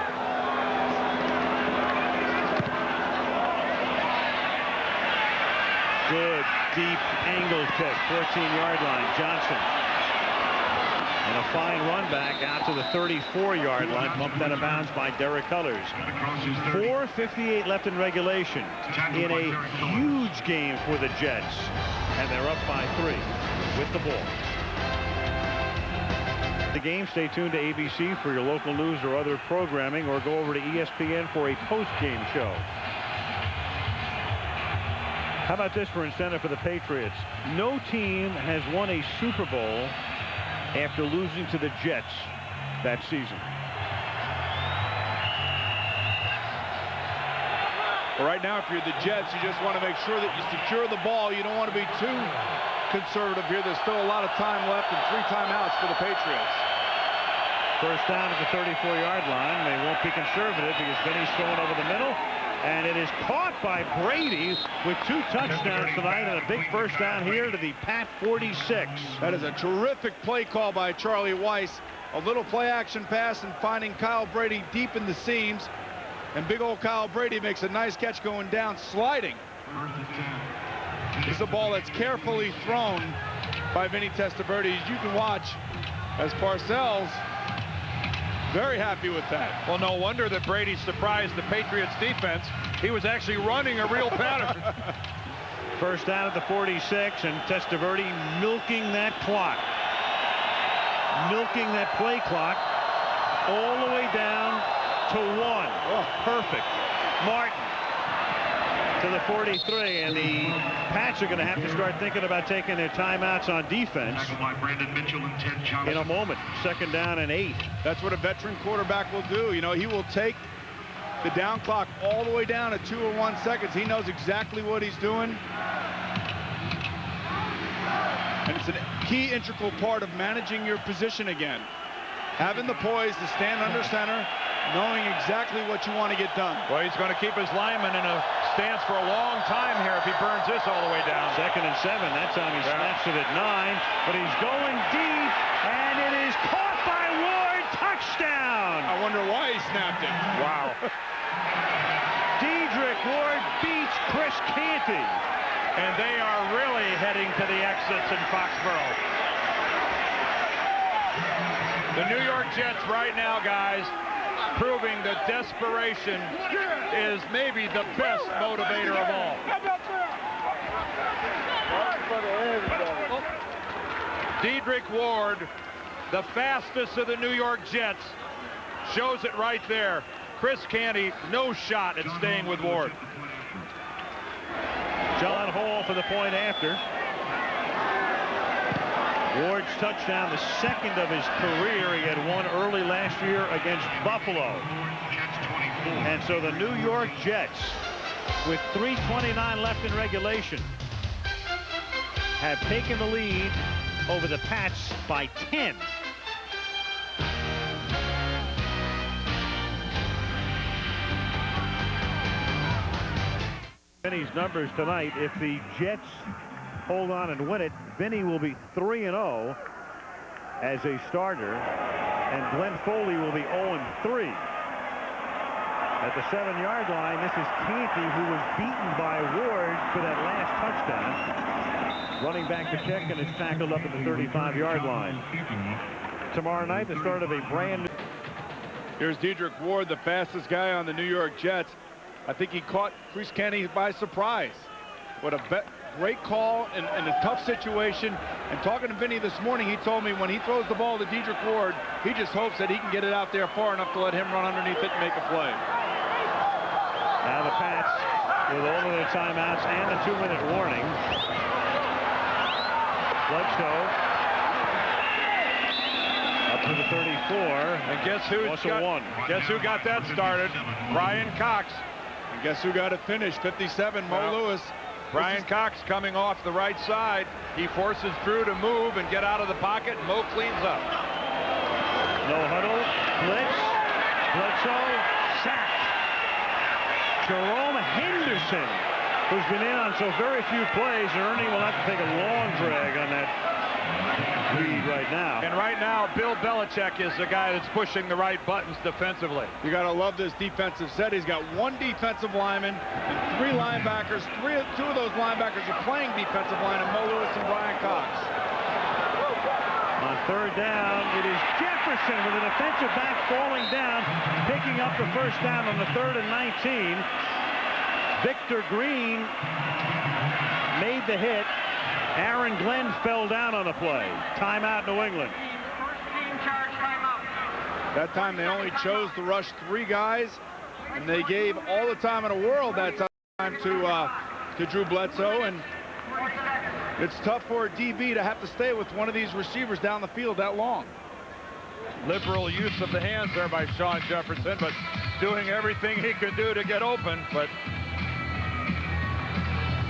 Good deep angled kick, 14-yard line. Johnson. And a fine run back out to the 34-yard line, bumped out of bounds by Derek Cullors. 4:58 left in regulation in a huge game for the Jets, and they're up by 3 with the ball. The game, stay tuned to ABC for your local news or other programming, or go over to ESPN for a post-game show. How about this for incentive for the Patriots? No team has won a Super Bowl after losing to the Jets that season. Well, right now, if you're the Jets, you just want to make sure that you secure the ball. You don't want to be too conservative here. There's still a lot of time left and 3 timeouts for the Patriots. First down at the 34-yard line. They won't be conservative because Vinny's throwing over the middle. And it is caught by Brady with 2 touchdowns tonight and a big first down here to the Pat 46. That is a terrific play call by Charlie Weiss. A little play action pass and finding Kyle Brady deep in the seams. And big old Kyle Brady makes a nice catch going down, sliding. This is a ball that's carefully thrown by Vinny Testaverde. You can watch as Parcells very happy with that. Well, no wonder that Brady surprised the Patriots defense. He was actually running a real pattern. First down at the 46, and Testaverde milking that clock. Milking that play clock all the way down to 1. Oh, perfect. Martin to the 43, and the Pats are going to have to start thinking about taking their timeouts on defense in a moment. Second down and 8. That's what a veteran quarterback will do. You know, he will take the down clock all the way down to 2 or 1 seconds. He knows exactly what he's doing. And it's a key integral part of managing your position again. Having the poise to stand under center, knowing exactly what you want to get done. Well, he's going to keep his lineman in a stance for a long time here if he burns this all the way down. Second and 7. That time he snaps it at 9, but he's going deep, and it is caught by Ward. Touchdown! I wonder why he snapped it. Wow. Dedrick Ward beats Chris Canty. And they are really heading to the exits in Foxborough. The New York Jets right now, guys, proving that desperation is maybe the best motivator of all. Dedrick Ward, the fastest of the New York Jets, shows it right there. Chris Canty, no shot at staying with Ward. John Hall for the point after. Ward's touchdown, the second of his career. He had one early last year against Buffalo. And so the New York Jets, with 3:29 left in regulation, have taken the lead over the Pats by 10. Vinny's numbers tonight, if the Jets hold on and win it, Vinny will be 3-0 as a starter, and Glenn Foley will be 0-3. At the 7-yard line, this is Canty, who was beaten by Ward for that last touchdown. Running back to check and is tackled up at the 35-yard line. Tomorrow night, the start of a brand new... Here's Dedrick Ward, the fastest guy on the New York Jets. I think he caught Chris Canty by surprise. What a great call in a tough situation. And talking to Vinny this morning, he told me when he throws the ball to Dedrick Ward, he just hopes that he can get it out there far enough to let him run underneath it and make a play. Now the Pats, with all of their timeouts and a 2-minute warning. Bledsoe up to the 34. And guess who got that started? Brian Cox. And guess who got it finished? 57, Mo Lewis. Brian Cox coming off the right side. He forces Drew to move and get out of the pocket. Mo cleans up. No huddle. Blitz. Bledsoe. Sacked. Jerome Henderson, who's been in on so very few plays, and Ernie will have to take a long drag on that lead right now. And right now, Bill Belichick is the guy that's pushing the right buttons defensively. You got to love this defensive set. He's got one defensive lineman and 3 linebackers. 2 of those linebackers are playing defensive line, and Mo Lewis and Brian Cox. On third down, it is Jefferson with a defensive back falling down, picking up the first down on the 3rd and 19. Victor Green made the hit. Aaron Glenn fell down on the play. Timeout, New England. That time they only chose to rush 3 guys, and they gave all the time in the world that time to Drew Bledsoe, and it's tough for a DB to have to stay with one of these receivers down the field that long. Liberal use of the hands there by Sean Jefferson, but doing everything he could do to get open, but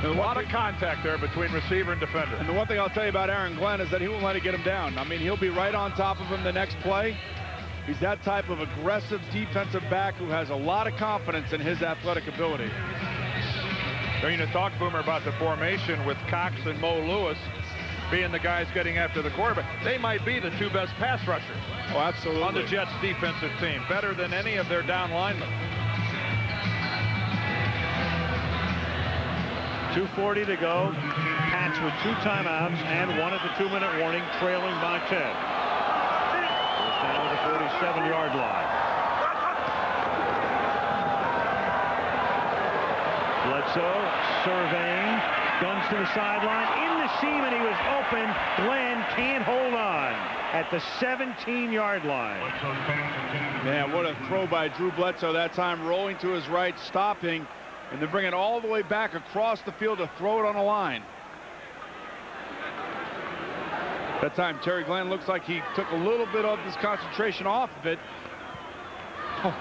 a lot of contact there between receiver and defender. And the one thing I'll tell you about Aaron Glenn is that he won't let it get him down. I mean, he'll be right on top of him the next play. He's that type of aggressive defensive back who has a lot of confidence in his athletic ability. They're going to talk, Boomer, about the formation with Cox and Mo Lewis being the guys getting after the quarterback. They might be the 2 best pass rushers. Oh, absolutely. On the Jets defensive team. Better than any of their down linemen. 2:40 to go. Pats with 2 timeouts and 1 at the 2-minute warning, trailing by 10. Goes down to the 47-yard line. Bledsoe surveying, guns to the sideline, in the seam, and he was open. Glenn can't hold on at the 17-yard line. Man, what a throw by Drew Bledsoe that time, rolling to his right, stopping, and then bringing it all the way back across the field to throw it on the line. That time, Terry Glenn looks like he took a little bit of his concentration off of it. Oh.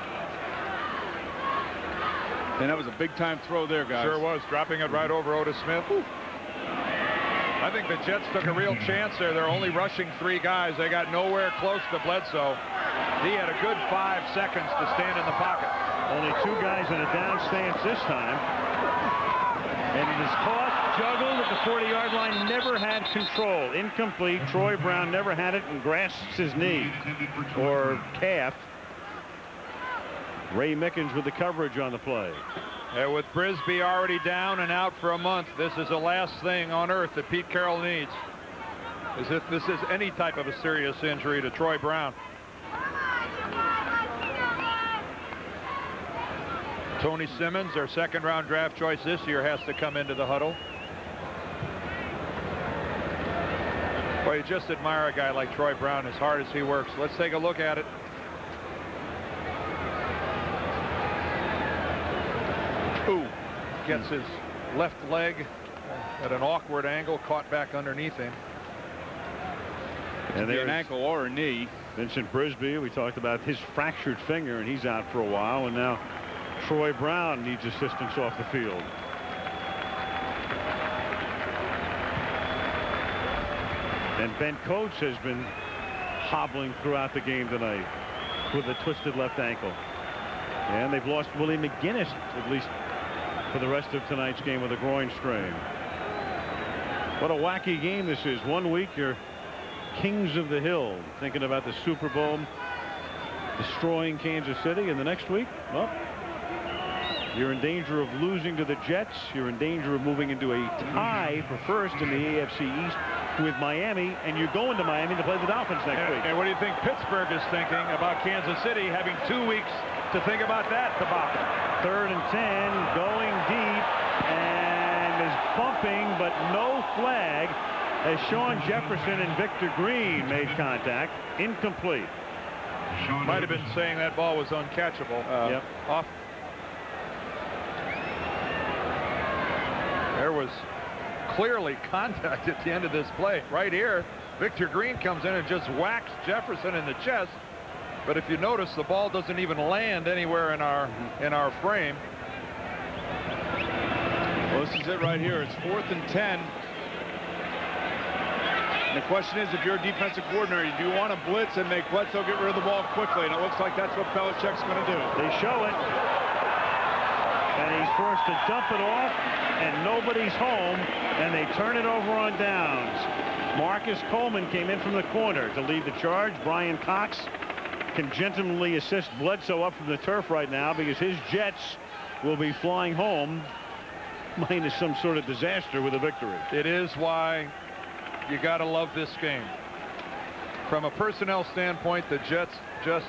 And that was a big-time throw there, guys. Sure was, dropping it right over Otis Smith. Ooh. I think the Jets took a real chance there. They're only rushing 3 guys. They got nowhere close to Bledsoe. He had a good 5 seconds to stand in the pocket. Only 2 guys in a down stance this time. And it is caught, juggled at the 40-yard line, never had control. Incomplete. Troy Brown never had it and grasps his knee or calf. Ray Mickens with the coverage on the play. And with Brisby already down and out for a month, this is the last thing on earth that Pete Carroll needs. As if this is any type of a serious injury to Troy Brown. Tony Simmons, their 2nd-round draft choice this year, has to come into the huddle. Well, you just admire a guy like Troy Brown as hard as he works. Let's take a look at it. Ooh, gets his left leg at an awkward angle, caught back underneath him. And there's an ankle or a knee. Vincent Brisby, we talked about his fractured finger, and he's out for a while, and now Troy Brown needs assistance off the field. And Ben Coates has been hobbling throughout the game tonight with a twisted left ankle. And they've lost Willie McGinnis, at least for the rest of tonight's game, with a groin strain. What a wacky game this is. One week you're kings of the hill, thinking about the Super Bowl destroying Kansas City, and the next week, well, you're in danger of losing to the Jets. You're in danger of moving into a tie for first in the AFC East with Miami, and you're going to Miami to play the Dolphins next week. And what do you think Pittsburgh is thinking about Kansas City having 2 weeks to think about that debacle? 3rd and 10, going deep, and is bumping, but no flag as Sean Jefferson and Victor Green made contact. Incomplete. Might have been saying that ball was uncatchable. Yep. Off. There was clearly contact at the end of this play. Right here, Victor Green comes in and just whacks Jefferson in the chest. But if you notice, the ball doesn't even land anywhere in our frame. Well, this is it right here. It's 4th and 10. And the question is, if you're a defensive coordinator, do you want to blitz and make Bledsoe get rid of the ball quickly? And it looks like that's what Belichick's going to do. They show it. And he's forced to dump it off, and nobody's home, and they turn it over on downs. Marcus Coleman came in from the corner to lead the charge. Brian Cox can gentlemanly assist Bledsoe up from the turf right now because his Jets will be flying home minus some sort of disaster with a victory. It is why you got to love this game. From a personnel standpoint, the Jets just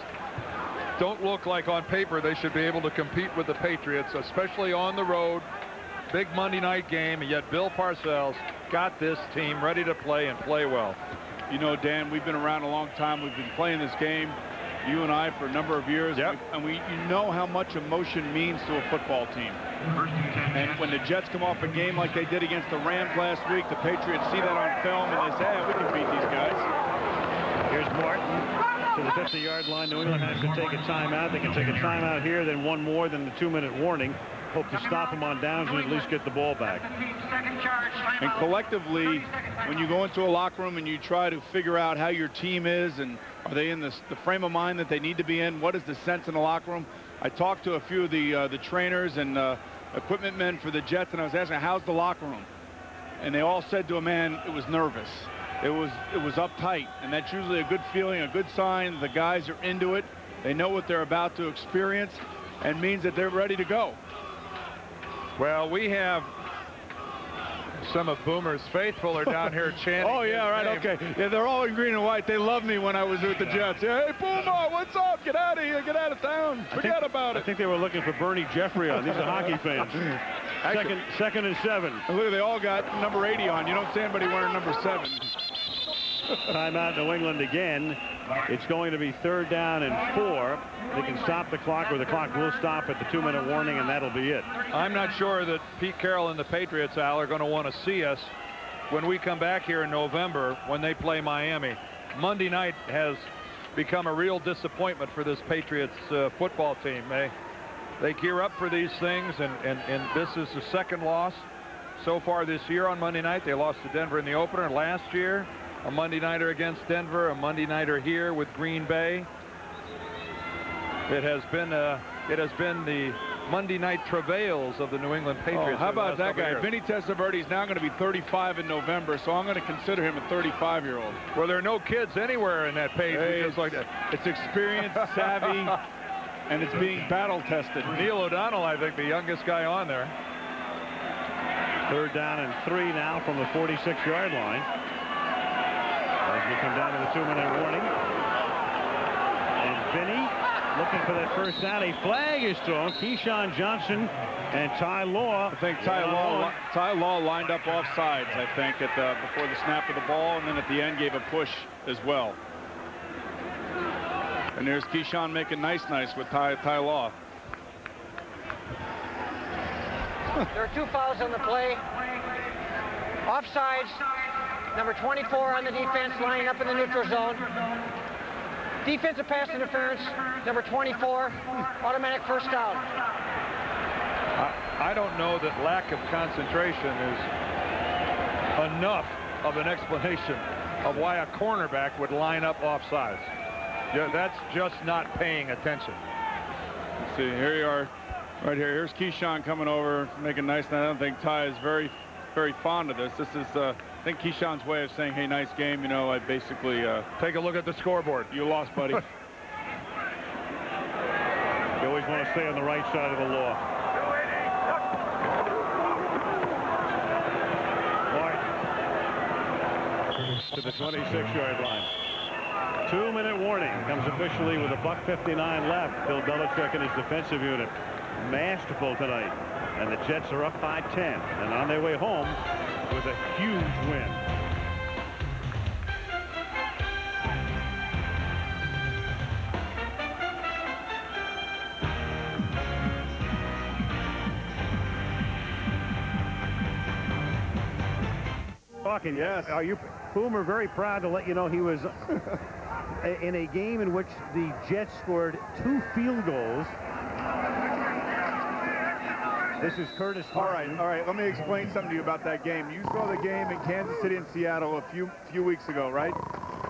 don't look like on paper they should be able to compete with the Patriots, especially on the road. Big Monday night game, and yet Bill Parcells got this team ready to play and play well. You know, Dan, we've been around a long time. We've been playing this game, you and I, for a number of years. Yep. You know how much emotion means to a football team. And when the Jets come off a game like they did against the Rams last week, the Patriots see that on film and they say, hey, we can beat these guys. Here's Martin to the 50-yard line. New England has to take a timeout. They can take a timeout here, then one more than the 2-minute warning. Hope to stop them on downs and at least get the ball back. And collectively, when you go into a locker room and you try to figure out how your team is and are they in the frame of mind that they need to be in, what is the sense in the locker room? I talked to a few of the trainers and equipment men for the Jets, and I was asking, how's the locker room? And they all said to a man, it was nervous. It was uptight, and that's usually a good feeling, a good sign. The guys are into it. They know what they're about to experience, and means that they're ready to go. Well, we have Some of Boomer's faithful are down here chanting. Oh, yeah, right, okay. Yeah, they're all in green and white. They loved me when I was with the Jets. Yeah, hey, Boomer, what's up? Get out of here. Get out of town. Forget about it. I think they were looking for Bernie Jeffrey on. These are hockey fans. Second and 7. And look, they all got number 80 on. You don't see anybody wearing number 7. Timeout New England again. It's going to be 3rd down and 4. They can stop the clock, or the clock will stop at the 2-minute warning, and that'll be it. I'm not sure that Pete Carroll and the Patriots, Al, are going to want to see us when we come back here in November when they play Miami. Monday night has become a real disappointment for this Patriots football team. They gear up for these things, and this is the 2nd loss so far this year on Monday night. They lost to Denver in the opener last year. A Monday nighter against Denver, a Monday nighter here with Green Bay. It has been the Monday night travails of the New England Patriots. Oh, how about that guy? Vinny Testaverde is now going to be 35 in November, so I'm going to consider him a 35-year-old. Well, there are no kids anywhere in that page. Hey, just like that. It's experience, savvy, and it's being battle tested. Neil O'Donnell, I think, the youngest guy on there. 3rd down and 3 now from the 46-yard line. As we come down to the 2-minute warning. And Vinny looking for that first down. A flag is thrown. Keyshawn Johnson and Ty Law. I think Ty Law lined up off sides, I think, before the snap of the ball, and then at the end gave a push as well. And there's Keyshawn making nice with Ty Law. There are 2 fouls on the play. Offsides. Number 24 on the defense, lining up in the neutral zone. Defensive pass interference, number 24, automatic first down. I don't know that lack of concentration is enough of an explanation of why a cornerback would line up offsides. Yeah, that's just not paying attention. Let's see, here you are, right here. Here's Keyshawn coming over, making nice. I don't think Ty is very fond of this. This is, I think, Keyshawn's way of saying, hey, nice game. You know, I basically take a look at the scoreboard. You lost, buddy. You always want to stay on the right side of the law. To the 26-yard line. 2-minute warning comes officially with $1:59 left. Bill Belichick and his defensive unit masterful tonight, and the Jets are up by 10 and on their way home with a huge win. Talking, yes. Are you, Boomer, very proud to let you know he was in a game in which the Jets scored 2 field goals. This is Curtis Martin. All right. Let me explain something to you about that game. You saw the game in Kansas City and Seattle a few weeks ago, right?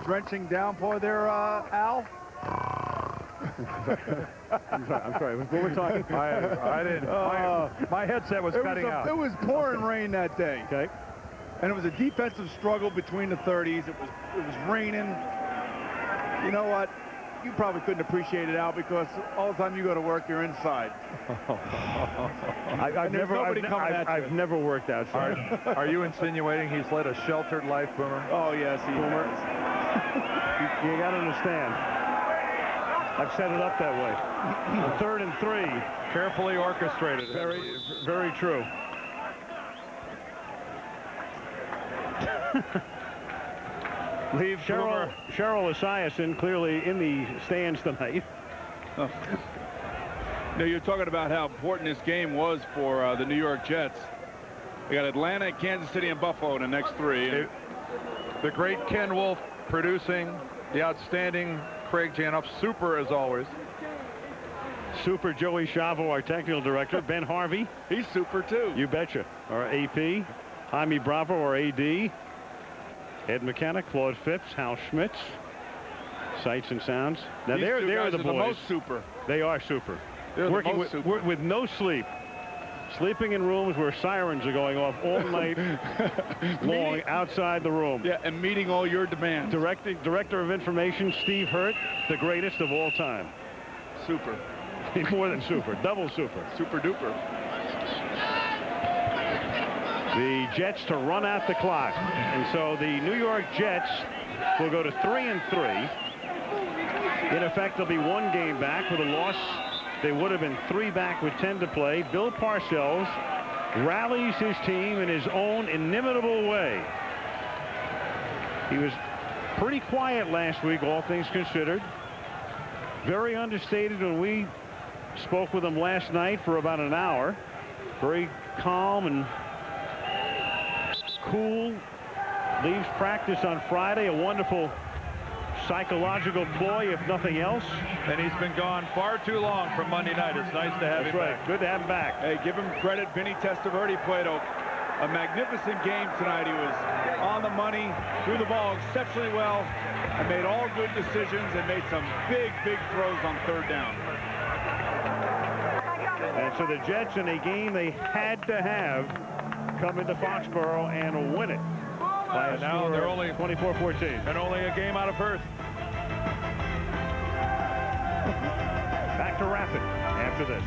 Drenching downpour there, Al. I'm sorry. What we're talking? I didn't. My headset was cutting out. It was pouring rain that day. Okay. And it was a defensive struggle between the 30s. It was raining. You know what? You probably couldn't appreciate it, Al, because all the time you go to work, you're inside. I've never worked outside. Are you insinuating he's led a sheltered life, Boomer? Oh, yes, he Boomer. You got to understand. I've set it up that way. 3rd and 3. Carefully orchestrated. Very true. Leave Cheryl Esiason clearly in the stands tonight. Oh. Now, you're talking about how important this game was for the New York Jets. We got Atlanta, Kansas City, and Buffalo in the next 3. The great Ken Wolf producing, the outstanding Craig Janoff, super as always. Super Joey Chavo, our technical director. Ben Harvey. He's super too. You betcha. Our AP. Jaime Bravo, our AD. Ed McKenna, Claude Phipps, Hal Schmitz. Sights and sounds. Now they're the boys. The most super. They are super. They're working with no sleep. Sleeping in rooms where sirens are going off all night long outside the room. Yeah, and meeting all your demands. Director of Information, Steve Hurt, the greatest of all time. Super. More than super. Double super. Super duper. the Jets to run out the clock. And so the New York Jets will go to 3-3. In effect, they'll be 1 game back. With a loss, they would have been 3 back with 10 to play. Bill Parcells rallies his team in his own inimitable way. He was pretty quiet last week, all things considered. Very understated when we spoke with him last night for about an hour. Very calm and cool. Leaves practice on Friday. A wonderful psychological ploy, if nothing else. And he's been gone far too long from Monday night. It's nice to have him back. Good to have him back. Hey, give him credit. Vinny Testaverde played a magnificent game tonight. He was on the money, threw the ball exceptionally well, and made all good decisions and made some big throws on 3rd down. And so the Jets, in a game they had to have, come into Foxborough and win it. And now they're only 24-14. And only a game out of first. Back to Rapid after this.